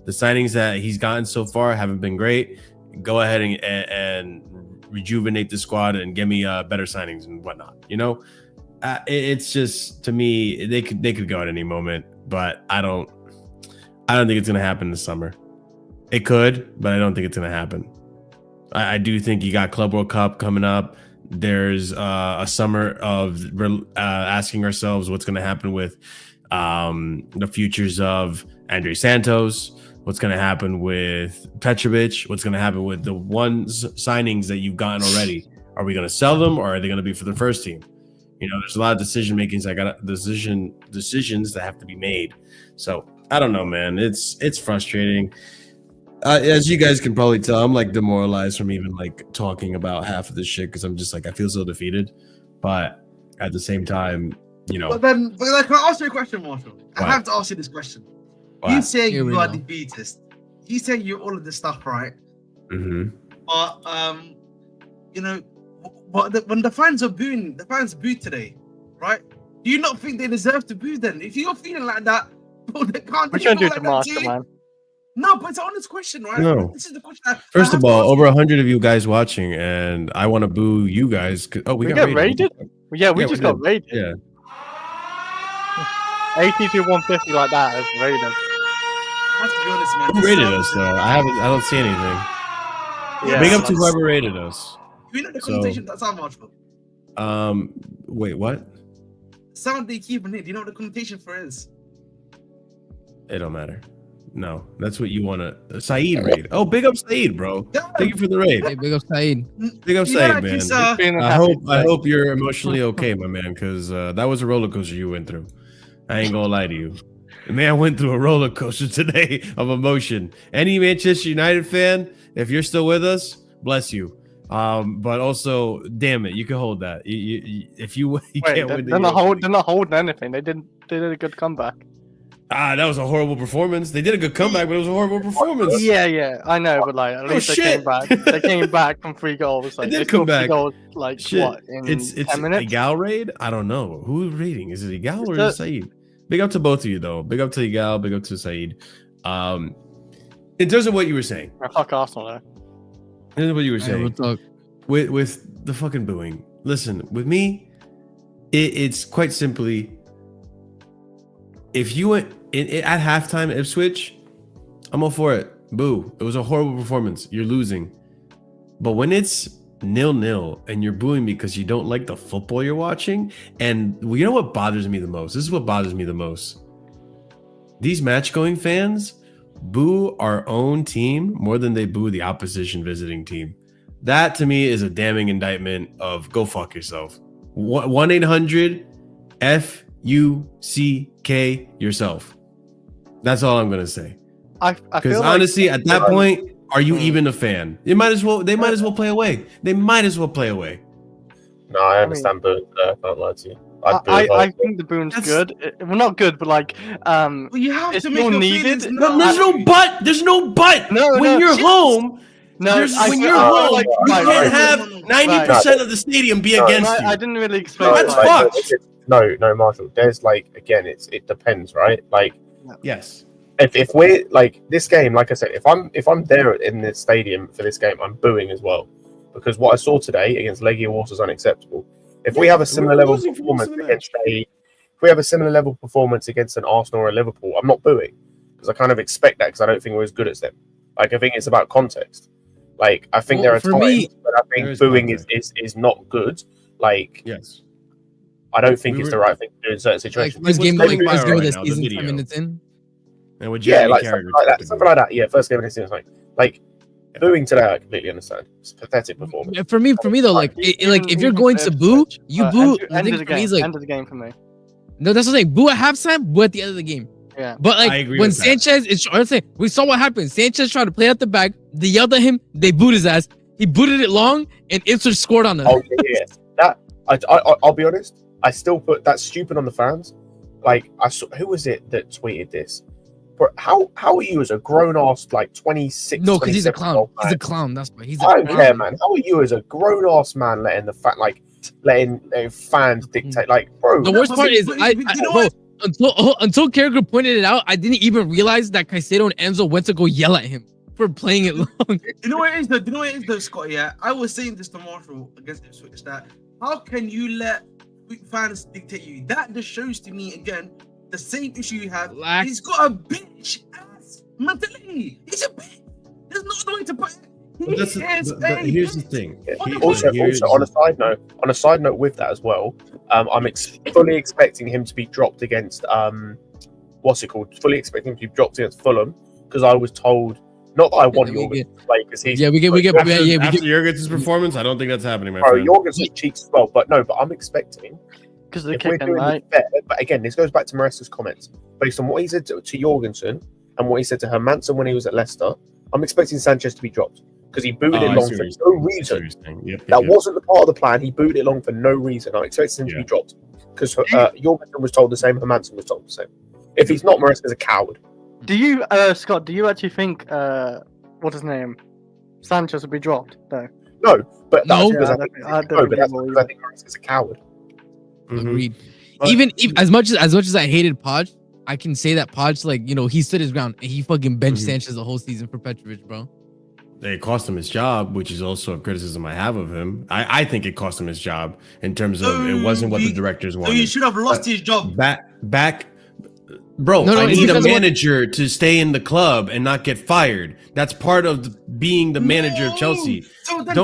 the signings that he's gotten so far haven't been great. Go ahead and rejuvenate the squad and give me better signings and whatnot. It's just, to me, they could go at any moment, but I don't think it's gonna happen this summer. It could, but I don't think it's gonna happen. I do think you got Club World Cup coming up. There's a summer of asking ourselves what's gonna happen with the futures of Andre Santos. What's gonna happen with Petrovic? What's gonna happen with the signings that you've gotten already? Are we gonna sell them, or are they gonna be for the first team? There's a lot of decision makings. I got decisions that have to be made. So I don't know, man. It's frustrating. As you guys can probably tell, I'm like demoralized from even like talking about half of this shit because I'm just like I feel so defeated. But at the same time, But can I ask you a question, Marshall? I have to ask you this question. What? You say you are defeatist. You say you're all of this stuff, right? Mm-hmm. But when the fans are booing, the fans booed today, right? Do you not think they deserve to boo then? If you're feeling like that, they can't. We shouldn't do it to Master, man. No, but it's an honest question, right? No. This is the question. First of all, over 100 of you guys watching, and I want to boo you guys. We got raided. Yeah, we just got raided. Yeah. 80 to 150 like that is raided. Let's be honest, man. Who rated us though? I don't see anything. Yeah, big up to whoever rated us. You know the connotation that's how much for? Wait, what? Sound they keep in it. Do you know what the connotation for is? It don't matter. No, that's what you want to. Saeed raid. Oh, big up Saeed, bro. Yeah. Thank you for the raid. Hey, big up Saeed. Big up Saeed, man. I hope you're emotionally okay, my man, because that was a roller coaster you went through. I ain't gonna lie to you. The man went through a roller coaster today of emotion. Any Manchester United fan, if you're still with us, bless you. But also, damn it, you can hold that. If you can't win, they're not holding anything. They did a good comeback. That was a horrible performance. They did a good comeback, but it was a horrible performance. Yeah, I know, but like at least they came back. They came back from 3 goals. Like, they did come back. Goals, like shit. What? It's 10 minutes? Igal raid. I don't know who's raiding. Is it Igal or is it Saeed? Big up to both of you though. Big up to Igal. Big up to Saeed. In terms of what you were saying, fuck Arsenal though. In terms of what you were saying, with the fucking booing. Listen, with me, it's quite simply. If you went at halftime Ipswich, I'm all for it. Boo. It was a horrible performance. You're losing. But when it's 0-0 and you're booing because you don't like the football you're watching, and you know what bothers me the most? This is what bothers me the most. These match-going fans boo our own team more than they boo the opposition visiting team. That to me is a damning indictment of go fuck yourself. 1-800-FUCK yourself. That's all I'm gonna say. Because honestly, at that point, are you even a fan? They might as well play away. They might as well play away. No, I understand booing. I can't lie to you. I think the booing's good. Well, not good, but like, you have it's to make more your needed. feelings No, there's no but. There's no but. When you're home. When you're home, like, you can't have 90% of the stadium be against you. I didn't really explain. That's fucked. No, Marshall. There's like, again, it depends, right? Like, yes. If we're like this game, like I said, if I'm there in the stadium for this game, I'm booing as well, because what I saw today against Legia Warszawa is unacceptable. If we have a similar level of performance against an Arsenal or a Liverpool, I'm not booing because I kind of expect that because I don't think we're as good as them. Like I think it's about context. Like I think there are times, but I think booing is not good. Like yes, I don't think it's the right thing to do in certain situations. First game of the season, 10 minutes in. And with like something like that. Yeah, first game of the season, like booing today, I completely understand. It's a pathetic performance. For me though, like if you're going to boo, you boo. End of the game. End of the game for me. No, that's what I'm saying. Boo at halftime, boo at the end of the game. Yeah, but like when Sanchez, we saw what happened. Sanchez tried to play out the back. They yelled at him. They booed his ass. He booted it long, and Ipswich scored on us. Oh yeah, that I'll be honest. I still put that stupid on the fans. Like I saw, who was it that tweeted this? How are you as a grown ass like 26? No, because he's a clown. He's a clown. That's why he's. I don't care, man. How are you as a grown ass man letting fans dictate? Like, bro. The worst part is until Carragher pointed it out, I didn't even realize that Caicedo and Enzo went to go yell at him for playing it long. You know what it is though, Scott? Yeah, I was saying this to Marshall against Ipswich that how can you let fans dictate you? That just shows to me again the same issue you have. He's got a bitch ass mentality. He's a bitch. There's no other way to put it. Here's the thing. Also, on a side note with that as well, I'm fully expecting him to be dropped against Fully expecting him to be dropped against Fulham because I was told. Not that I want Jorgensen to play because he's after Jorgensen's performance. I don't think that's happening, my friend. Jorgensen cheats as well, but I'm expecting. Because they're kicking, right? But again, this goes back to Maresca's comments. Based on what he said to Jorgensen and what he said to Hermansen when he was at Leicester, I'm expecting Sanchez to be dropped because he booted it long for no reason. That wasn't the part of the plan. He booted it long for no reason. I'm expecting him to be dropped because Jorgensen was told the same, Hermansen was told the same. If he's not, Maresca's a coward. Do you, Scott, do you actually think, what's his name? Sanchez will be dropped? No, but that's because I think Maresca's a coward. Agreed. Even as much as I hated Podge, I can say that Podge, he stood his ground and he fucking benched Sanchez the whole season for Petrovic, bro. It cost him his job, which is also a criticism I have of him. I think it cost him his job in terms of it wasn't what the directors wanted. So he should have lost his job. Back. Bro, I need a manager to stay in the club and not get fired. That's part of being the manager of Chelsea. So then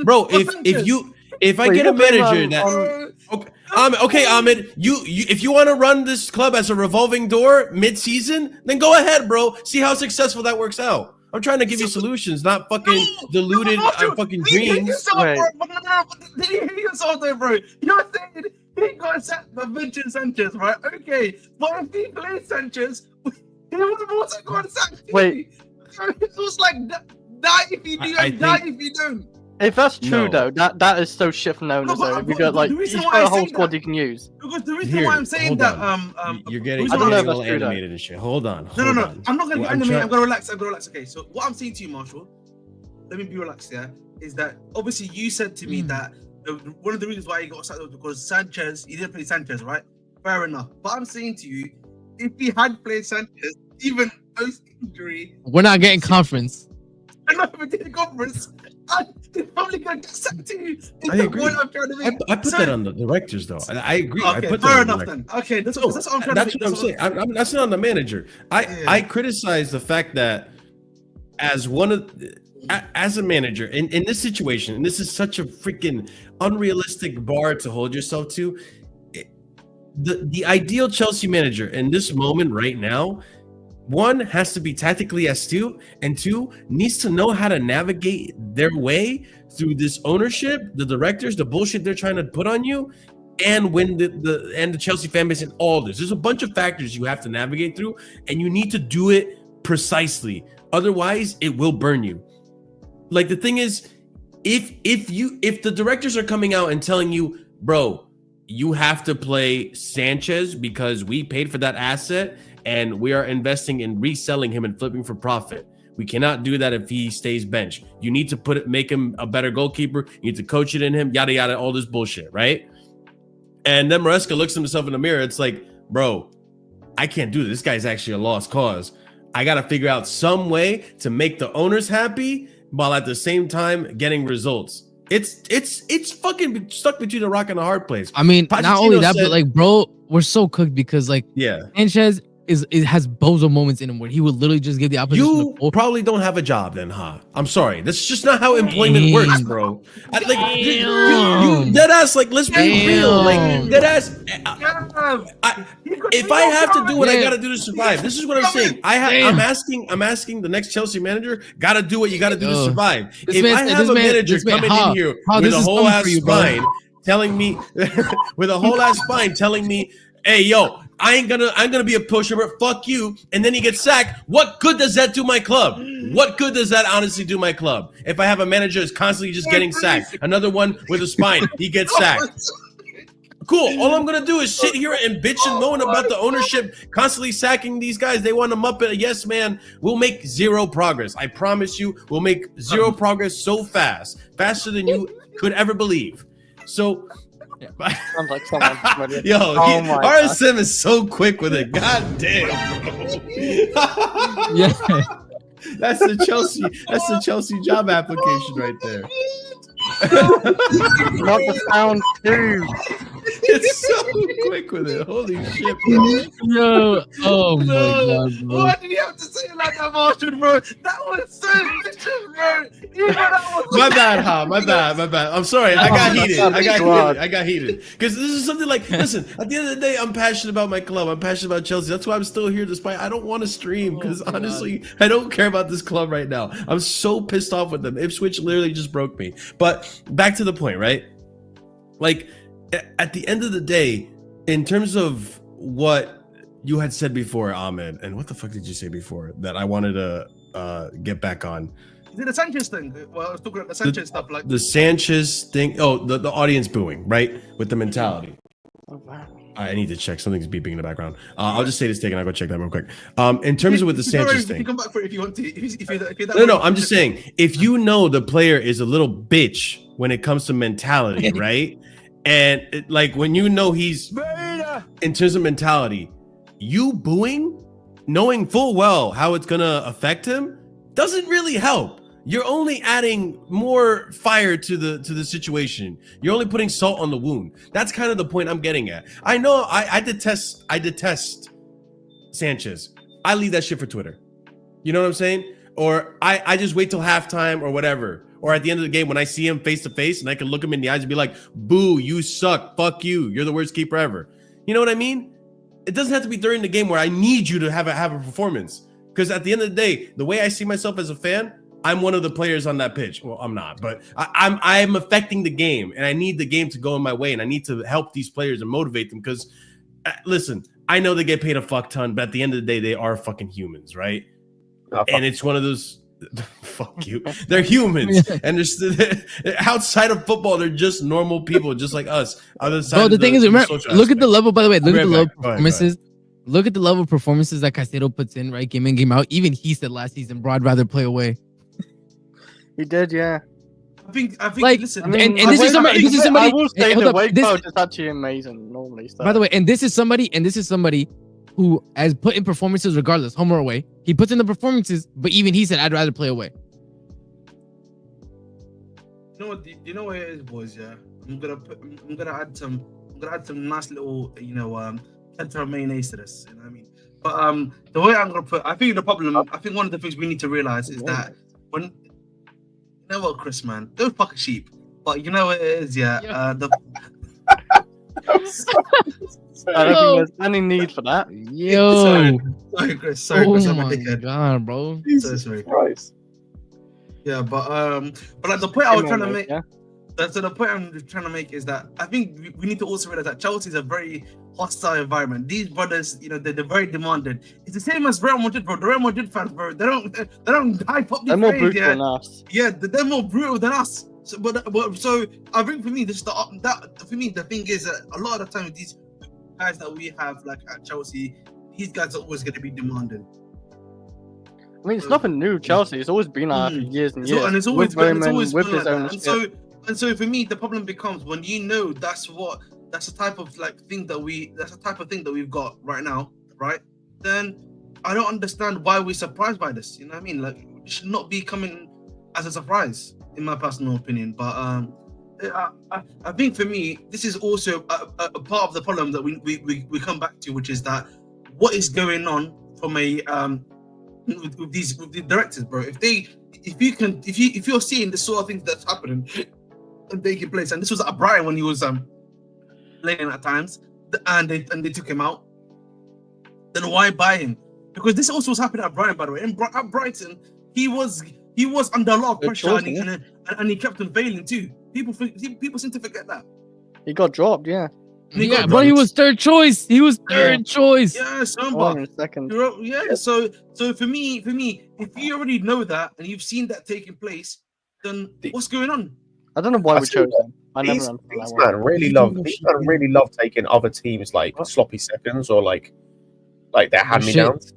bro, if I get a manager that okay, Ahmed, you if you want to run this club as a revolving door mid-season, then go ahead, bro. See how successful that works out. I'm trying to give you solutions, not fucking deluded fucking dreams. Did you hear yourself there, bro? You're saying he got sacked for benching Sanchez, right? Okay, but if he played Sanchez, he would have also got sacked. Wait. So it was like die if you do and die if you don't. If that's true No. though, that is so shit from the owners though. If you got like, he's got a whole squad you can use. Because the reason why I'm saying that, you're getting I don't know if all that's true, though. animated and shit. Hold on. No. on. I'm not gonna Well, get I'm animated. try- I'm gonna relax. Okay, so what I'm saying to you, Marshall, let me be relaxed. Yeah, is that obviously you said to me that one of the reasons why he got sacked was because Sanchez. He didn't play Sanchez, right? Fair enough. But I'm saying to you, if he had played Sanchez, even post injury, We're not getting conference. I'm not even in the conference. He's probably gonna get sacked to you. I agree. What I'm trying to make. I put that on the directors, though. I agree. I Okay, put that fair on the enough directors. then. Okay, that's what I'm trying That's to what I'm saying. I'm that's not on the manager. I criticize the fact that as a manager in this situation, and this is such a freaking unrealistic bar to hold yourself to. The ideal Chelsea manager in this moment right now, one, has to be tactically astute, and two, needs to know how to navigate their way through this ownership, the directors, the bullshit they're trying to put on you, and when the Chelsea fan base and all this. There's a bunch of factors you have to navigate through, and you need to do it precisely. Otherwise, it will burn you. Like, the thing is, if the directors are coming out and telling you, bro, you have to play Sanchez because we paid for that asset and we are investing in reselling him and flipping for profit. We cannot do that if he stays bench. You need to make him a better goalkeeper. You need to coach it in him, yada, yada, all this bullshit, right? And then Maresca looks at himself in the mirror. It's like, bro, I can't do this. This guy's actually a lost cause. I got to figure out some way to make the owners happy while at the same time getting results. It's fucking stuck between a rock and a hard place. I mean, Pochettino not only that, said- but like, bro, we're so cooked because like Yeah. Sanchez has bozo moments in him where he would literally just give the opposition You the ball. probably don't have a job then, huh? I'm sorry. That's just not how employment works, bro. You dead ass, like, let's be real. Like, dead ass. If I have to do what I gotta do to survive, this is what I'm saying. I'm asking the next Chelsea manager, gotta do what you gotta do to survive. If I have a manager coming in here with a whole ass spine telling me, hey, yo, I'm gonna be a pushover. Fuck you. And then he gets sacked. What good does that do my club? What good does that honestly do my club? If I have a manager that's constantly just getting sacked, another one with a spine, he gets sacked. Cool. All I'm gonna do is sit here and bitch and moan about the ownership constantly sacking these guys. They want a Muppet. Yes, man. We'll make zero progress. I promise you, we'll make zero progress so fast, faster than you could ever believe. So. Sounds like someone. Yo, God. RSM is so quick with it. God damn, bro. Yeah. That's the Chelsea job application right there. Not the sound too. It's so quick with it. Holy shit, bro. Yo, oh my god, bro. Why did you have to say it like that, Marshall, bro? That was so vicious, bro. My bad, Ha. My bad. I'm sorry. I got heated. Because this is something like, listen, at the end of the day, I'm passionate about my club. I'm passionate about Chelsea. That's why I'm still here despite I don't want to stream because honestly, I don't care about this club right now. I'm so pissed off with them. Ipswich literally just broke me. But back to the point, right? Like, at the end of the day, in terms of what you had said before, Ahmed, and what the fuck did you say before that I wanted to get back on? Is it the Sanchez thing? Well, I was talking about the Sanchez stuff, like the Sanchez thing. Oh, the audience booing, right? With the mentality. I need to check. Something's beeping in the background. I'll just say this thing and I'll go check that real quick. In terms of with the Sanchez thing. You can come back for it if you want to. No, I'm just saying, if you know the player is a little bitch when it comes to mentality, right? And like when you know he's in terms of mentality, you booing, knowing full well how it's gonna affect him, doesn't really help. You're only adding more fire to the situation. You're only putting salt on the wound. That's kind of the point I'm getting at. I know I detest Sanchez. I leave that shit for Twitter. You know what I'm saying? Or I just wait till halftime or whatever. Or at the end of the game when I see him face to face and I can look him in the eyes and be like, boo, you suck. Fuck you. You're the worst keeper ever. You know what I mean? It doesn't have to be during the game where I need you to have a performance. Because at the end of the day, the way I see myself as a fan, I'm one of the players on that pitch. Well, I'm not, but I'm affecting the game, and I need the game to go in my way, and I need to help these players and motivate them. Because, listen, I know they get paid a fuck ton, but at the end of the day, they are fucking humans, right? And it's one of those. Fuck you. They're humans, and they're outside of football. They're just normal people, just like us. Bro, the thing is, remember, look at the level. By the way, look at the level of performances. Look at the level of performances that Caicedo puts in, right? Game in, game out. Even he said last season, bro, I'd rather play away. He did, yeah. I think. Like, Listen, and this is somebody. I will say the Wake is actually amazing normally. So. By the way, and this is somebody who has put in performances regardless, home or away. He puts in the performances, but even he said, I'd rather play away. You know what it is, boys? Yeah, I'm gonna add some nice little, ketchup mayonnaise to this. You know what I mean? But the way I'm gonna put, I think one of the things we need to realize is that when, you know what, Chris, man, don't fuck a sheep. But you know what it is, yeah. I don't think there's any need for that. Yo. Sorry, Chris. Sorry, Chris. I'm a my dickhead. God, bro. So sorry. Christ. Yeah, but like the point I was trying to make. Yeah. So the point I'm trying to make is that I think we need to also realize that Chelsea is a very hostile environment. These brothers, they're very demanding. It's the same as Real Madrid, bro. The Real Madrid fans, bro, they don't hype up these They're more players, brutal than us. Yeah, they're more brutal than us. So, so I think for me, the thing is that a lot of the time these guys that we have like at Chelsea, these guys are always going to be demanding. I mean, it's nothing new. Chelsea, it's always been like for years and years. And it's always been like that. And so for me, the problem becomes when that's the type of thing that we've got right now, right? Then I don't understand why we're surprised by this. You know what I mean? Like, it should not be coming as a surprise, in my personal opinion. But I think for me, this is also a part of the problem that we come back to, which is that what is going on from a with the directors, bro. If you're seeing the sort of things that's happening and taking place, and this was at Brighton when he was playing at times, and they took him out, then why buy him? Because this also was happening at Brighton, by the way. At Brighton, he was under a lot of pressure, and he kept unveiling too. People seem to forget that. He got dropped, yeah. Yeah, but he was third choice. He was third choice. Yeah, second. Yeah, so for me, if you already know that and you've seen that taking place, then what's going on? I don't know why we chose him. These man really love taking other teams like sloppy seconds or like their hand-me-downs.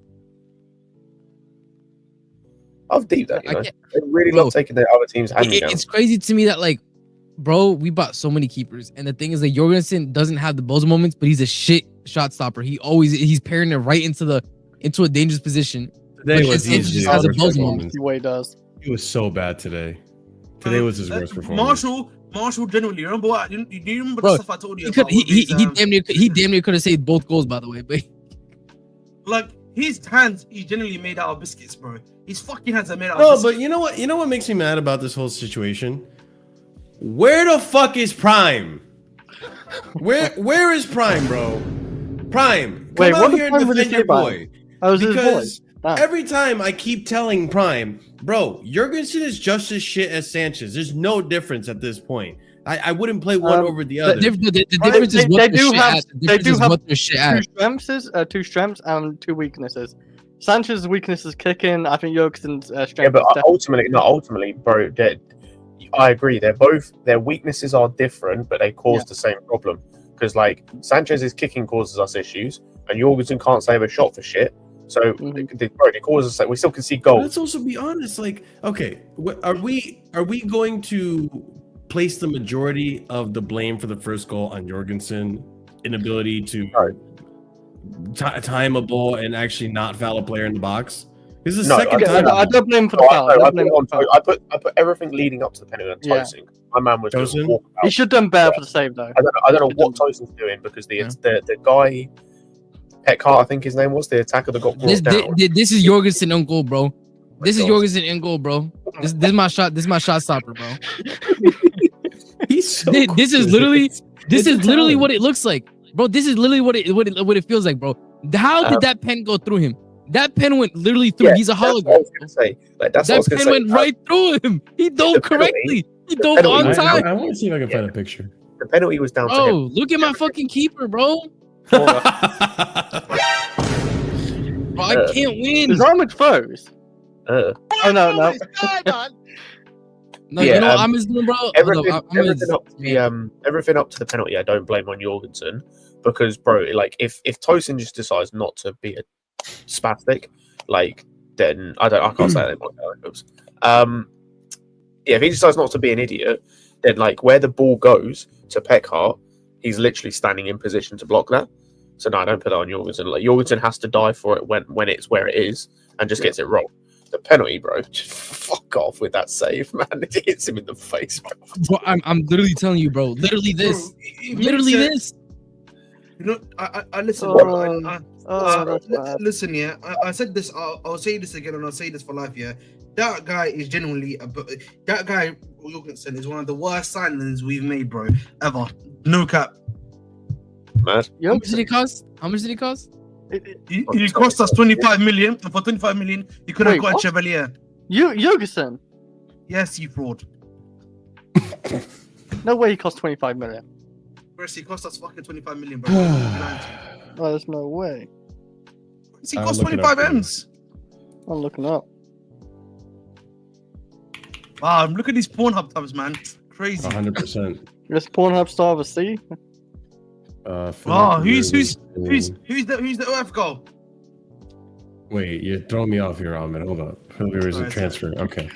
I've deep that, They really love taking their other teams hand-me-downs. It's crazy to me that bro, we bought so many keepers, and the thing is that Jorgensen doesn't have the Bozo moments, but he's a shit shot stopper. He's pairing it right into a dangerous position. Today was easy. Has a Bozo moment. The way he does. He was so bad today. Today was his worst performance. Marshall, generally, remember what? Do you remember bro, the stuff I told you? He damn near could have saved both goals, by the way. But his hands, he generally made out of biscuits, bro. His fucking hands are made out of biscuits. But you know what? You know what makes me mad about this whole situation? Where the fuck is Prime? Where is Prime, bro? Prime, come out here and defend your boy. Because every time I keep telling Prime, bro, Jorgensen is just as shit as Sanchez. There's no difference at this point. I wouldn't play one over the other. The difference is what they do have two strengths and two weaknesses. Sanchez's weakness is kicking. I think Jorgensen's strength. Yeah, but ultimately, bro, I agree. Their weaknesses are different, but they cause the same problem. Because Sanchez's kicking causes us issues, and Jorgensen can't save a shot for shit. So it causes us. We still can see goals. Let's also be honest. Okay, are we going to place the majority of the blame for the first goal on Jorgensen inability to time a ball and actually not foul a player in the box? This is the second time. I don't blame for the foul. I put everything leading up to the penalty on Tosin. My man was just walking out. He should have done better for the save though. I don't know what Tosin's doing because the guy, Eckhart, I think his name was, the attacker that got brought down. This is Jorgensen on goal, bro. This is Jorgensen in goal, bro. This is my shot. This is my shot stopper, bro. He's so this is literally what it looks like, bro. This is literally what it feels like, bro. How did that pen go through him? That pen went literally through. Yeah, He's a that's what I hologram. was gonna say. Like, that's what I That was gonna pen say. went right through him. He dove The penalty- correctly. He dove penalty on was time. I want to see if I can find a picture. The penalty was down to Bro, him. look at my fucking keeper, bro. Bro, I can't win. His arm froze. Uh, Oh no. No, Yeah, you know what I'm doing, bro? everything up to the penalty, I don't blame on Jorgensen because, bro, like if Tosin just decides not to be a spastic, like then I can't say that anymore. Yeah, if he decides not to be an idiot, then like where the ball goes to Peckhart, he's literally standing in position to block that. So no, I don't put that on Jorgensen. Like Jorgensen has to die for it when it's where it is and just gets it wrong. The penalty, bro, just fuck off with that save, man. It hits him in the face, bro. Bro, I'm literally telling you, bro. Literally this. Bro, it Literally makes this. You know, I listen. Oh, bro, that's bad. listen, yeah. I said this. I'll say this again, and I'll say this for life. Yeah, that guy is genuinely that guy Jorgensen is one of the worst signings we've made, bro, ever. No cap. Mad. How much did it cost? How much did it cost? He cost us 25 million, and for 25 million, you could have Wait, got a what? Chevalier. Jorgensen? Yes, you fraud. No way he cost 25 million. First, he cost us fucking 25 million, bro. Oh, there's no way. He I'll cost look it 25 up for you. M's. I'm looking up. Wow, look at these Pornhub tabs, man. Crazy. 100%. This Pornhub star of a C? Oh, who's the OF goal? Wait, you're throwing me off here, Ahmed. Hold up. There is a Sorry, transfer. Okay.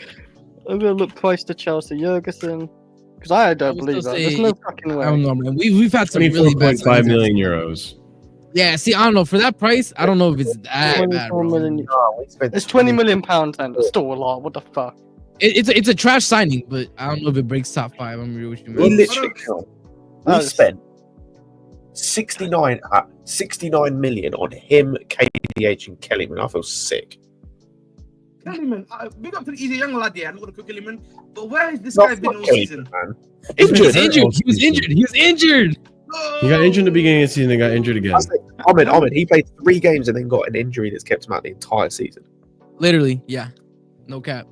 I'm gonna look price to Chelsea Jorgensen. Because I don't would believe still that. There's say- no fucking way. I don't know, man. We've had some really bad 24.5 signings. million euros. Yeah, see, I don't know. For that price, I don't know if it's that bad, 24 bro. million. No, we spent It's 20 million pounds and it's still a lot. What the fuck? It's a trash signing, but I don't know if it breaks top 5. I'm real with you, We man. literally we No, spent 69 million on him, KDH, and Kellyman. I feel sick. Kellyman, big up to the easy young lad, yeah. I'm not gonna cook Kellyman. But where has this Not guy been all Kellyman, season? man. He was Injured. injured. He was injured. He was injured. He got injured in the beginning of the season and got injured again. I was like, Ahmed, he played 3 games and then got an injury that's kept him out the entire season. Literally, yeah. No cap.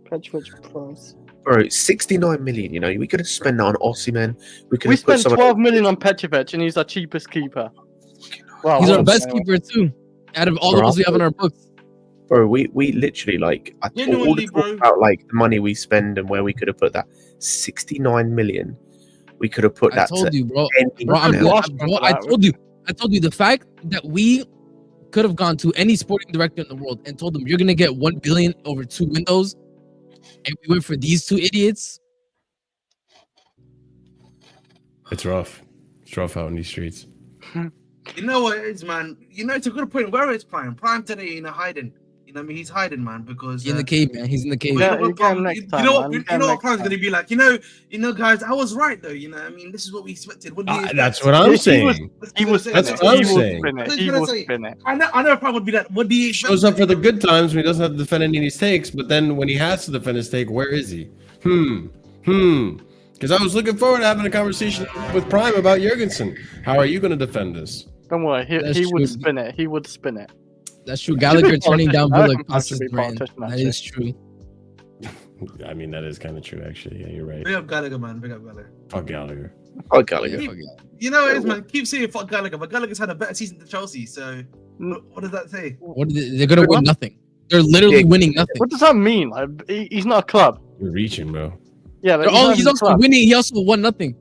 Petrovic price. Bro, 69 million, you know, we could have spent that on Osimhen. We could We have put spent some 12 million on Petrovic and he's our cheapest keeper. Well, He's I our would best say. keeper too. Out of all of us we have in our books. Bro, we literally like all Genuinely, the talk bro. about like the money we spend and where we could have put that 69 million. We could have put I that told to you, bro. any Bro, now. I told you the fact that we could have gone to any sporting director in the world and told them you're gonna get 1 billion over 2 windows, and we went for these 2 idiots. It's rough. It's rough out in these streets. You know what it is, man. You know, it's a good point. Where is Prime? Prime today in a hiding. You know what I mean? He's hiding, man, because He's in the cave, man. He's in the cave. well, Yeah, you know you what get him Prime- next you time, know man. what You you get him know what next Prime's time. gonna be like. You know, guys, I was right though. You know, I mean, this is what we expected. What do you That's what I'm saying. He was That's That's spinning. what I'm He was saying. spinning. That's He what I'm was saying. spinning. I know Prime would be that. What do you He shows up for the good times when he doesn't have to defend any of his takes, but then when he has to defend his take, where is he? Because I was looking forward to having a conversation with Prime about Jurgensen. How are you going to defend this? Don't worry, That's he true. would spin it. He would spin it. That's true. Gallagher turning down politician. Villa I cost should his be brand. politician, That actually. is true. I mean, that is kind of true, actually. Yeah, you're right. Big up Gallagher, man. Big up Gallagher. Fuck Gallagher. Oh, Gallagher. Yeah, fuck yeah. You know what it is, man. Keep saying fuck Gallagher, but Gallagher's had a better season than Chelsea. So what does that say? What they're gonna win nothing. They're literally winning nothing. What does that mean? Like, he's not a club. You're reaching, bro. Yeah, but He's not also a club. winning. He also won nothing.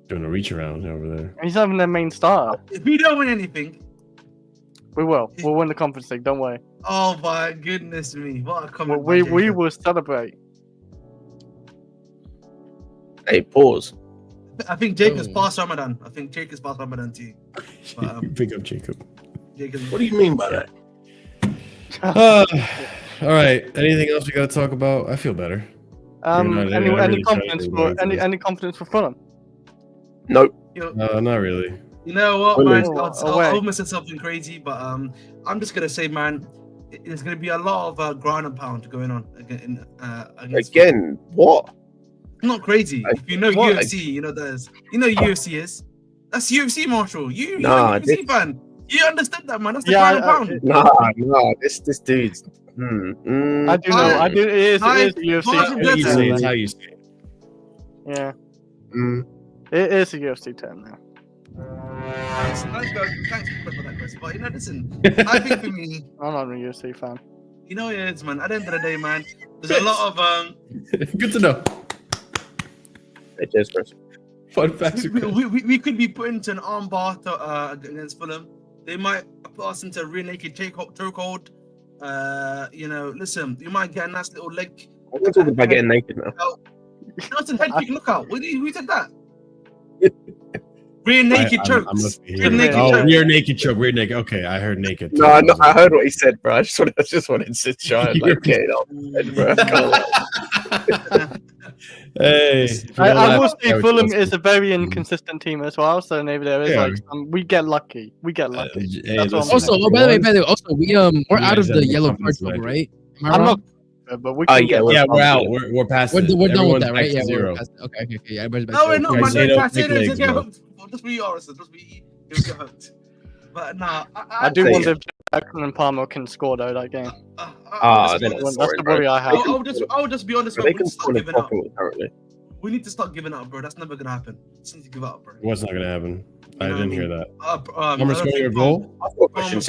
Doing a reach around over there. He's not even their main star. If we don't win anything, We will. We'll win the conference league. Don't worry. oh my goodness me, what a comment! by We Jacob. will celebrate. Hey, pause. I think Jacob's Oh. past Ramadan. I think Jacob's past Ramadan too. But, Pick up Jacob. Jacob's What do you mean by that? All right. Anything else we got to talk about? I feel better. Any You're not really confidence trying for to any confidence for Fulham? Nope. Not really. You know what, Well, man? it's- I away. almost said something crazy, but I'm just gonna say, man, there's gonna be a lot of ground and pound going on against. Again, what? Not crazy. If you know What? UFC, you know UFC is. That's UFC, Marshall. You're Nah, a UFC fan. You understood that, man? That's the Yeah, pound. Nah. This dude's. I do know. I do. It is UFC. It's how you say it. Yeah. Mm. It is a UFC term now. Thanks for that, Chris. But listen, I think for me, I'm not a UFC fan. it is, man. At the end of the day, man, there's a lot of Good to know. Hey, cheers, Chris. Fun facts. we could be put into an armbar against Fulham. They might put us into a rear naked chokehold. Listen, you might get a nice little leg. I'm not talking about getting naked now. That's a head kick. Look out! Who said that? Rear naked chokes. Rear naked choke. Rear naked. Okay, I heard naked. No, I heard what he said, bro. I just wanted to try and like get it up, bro. Hey, I will say Fulham is a very inconsistent team as well. So maybe there is we get lucky. Also, by the way, also we're out of the yellow card trouble, right? I'm not. But we can we're out. We're past it. We're done with that, right? Yeah, zero. we're past it. Okay. Yeah, everybody's back. No, we're not. Man, Get hooked. Just be honest. Just be get hooked. But nah, I do wonder if Jackson and Palmer can score though that game. That's the worry I have. I'll just be honest. They can score giving up. Apparently. We need to start giving up, bro. That's never gonna happen. Just need to give up, bro. What's not gonna happen? I didn't hear that. Palmer scoring your goal. Do you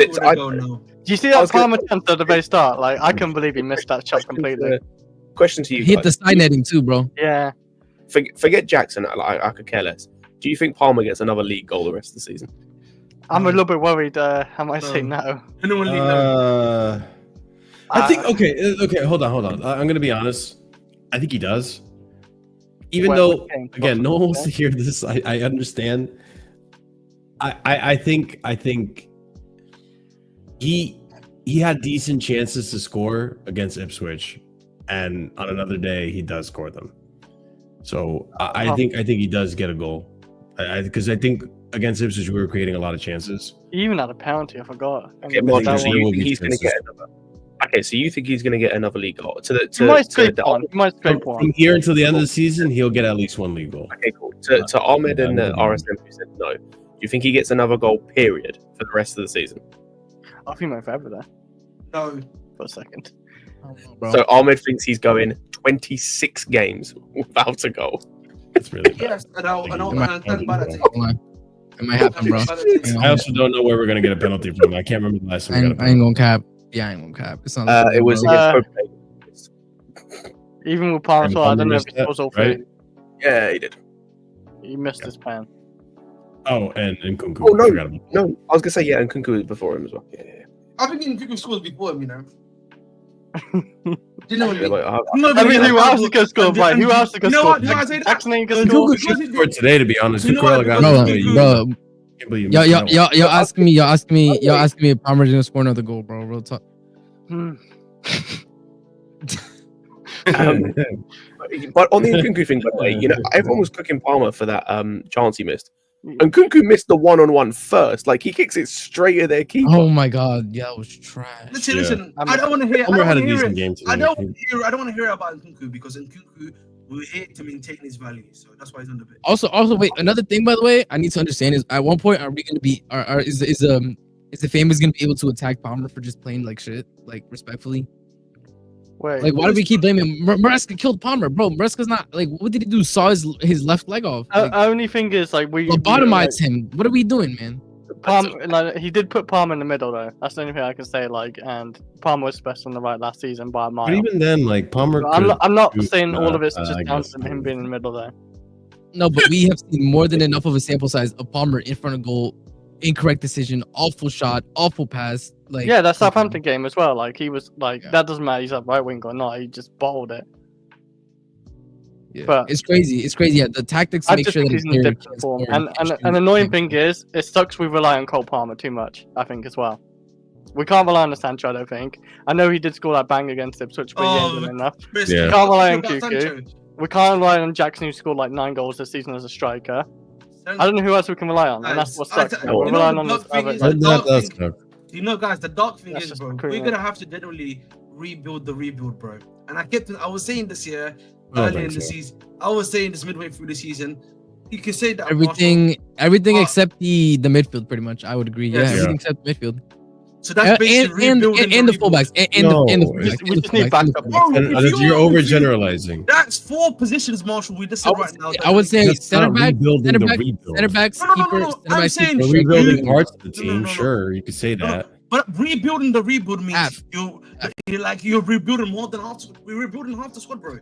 see that Palmer chance at the very start? Like I couldn't believe he missed that shot completely. Question to you. He hit the side netting too, bro. Yeah. Forget Jackson. I could care less. Do you think Palmer gets another league goal the rest of the season? I'm a little bit worried. I might say no. I think okay. Hold on. I'm gonna be honest. I think he does. Even though, again, no one wants to hear this. I understand. I think he had decent chances to score against Ipswich, and on another day he does score them. So I think he does get a goal. Because I think against Ipswich we were creating a lot of chances. He even had a penalty. I forgot. Okay, Martin, so you think he's going to get another? Okay, so you think he's going to get another league goal? He might scrape one. From here until the end of the season, he'll get at least one league goal. Okay, cool. To Ahmed and RSM, who said no, do you think he gets another goal, period, for the rest of the season? I think my forever there. No. For a second. So Ahmed thinks he's going 26 games without a goal. That's really bad. Yes, and I'll stand by that. It might happen, bro. I also don't know where we're gonna get a penalty from. I can't remember the last time we got a penalty. I ain't gonna cap. Yeah, I ain't gonna cap. It's not. It was against Copenhagen. Even with Palmer, I don't know if it was all right? free. Yeah, he did. He missed his pan. Oh, and Kunku. Oh no, I was gonna say and Kunku was before him as well. Yeah. I think Kunku scores before him, you know. Do you know what I mean? Who else is gonna score? Right? Who else is gonna score? Jackson ain't gonna score. For today, to be honest, bro. Y'all asking me if Palmer's gonna score another goal, bro. Real talk. But on the Nkunku thing, by the way, everyone was cooking Palmer for that chance he missed. And Nkunku missed the one-on-one first. Like, he kicks it straight at their keeper. Oh my god, yeah, that was trash. Listen. I don't want to hear. Palmer had a decent game today. I don't want to hear about Nkunku because Nkunku will here to maintain his value, so that's why he's on the pitch. Also, wait. Another thing, by the way, I need to understand is at one point are we going to be? Is the famous going to be able to attack Palmer for just playing like shit, like respectfully? Wait, like, why do we keep blaming Maresca killed Palmer, bro? Maresca's not like, what did he do? Saw his left leg off. Like, only thing is, like, we lobotomized him. What are we doing, man? Palmer, like, he did put Palmer in the middle though. That's the only thing I can say. Like, and Palmer was best on the right last season by a mile. But even then, like Palmer, I'm not saying all of it's just down to him being in the middle there. No, but we have seen more than enough of a sample size of Palmer in front of goal. Incorrect decision, awful shot, awful pass. Like, yeah, that Southampton game as well. Like, he was like, that doesn't matter. He's a right wing or not. He just bottled it. Yeah. But it's crazy. Yeah, the tactics make sure that he's in different form. And an annoying thing is, it sucks we rely on Cole Palmer too much. I think as well. We can't rely on the Sancho. I don't think. I know he did score that bang against Ipswich, but he ain't enough. Yeah. We can't rely on Kuku. We can't rely on Jackson, who scored like 9 goals this season as a striker. I don't know who else we can rely on, and that's what sucks. We're relying on this other guy. You know, guys, the dark thing is, bro, we're gonna have to generally rebuild the rebuild, bro. And I was saying this year, earlier in the season, I was saying this midway through the season. You can say that Everything except the midfield, pretty much. I would agree. Yeah, everything except midfield. So that's basically and the rebuilding fullbacks and the fullbacks. We just need backup. Overgeneralizing. That's 4 positions, Marshall. We just said right now. I would say That's center not back, rebuilding center the back, rebuild. center backs, keeper, center I'm back, saying We're rebuilding parts of the team. Sure, you could say that. But rebuilding the rebuild means you're rebuilding more than half. We're rebuilding half the squad, bro.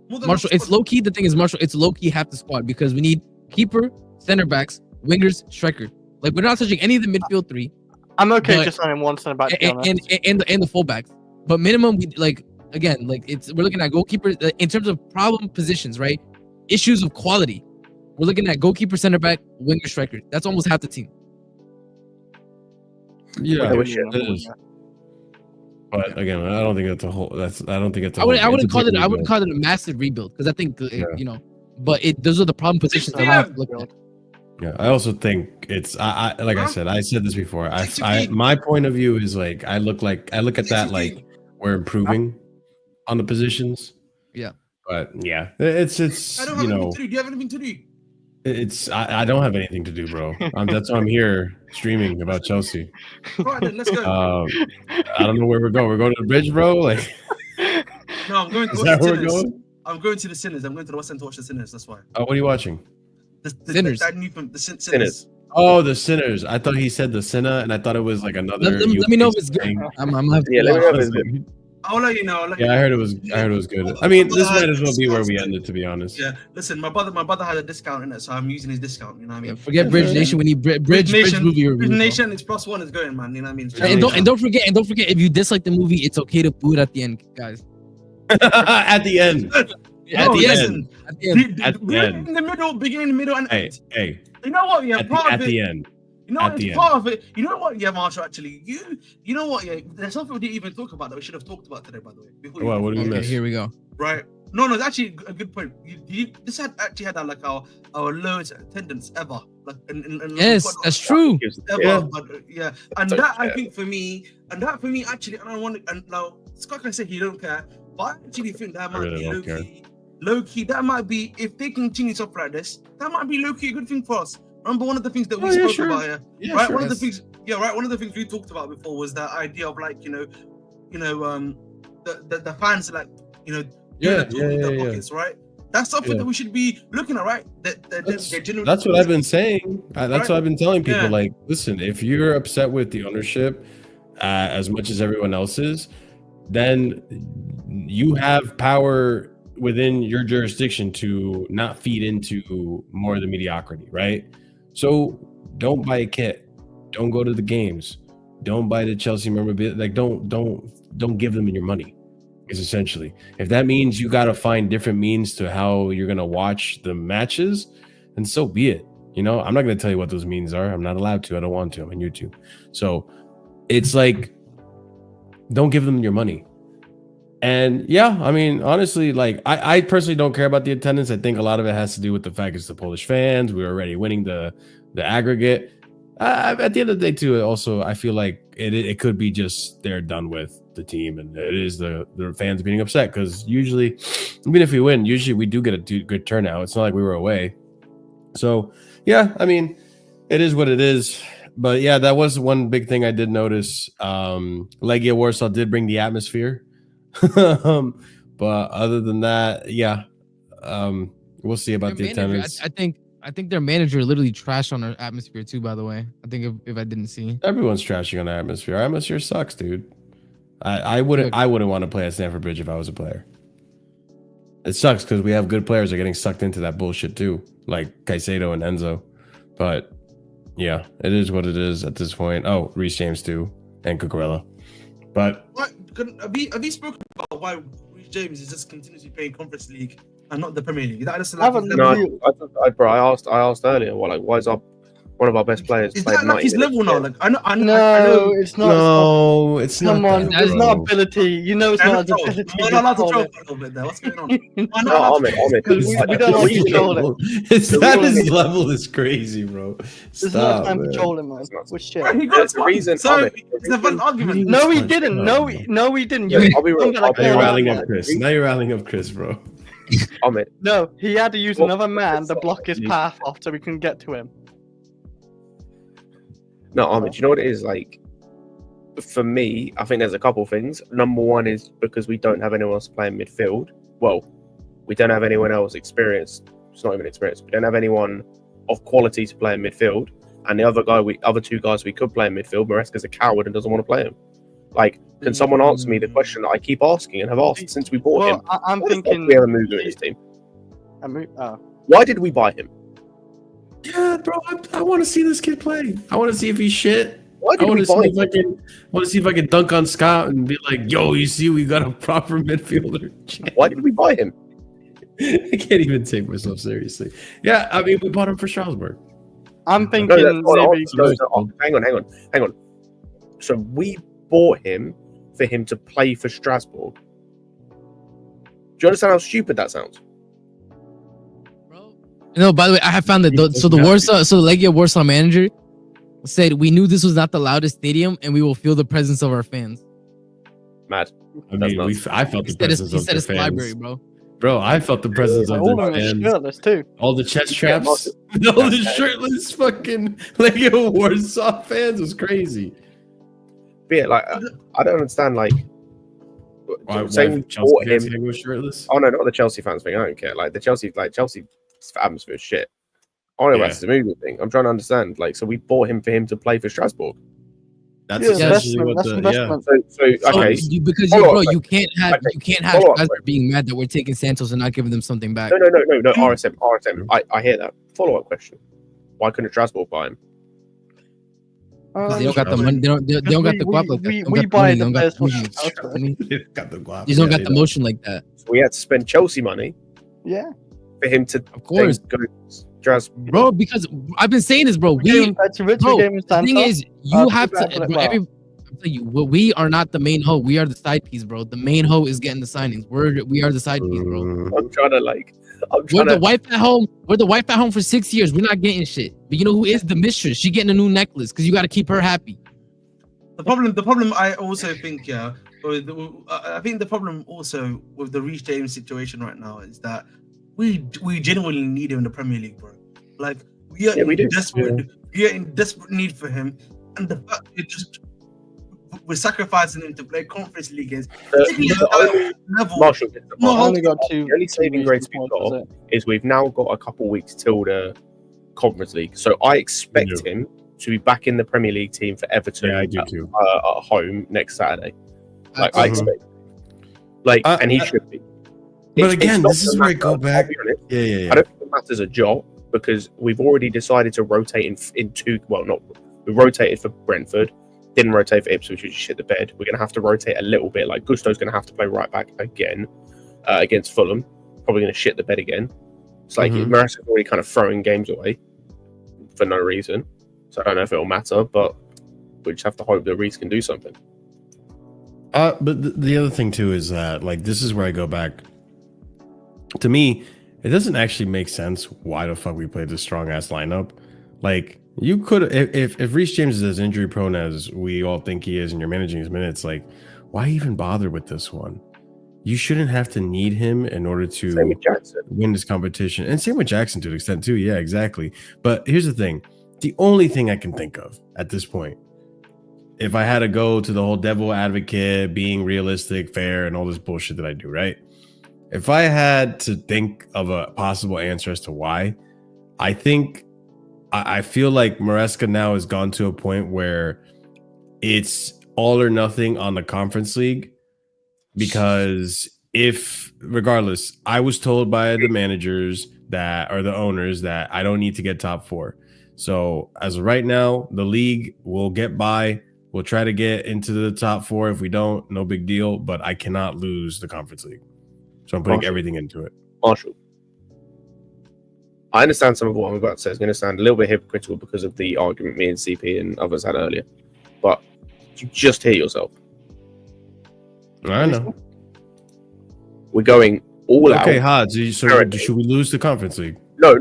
Marshall, it's low key. The thing is, Marshall, it's low key half the squad because we need keeper, center backs, wingers, striker. Like we're not touching any of the midfield 3. I'm okay just signing 1 center back. And the fullbacks, but minimum we like again like we're looking at goalkeeper in terms of problem positions, right? Issues of quality. We're looking at goalkeeper, center back, winger, striker. That's almost half the team. Yeah, it is. But again, I don't think that's a whole. I don't think it's. I wouldn't call it a massive rebuild because I think but those are the problem positions that I have to look at. Yeah, I also think it's. I like I said this before. My point of view is like I look at that like we're improving on the positions. Yeah, but yeah, it's I don't have anything to do. Do you have anything to do? It's I don't have anything to do, bro. That's why I'm here streaming about Chelsea. All right, then, let's go. I don't know where we're going. We're going to the bridge, bro. Like, no, I'm going to is that where we're going? I'm going to the Sinners. I'm going to the West End to watch the Sinners. That's why. Oh, what are you watching? The Sinners. The Sinners. Oh, the Sinners. I thought he said the Sinner, and I thought it was like another. Let me know if it's good. I'm gonna have to. Yeah, let me know if it's good. I'll let you know. I heard it was good. I mean, this might as well be where we ended, to be honest. Yeah. Listen, my brother had a discount in it, so I'm using his discount. You know what I mean? Yeah, forget Bridge Nation. We need Bridge movie review. Bridge Nation is +1 is going, man. You know what I mean? And don't forget if you dislike the movie, it's okay to boo it at the end, guys. At the end. At the end. In the middle, beginning, middle, and hey. You know what? Yeah, at the end. You know what? Part of it. You know what? Yeah, Marshall. Actually, you know what? Yeah, there's something we didn't even talk about that we should have talked about today. By the way, what do we miss? Here we go. Right. No, it's actually a good point. This had like our lowest attendance ever. Like, yes, that's true. Ever, yeah. But, yeah, and that I think for me, actually, and I want to, and now Scott can say he don't care, but I actually think that might be low key. That might be, if they continue stuff like this, that might be low key a good thing for us. Remember one of the things that we spoke about here, right? One of the things, one of the things we talked about before was that idea of like, the fans like, pockets, right? That's something that we should be looking at, right? That's what I've been saying. That's what I've been telling people. Like, listen, if you're upset with the ownership as much as everyone else is, then you have power within your jurisdiction to not feed into more of the mediocrity, right? So don't buy a kit, don't go to the games, don't buy the Chelsea memorabilia. Like, don't give them your money. Is essentially, if that means you got to find different means to how you're gonna watch the matches, then so be it. I'm not gonna tell you what those means are. I'm not allowed to. I don't want to. I'm on YouTube. So it's like, don't give them your money. And yeah, I mean, honestly, like I personally don't care about the attendance. I think a lot of it has to do with the fact it's the Polish fans. We were already winning the aggregate. At the end of the day, too, also I feel like it could be just they're done with the team, and it is the fans being upset because usually, even if we win, usually we do get a good turnout. It's not like we were away. So yeah, I mean, it is what it is. But yeah, that was one big thing I did notice. Legia Warsaw did bring the atmosphere. But other than that, yeah, we'll see about the attendance. I think their manager literally trashed on their atmosphere too, by the way. I think if I didn't see. Everyone's trashing on the atmosphere. Our atmosphere sucks, dude. I wouldn't want to play at Stamford Bridge if I was a player. It sucks because we have good players that are getting sucked into that bullshit too, like Caicedo and Enzo. But yeah, it is what it is at this point. Oh, Reece James too, and Cucurella. But have you spoken about why Reece James is just continuously playing Conference League and not the Premier League? Bro, I asked earlier. Why is one of our best players? Is that like his level now? Like, I know. It's not. No, it's not. Come on, it's not ability. It's not ability. We're not allowed to troll a little bit there. What's going on? We don't want to control it. His level is crazy, bro. There's no time to troll him, man. What's shit? That's the reason. So it's a fun argument. No, he didn't. No, he didn't. I'll be real. Now you're rallying up Chris. Now you're rallying up Chris, bro. No, he had to use another man to block his path off so we couldn't get to him. No, Ahmed, do you know what it is? Like, for me, I think there's a couple things. Number one is because we don't have anyone else playing midfield. Well, we don't have anyone else experienced. It's not even experienced. We don't have anyone of quality to play in midfield. And the other two guys we could play in midfield, Maresca's a coward and doesn't want to play him. Like, can someone answer me the question that I keep asking and have asked since we bought him? I'm thinking we have a Mugu in his team. Why did we buy him? Yeah, bro, I want to see this kid play. I want to see if he's shit. Why did we buy him? I want to see if I can dunk on Scott and be like, "Yo, you see, we got a proper midfielder." Why did we buy him? I can't even take myself seriously. Yeah, I mean, we bought him for Strasbourg. I'm thinking maybe. Hang on. So we bought him for him to play for Strasbourg. Do you understand how stupid that sounds? No, by the way, I have found that the Legia Warsaw manager said we knew this was not the loudest stadium and we will feel the presence of our fans. Mad. I mean, I felt the presence of the fans. Library, bro. Bro, I felt the presence of the fans. Shirtless too. All the chest straps, all the shirtless fucking Legia Warsaw fans was crazy. But yeah, like I don't understand. Like, saying we bought him was shirtless. Oh no, not the Chelsea fans thing. I don't care. Like the Chelsea atmosphere is shit. I don't know about the movie thing. I'm trying to understand. Like, so we bought him for him to play for Strasbourg. That's essentially what investment. So okay. Because you can't have Strasbourg being mad that we're taking Santos and not giving them something back. No. RSM. I hear that. Follow-up question. Why couldn't Strasbourg buy him? They don't got the money. They don't got the guap like that. We buy the best. They got the guap. They don't got the motion like that. So we had to spend Chelsea money. Yeah. For him to, of course, go Strasbourg. Bro, because I've been saying this, bro. The thing is, you have to. We are not the main hoe. We are the side piece, bro. The main hoe is getting the signings. We are the side piece, bro. I'm trying to we're the wife at home. We're the wife at home for 6 years. We're not getting shit. But you know who is the mistress? She getting a new necklace because you got to keep her happy. The problem I also think, I think the problem also with the Reece James situation right now is that we genuinely need him in the Premier League, bro. Like we are in desperate need for him, and the fact we're sacrificing him to play Conference League games. Marshall, only got two. The only saving grace we've got is we've now got a couple weeks till the Conference League, so I expect him to be back in the Premier League team for Everton at home next Saturday. Like I expect, and he should be. But again, this is where I go back. I don't think it matters a jot because we've already decided to rotate in two. Well, we rotated for Brentford, didn't rotate for Ipswich, which shit the bed. We're going to have to rotate a little bit. Like Gusto's going to have to play right back again against Fulham. Probably going to shit the bed again. It's like Maresca's already kind of throwing games away for no reason. So I don't know if it'll matter, but we just have to hope that Reece can do something. But the other thing too is that this is where I go back. To me, it doesn't actually make sense why the fuck we played this strong ass lineup. Like you could, if Reece James is as injury prone as we all think he is, and you're managing his minutes, why even bother with this one? You shouldn't have to need him in order to win this competition, and same with Jackson to an extent too. Yeah, exactly. But here's the thing: the only thing I can think of at this point, if I had to go to the whole devil advocate, being realistic, fair, and all this bullshit that I do, right? If I had to think of a possible answer as to why, I feel like Maresca now has gone to a point where it's all or nothing on the Conference League, because regardless, I was told by the managers or the owners that I don't need to get top 4. So as of right now, the league will get by. We'll try to get into the top 4. If we don't, no big deal, but I cannot lose the Conference League. So I'm putting everything into it. Marshall, I understand some of what I'm about to say is going to sound a little bit hypocritical because of the argument me and CP and others had earlier, but you just hear yourself. I know. We're going all out. Okay, Hodge, so should we lose the Conference League? No.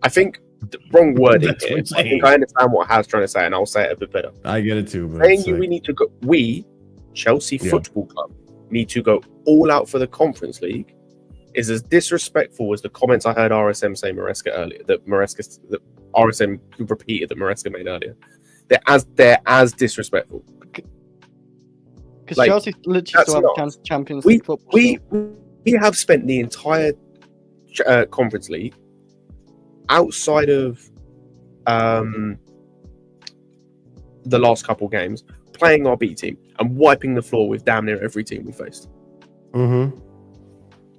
I think the wrong wording here. I think I understand what Haz's trying to say, and I'll say it a bit better. I get it too. But we need to go. We, Chelsea Football Club, need to go all out for the Conference League is as disrespectful as the comments I heard RSM say Maresca earlier, that RSM repeated that Maresca made earlier. they're as disrespectful. Because Like, Chelsea literally that's still have not- Champions We League football. we have spent the entire Conference League outside of the last couple games playing our B team and wiping the floor with damn near every team we faced. Mm-hmm.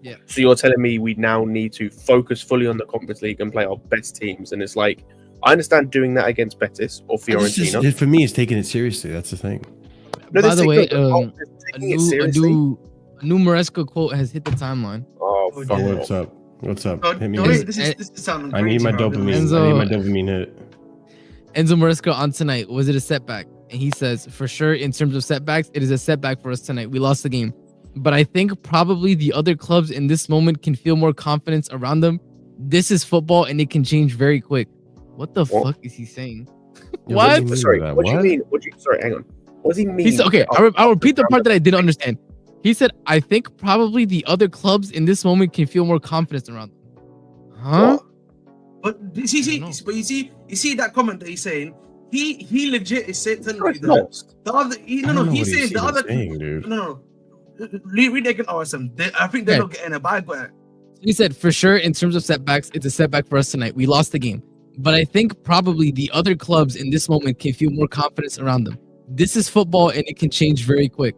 Yeah. So you're telling me we now need to focus fully on the Conference League and play our best teams? And it's like, I understand doing that against Betis or Fiorentina. For me, it's taking it seriously. That's the thing. No, By the way, a a new Maresca quote has hit the timeline. Oh, Oh, fuck yeah. What's up? What's up? Oh, Hit me. no, with wait, it. this is sounding I need my crazy, bro. dopamine. Enzo- I need my dopamine hit. Enzo Maresca on tonight. Was it a setback? And he says, for sure, in terms of setbacks, it is a setback for us tonight. We lost the game. But I think probably the other clubs in this moment can feel more confidence around them. This is football and it can change very quick. What the What? fuck is he saying? Yeah, What? do you mean Sorry, by that? what do you mean? Sorry, hang on. What does he mean? He said, okay, I'll repeat the part that I didn't understand. He said, I think probably the other clubs in this moment can feel more confidence around them. Huh? What? But you see that comment that he's saying. He legit is saying telling you that Lost. the other. He's saying the other. dude. No. Read again RSM. I think they're Yeah. not getting a bag, but He said, for sure, in terms of setbacks, it's a setback for us tonight. We lost the game. But I think probably the other clubs in this moment can feel more confidence around them. This is football and it can change very quick.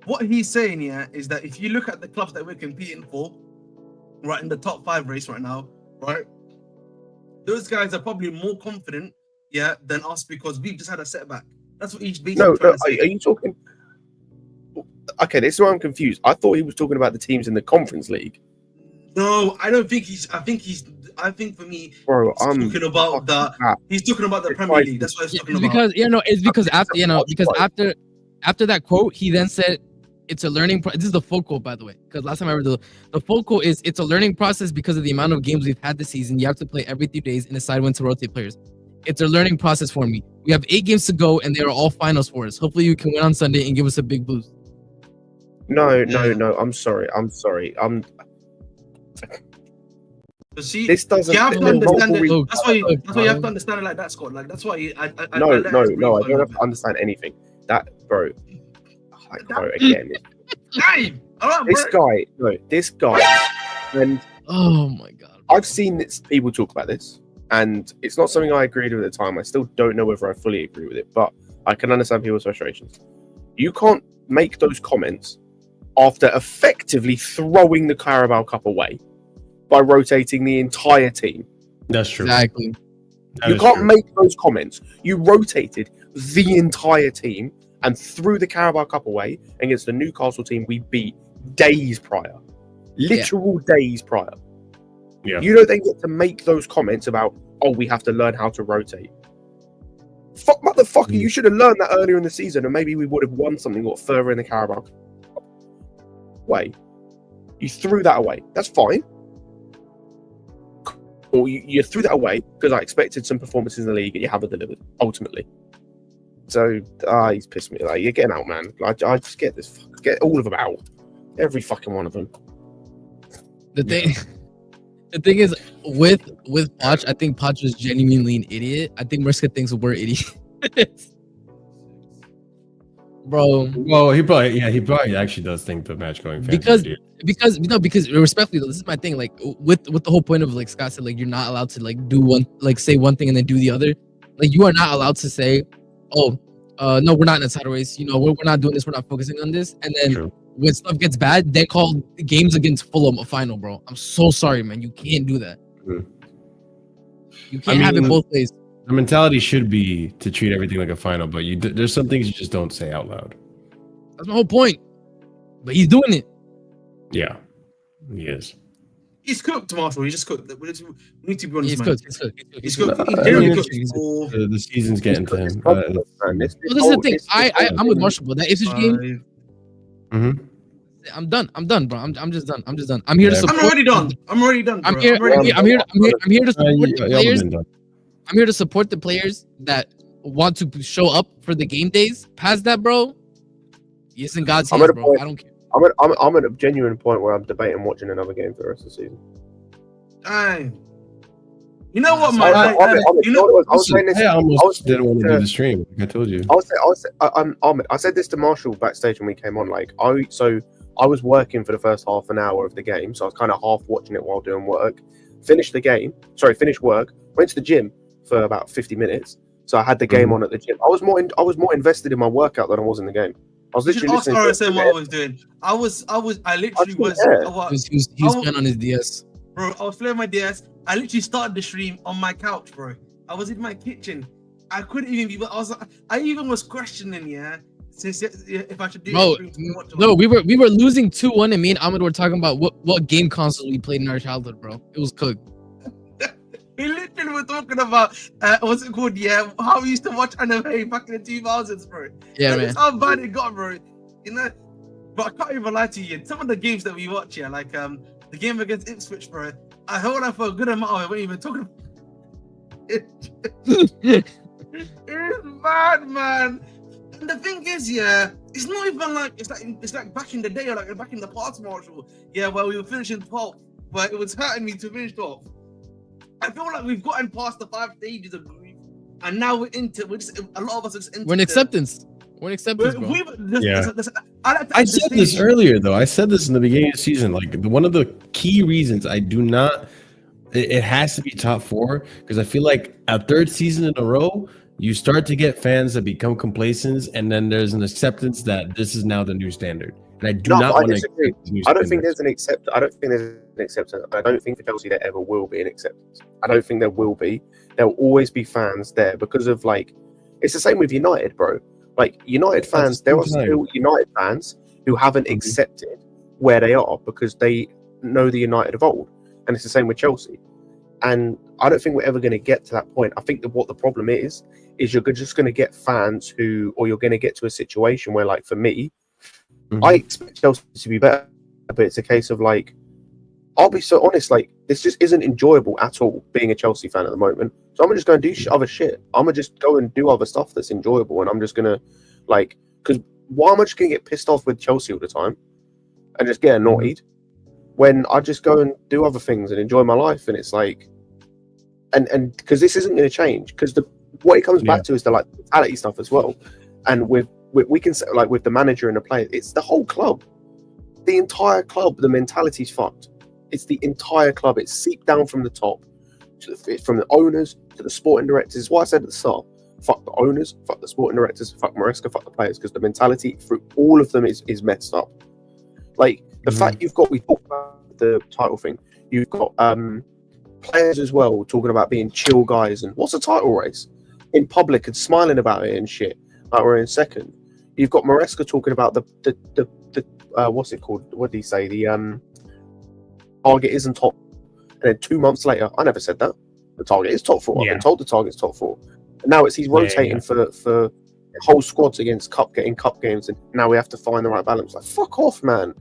what he's saying here is that if you look at the clubs that we're competing for, right in the top 5 race right now, right, those guys are probably more confident, than us because we've just had a setback. That's what he's basically No, trying to say. are you talking? Okay, this is why I'm confused. I thought he was talking about the teams in the Conference League. No, I don't think he's. I think for me, Bro, he's talking about He's talking about the Premier League. That's what he's talking about. It's because after that quote, he then said, it's a learning this is the full quote, by the way, because last time I read the full quote is, it's a learning process because of the amount of games we've had this season. You have to play every 3 days and decide when to rotate players. It's a learning process for me. We have 8 games to go and they are all finals for us. Hopefully you can win on Sunday and give us a big boost. No. I'm sorry. But see, This doesn't. you have to there are understand multiple it. That's why you have to understand it like that, Scott. Like that's why I No, let us breathe I for a don't little have bit. to understand anything. That, bro. Like, bro, again, Damn! All right, this guy, and Oh my god. I've seen people talk about this, and it's not something I agreed with at the time. I still don't know whether I fully agree with it, but I can understand people's frustrations. You can't make those comments after effectively throwing the Carabao Cup away by rotating the entire team. That's true. Exactly. You can't make those comments. You rotated the entire team and threw the Carabao Cup away against the Newcastle team we beat days prior. Literal days prior. Yeah. You don't then get to make those comments about, oh, we have to learn how to rotate. Fuck, motherfucker, you should have learned that earlier in the season and maybe we would have won something or further in the Carabao Cup. Way. You threw that away. That's fine. Or you threw that away because I expected some performances in the league and you haven't delivered, ultimately. So, he's pissed me. Like, you're getting out, man. I just get all of them out. Every fucking one of them. The thing is, with Poch, I think Poch was genuinely an idiot. I think Mariska thinks we're idiots. Bro. Well, he probably actually does think the match going fancy. Because respectfully though, this is my thing. Like with the whole point of, like Scott said, like you're not allowed to like do one, like say one thing and then do the other. Like you are not allowed to say, oh, no, we're not in a title race. You know, we're not doing this. We're not focusing on this. And then when stuff gets bad, they call games against Fulham a final, bro. I'm so sorry, man. You can't do that. You can't have it both ways. The mentality should be to treat everything like a final, but there's some things you just don't say out loud. That's my whole point. But he's doing it. Yeah, he is. He's cooked, Marshall. He just cooked. We need to be honest, He's man. cooked. He's cooked. He's generally cooked. The season's getting to him. Well, this is the thing. I'm with Marshall, bro. That Ipswich game. I'm done, bro. I'm just done. I'm here to support. I'm already done. Bro. I'm here to support the players. I'm here to support the players that want to show up for the game days. Past that, bro. It's in God's hands, bro. I don't care. I'm at a genuine point where I'm debating watching another game for the rest of the season. Dang. You know what, man? I was saying this. I almost didn't want to do the stream. Like I told you. I said this to Marshall backstage when we came on. Like, I was working for the first half an hour of the game, so I was kind of half watching it while doing work. Finished work. Went to the gym for about 50 minutes. So I had the game on at the gym. I was more invested in my workout than I was in the I was literally listening to what I was doing. I literally was. He was playing on his DS. Bro, I was playing my DS. I literally started the stream on my couch, bro. I was in my kitchen. I couldn't even be. I even was questioning, if I should do. Bro, no, we were losing 2-1, and me and Ahmed were talking about what game console we played in our childhood, bro. It was cooked. We literally were talking about what's it called? Yeah, how we used to watch anime back in the 2000s, bro. Yeah, man. That's how bad it got, bro. You know, but I can't even lie to you. Some of the games that we watch, like the game against Ipswich, bro. I heard that for a good amount of it. We weren't even talking about it. It's bad, man. And the thing is, it's not even like it's like back in the day, or like back in the past, Marshall. Yeah, where we were finishing 12th, but it was hurting me to finish 12th. I feel like we've gotten past the 5 stages of grief, and now we're a lot of us are into. We're in acceptance. We're in acceptance, bro. I said this earlier, though. I said this in the beginning of the season. Like, one of the key reasons I do not, it has to be top 4, because I feel like a 3rd season in a row, you start to get fans that become complacent, and then there's an acceptance that this is now the new standard. And I do not want to disagree. I don't think there's an acceptance. I don't think for Chelsea there ever will be an acceptance. I don't think there will be. There will always be fans there because of, like, it's the same with United, bro. Like, United fans, there are still United fans who haven't accepted where they are because they know the United of old. And it's the same with Chelsea. And I don't think we're ever going to get to that point. I think that what the problem is you're just going to get fans or you're going to get to a situation where, like, for me, I expect Chelsea to be better, but it's a case of, like, I'll be so honest, like, this just isn't enjoyable at all being a Chelsea fan at the moment. So I'm just going to do other shit. I'm going to just go and do other stuff that's enjoyable. And I'm just going to, like, because why am I just going to get pissed off with Chelsea all the time and just get annoyed when I just go and do other things and enjoy my life? And it's like, and because this isn't going to change, because what it comes back to is the, like, mentality stuff as well. And we can say, like, with the manager and the players, it's the whole club, the entire club. The mentality's fucked. It's the entire club. It's seeped down from the top, from the owners to the sporting directors. It's what I said at the start. Fuck the owners, fuck the sporting directors, fuck Maresca, fuck the players, because the mentality through all of them is messed up. Like, the fact we talked about the title thing, you've got players as well talking about being chill guys, and what's a title race in public and smiling about it and shit, like we're in second. You've got Maresca talking about the what's it called? What did he say? The target isn't top, and then 2 months later, I never said that. The target is top 4. I've been told the target's top 4. And now he's rotating for whole squads against cup games, and now we have to find the right balance. Like, fuck off, man.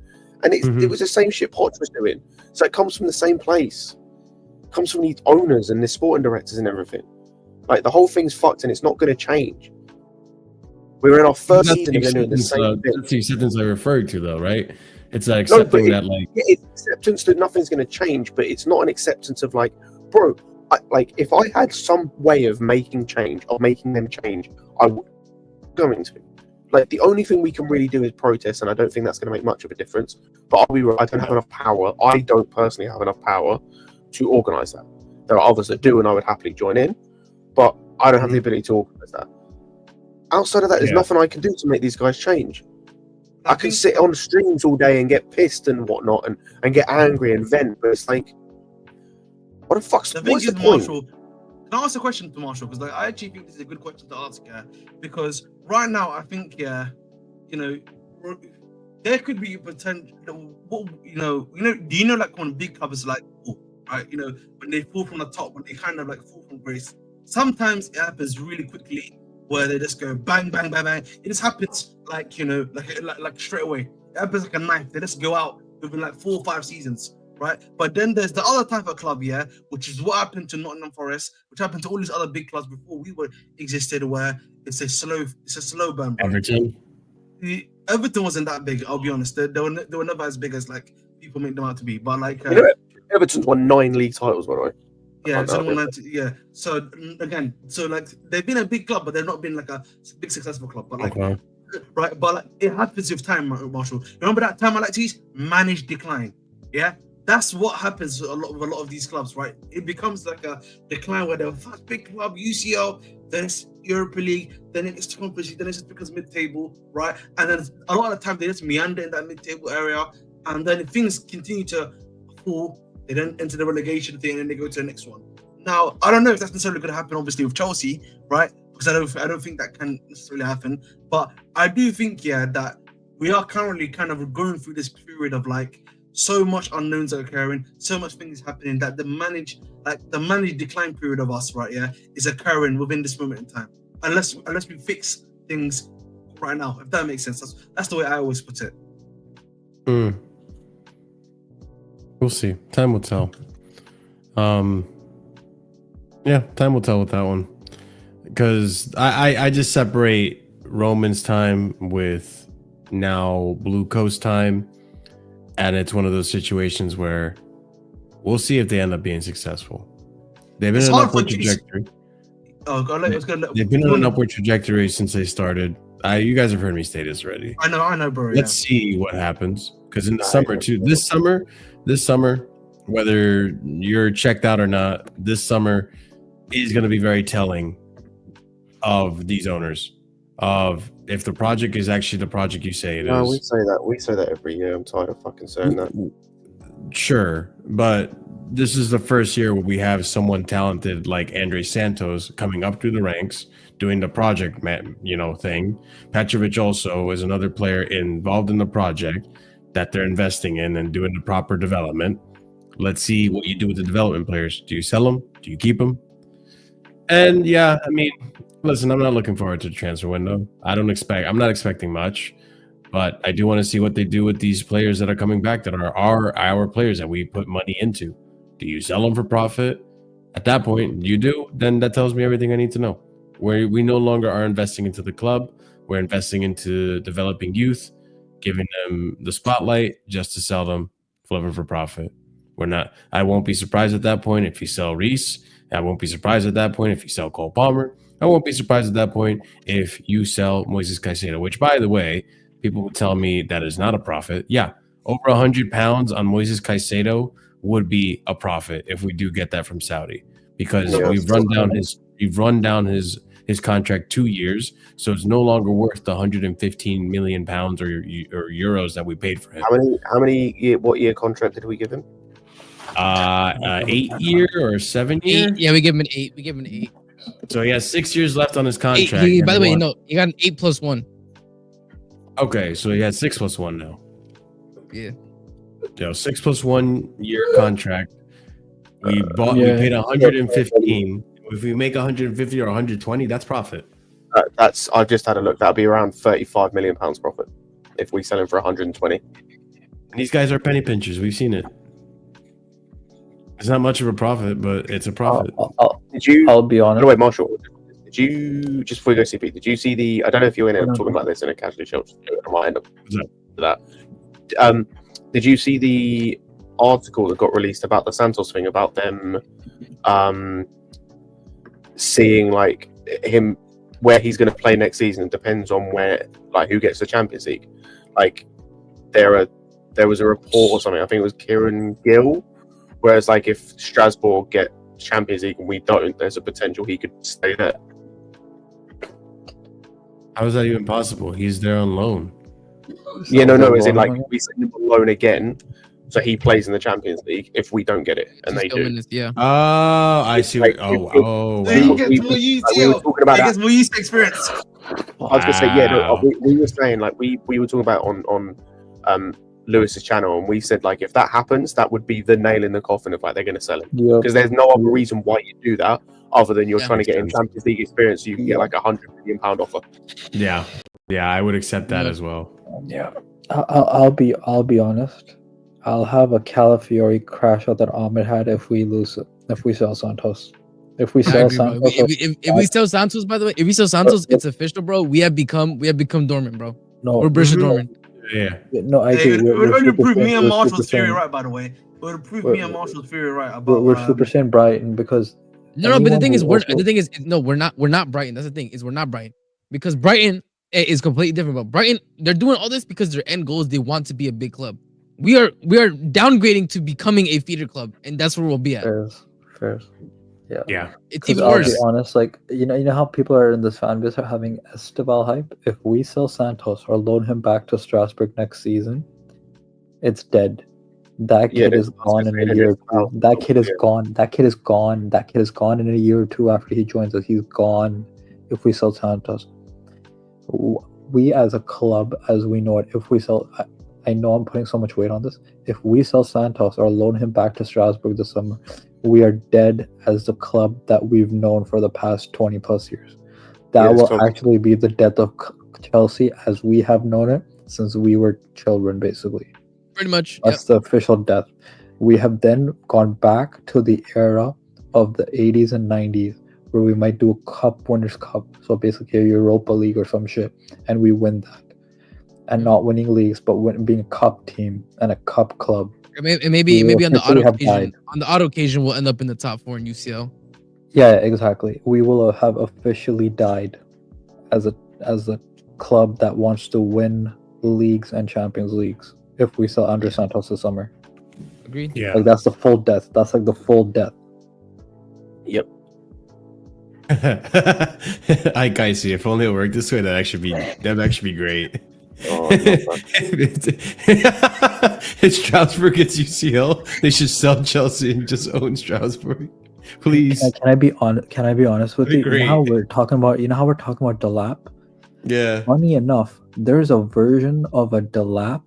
And it was the same shit Poch was doing. So it comes from the same place. It comes from these owners and the sporting directors and everything. Like, the whole thing's fucked, and it's not going to change. We're in our first season and doing the same thing. That's the acceptance I referred to, though, right? It's like accepting that, like, it's acceptance that nothing's going to change, but it's not an acceptance of, like, bro, like, if I had some way of making them change, I would going to. Like, the only thing we can really do is protest, and I don't think that's going to make much of a difference. But I don't have enough power. I don't personally have enough power to organise that. There are others that do, and I would happily join in, but I don't have the ability to organise that. Outside of that, there's nothing I can do to make these guys change. I can sit on streams all day and get pissed and whatnot, and get angry and vent, but it's like, what the fuck's the point? Marshall, can I ask a question to Marshall? Because, like, I actually think this is a good question to ask, because right now I think, you know, there could be potential. Do you know, like, when big clubs like, right, you know, when they fall from the top, when they kind of, like, fall from grace, sometimes it happens really quickly, where they just go bang, bang, bang, bang. It just happens, like, you know, like straight away. It happens like a knife. They just go out within like 4 or 5 seasons, right? But then there's the other type of club, which is what happened to Nottingham Forest, which happened to all these other big clubs before we existed, where it's a slow burn. Everton. Everton wasn't that big. I'll be honest. They were never as big as, like, people make them out to be. But, like, you know, Everton's won 9 league titles, by the way. Yeah, so So again, so like they've been a big club, but they've not been like a big successful club. But like, right, but like it happens with time, Marshall. Remember that time I like to use managed decline. Yeah, that's what happens with a lot of these clubs, right? It becomes like a decline where they're first big club, UCL, then it's Europa League, then it's Conference League, then it just becomes mid-table, right? And then a lot of the time they just meander in that mid-table area, and then if things continue to fall, they then enter the relegation thing, and then they go to the next one. Now, I don't know if that's necessarily going to happen, obviously, with Chelsea, right? Because I don't think that can necessarily happen. But I do think, that we are currently kind of going through this period of like so much unknowns are occurring, so much things happening that the managed decline period of us, right? Yeah, is occurring within this moment in time. Unless we fix things right now, if that makes sense. That's the way I always put it. We'll see. Time will tell. Yeah, time will tell with that one. Because I just separate Roman's time with now Blue Coast time. And it's one of those situations where we'll see if they end up being successsul. They've been on an upward trajectory. They've been on an upward trajectory since they started. You guys have heard me say this already. I know, bro. Let's see what happens. Because in the summer too, this summer, whether you're checked out or not, this summer is going to be very telling of these owners, of if the project is actually the project you say it is. We say that every year. I'm tired of fucking saying that. Sure, but this is the first year where we have someone talented like Andre Santos coming up through the ranks, doing the project thing. Petrovic also is another player involved in the project that they're investing in and doing the proper development. Let's see what you do with the development players. Do you sell them? Do you keep them? And yeah, I mean, listen, I'm not looking forward to the transfer window. I'm not expecting much, but I do want to see what they do with these players that are coming back that are our players that we put money into. Do you sell them for profit? At that point, you do, then that tells me everything I need to know. Where we no longer are investing into the club, we're investing into developing youth, giving them the spotlight just to sell them, flip them for profit. I won't be surprised at that point if you sell Reese. I won't be surprised at that point if you sell Cole Palmer. I won't be surprised at that point if you sell Moises Caicedo, which, by the way, people would tell me that is not a profit. Yeah, over £100 on Moises Caicedo would be a profit if we do get that from Saudi, because we've run down his contract 2 years, so it's no longer worth the £115 million or euros that we paid for him. What year contract did we give him? 8 year or 7 year? Yeah, we give him an 8. We give him an 8. So he has 6 years left on his contract. By the way, no, he got an 8+1. Okay, so he has 6+1 now. Yeah. 6+1 year contract. We paid 115. If we make 150 or 120, that's profit. I've just had a look. That'll be around £35 million profit if we sell him for 120. These guys are penny pinchers. We've seen it. It's not much of a profit, but it's a profit. I'll be honest. No, wait, Marshall. Did you, just before you go, CP, did you see the? I don't know if you're in it talking about this in a casually show. I might end up with that. Did you see the article that got released about the Santos thing, about them seeing like him where he's going to play next season? It depends on who gets the Champions League. Like there was a report or something. I think it was Kieran Gill. Whereas, like, if Strasbourg get Champions League and we don't, there's a potential he could stay there. How is that even possible? He's there on loan. Yeah, no. As in, like, we send him on loan again, so he plays in the Champions League if we don't get it, and they do. Yeah. Oh, I see. So he gets more UCL. Experience. I was gonna say, we were saying, like, we were talking about on Lewis's channel, and we said, like, if that happens, that would be the nail in the coffin of, like, they're going to sell him, because there's no other reason why you do that other than you're trying to get in Champions League experience, so you can get like £100 million offer. Yeah, I would accept that as well. Yeah, I'll be honest. I'll have a Calafiori crash out that Ahmed had if we sell Santos. If we sell Santos, if we sell Santos, by the way, it's official, bro. We have become dormant, bro. No, we're Borussia dormant. Yeah. No, I agree. It would only prove me and Marshall's theory right, by the way. would prove me and Marshall's theory right about. We're super saying Brighton because No, but the thing is, we're we're not Brighton. That's the thing, is we're not Brighton, because Brighton is completely different. But Brighton, they're doing all this because their end goal is they want to be a big club. We are downgrading to becoming a feeder club, and that's where we'll be at. Fair. Yeah. It's even I'll worse. be honest, like you know how people are in this fan base are having Esteval hype. If we sell Santos or loan him back to Strasbourg next season, it's dead. That kid is gone in a year or two. That kid is gone. That kid is gone. That kid is gone in a year or two after he joins us. He's gone if we sell Santos. We as a club, as we know it, if we sell, I know I'm putting so much weight on this. If we sell Santos or loan him back to Strasbourg this summer, we are dead as the club that we've known for the past 20 plus years. That will actually be the death of Chelsea as we have known it since we were children, basically. Pretty much. That's the official death. We have then gone back to the era of the 80s and 90s where we might do a Cup Winners' Cup. So basically a Europa League or some shit. And we win that. And not winning leagues, but being a cup team and a cup club. Maybe on the odd occasion we'll end up in the top 4 in UCL. Yeah, exactly. We will have officially died as a club that wants to win leagues and Champions Leagues if we sell Andre Santos this summer. Agreed. Yeah. Like that's the full death. That's like the full death. Yep. I see. If only it worked this way, that'd actually be great. Oh, If Strasbourg gets UCL, they should sell Chelsea and just own Strasbourg. Please. Can I be honest with you? Great. You know how we're talking about Delap? Yeah. Funny enough, there's a version of a Delap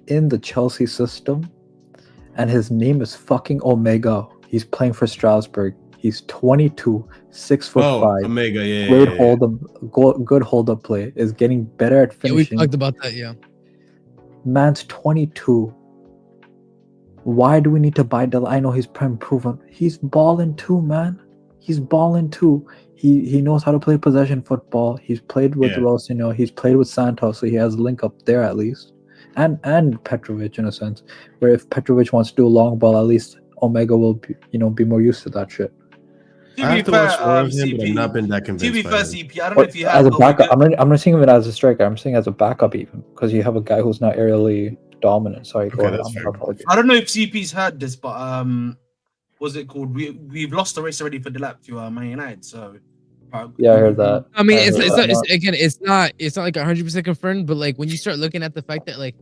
in the Chelsea system, and his name is fucking Omega. He's playing for Strasbourg. He's 22, 6'5". Omega, yeah. Good hold up play. Is getting better at finishing. Yeah, we talked about that, yeah. Man's 22. Why do we need to buy Delap? I know he's prime proven. He's balling too, man. He's balling too. He knows how to play possession football. He's played with Rossino. He's played with Santos, so he has a link up there at least. And Petrovic in a sense, where if Petrovic wants to do a long ball, at least Omega will be more used to that shit. I have to watch more of him, but I've not been that convinced. To be fair, CP, I don't know if he has as a backup. I'm not seeing him as a striker. I'm saying as a backup even, because you have a guy who's not aerially dominant. Sorry, go ahead. I don't know if CP's heard this, but what's it called? We've lost the race already for Delap to Man United. So yeah, I heard that. I mean, it's not like 100% confirmed, but like when you start looking at the fact that like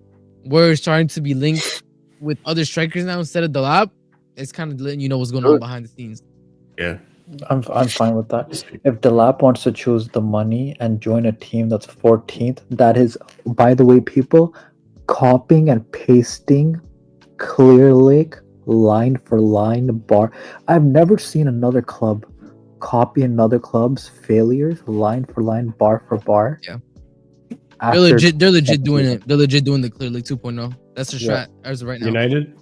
we're starting to be linked with other strikers now instead of Delap, it's kind of letting you know what's going on behind the scenes. Yeah. I'm fine with that. If Delap wants to choose the money and join a team that's 14th, that is, by the way, people copying and pasting Clear Lake line for line bar. I've never seen another club copy another club's failures line for line, bar for bar. Yeah. They're legit doing it. They're legit doing the Clear Lake 2.0. That's the strat as of right now. United?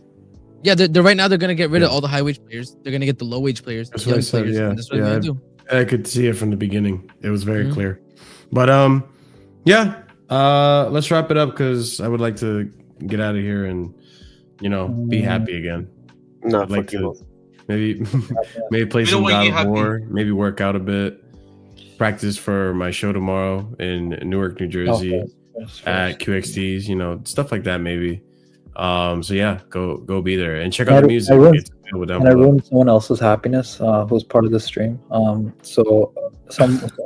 Yeah, they're right now they're gonna get rid of all the high wage players. They're gonna get the low wage players. That's what I said. Yeah, that's what they're gonna do. I could see it from the beginning. It was very clear. But yeah. Let's wrap it up because I would like to get out of here and be happy again. No, I'd like to maybe play some God of War, maybe work out a bit, practice for my show tomorrow in Newark, New Jersey at QXTs. Stuff like that maybe. So yeah, go be there and check out the music. I ruined someone else's happiness who's part of the stream. So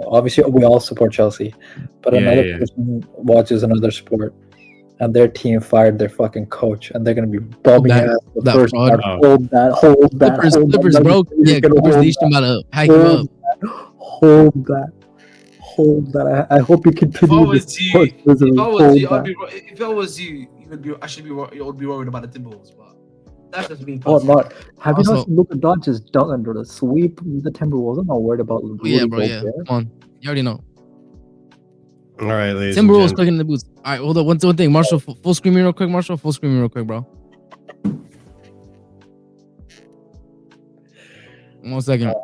obviously we all support Chelsea, but another person watches another sport and their team fired their fucking coach and they're gonna be bumming ass the first part. Hold that. Clippers broke. Yeah, Clippers leashed him out of hack him up. Hold that. I hope you continue. If I was you, you would be worried about the Timberwolves, but that's just me. Oh, not. Have you not seen Luka Doncic done under the sweep the Timberwolves? I'm not worried about. Yeah, bro. Yeah, come on. You already know. All right, ladies. Timberwolves clicking the boots. All right, hold on. One thing, Marshall. Full screen me real quick, Marshall. Full screen me real quick, bro. 1 second.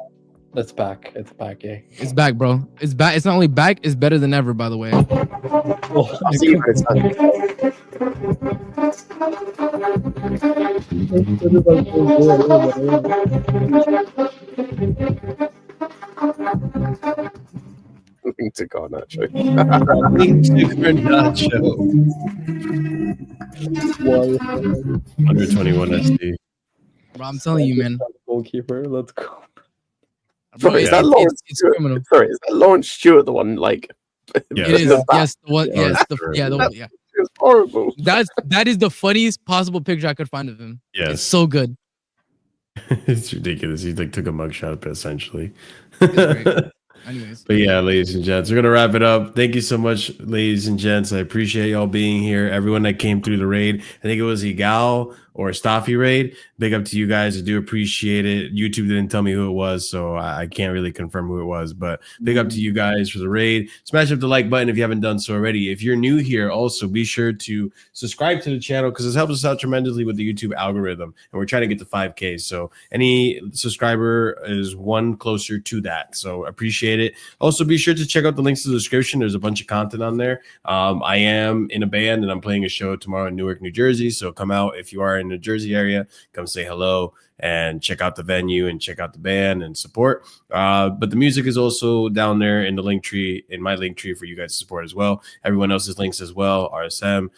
It's back. It's back, yeah. It's back, bro. It's back. It's not only back, it's better than ever, by the way. I'll see you when it's done. Link to Garnacho. Link to Garnacho. Under 21 SD. Bro, I'm telling you, man. Goalkeeper, let's go. Bro, Is that Lawrence Stewart? criminal. Sorry, is that Lawrence Stewart the one? Like, Yeah. It is. the back? Yes. What? Yeah. Yes. Yeah. It's horrible. That is the funniest possible picture I could find of him. Yes. It's so good. It's ridiculous. He like took a mugshot of it essentially. It's great. Anyways. But yeah, ladies and gents, we're gonna wrap it up. Thank you so much, ladies and gents. I appreciate y'all being here. Everyone that came through the raid. I think it was Igal or Staffy raid. Big up to you guys. I do appreciate it. YouTube didn't tell me who it was, so I can't really confirm who it was. But big up to you guys for the raid. Smash up the like button if you haven't done so already. If you're new here, also be sure to subscribe to the channel because this helps us out tremendously with the YouTube algorithm. And we're trying to get to 5K. So any subscriber is one closer to that. So appreciate it. Also, be sure to check out the links to the description. There's a bunch of content on there. I am in a band and I'm playing a show tomorrow in Newark, New Jersey. So come out if you are in the Jersey area. Come say hello and check out the venue and check out the band and support. But the music is also down there in the link tree, in my link tree for you guys to support as well. Everyone else's links as well. RSM,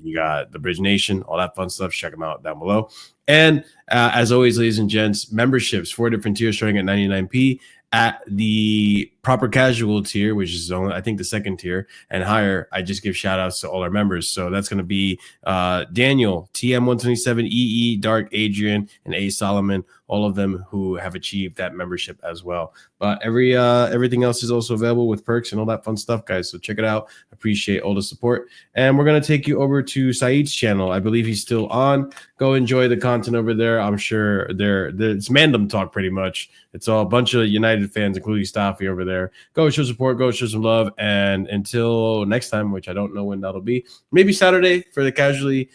you got the Bridge Nation, all that fun stuff. Check them out down below. And as always, ladies and gents, memberships, 4 different tiers starting at 99p. At the proper casual tier, which is only, I think, the second tier and higher, I just give shout outs to all our members. So that's going to be Daniel, TM127, EE, Dark, Adrian, and A Solomon, all of them who have achieved that membership as well. But everything else is also available with perks and all that fun stuff, guys. So check it out. Appreciate all the support. And we're going to take you over to Saeed's channel. I believe he's still on. Go enjoy the content over there. I'm sure it's Mandem talk pretty much. It's all a bunch of United fans, including Staffy over there. Go show support, go show some love. And until next time, which I don't know when that'll be, maybe Saturday for the Casually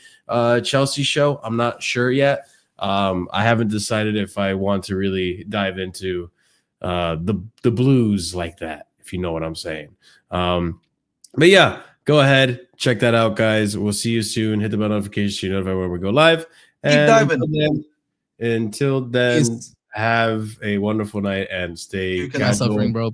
Chelsea show. I'm not sure yet. I haven't decided if I want to really dive into the blues like that, if you know what I'm saying. But yeah, go ahead, check that out, guys. We'll see you soon. Hit the bell notification so you notify when we go live. And until then, have a wonderful night and stay suffering, bro.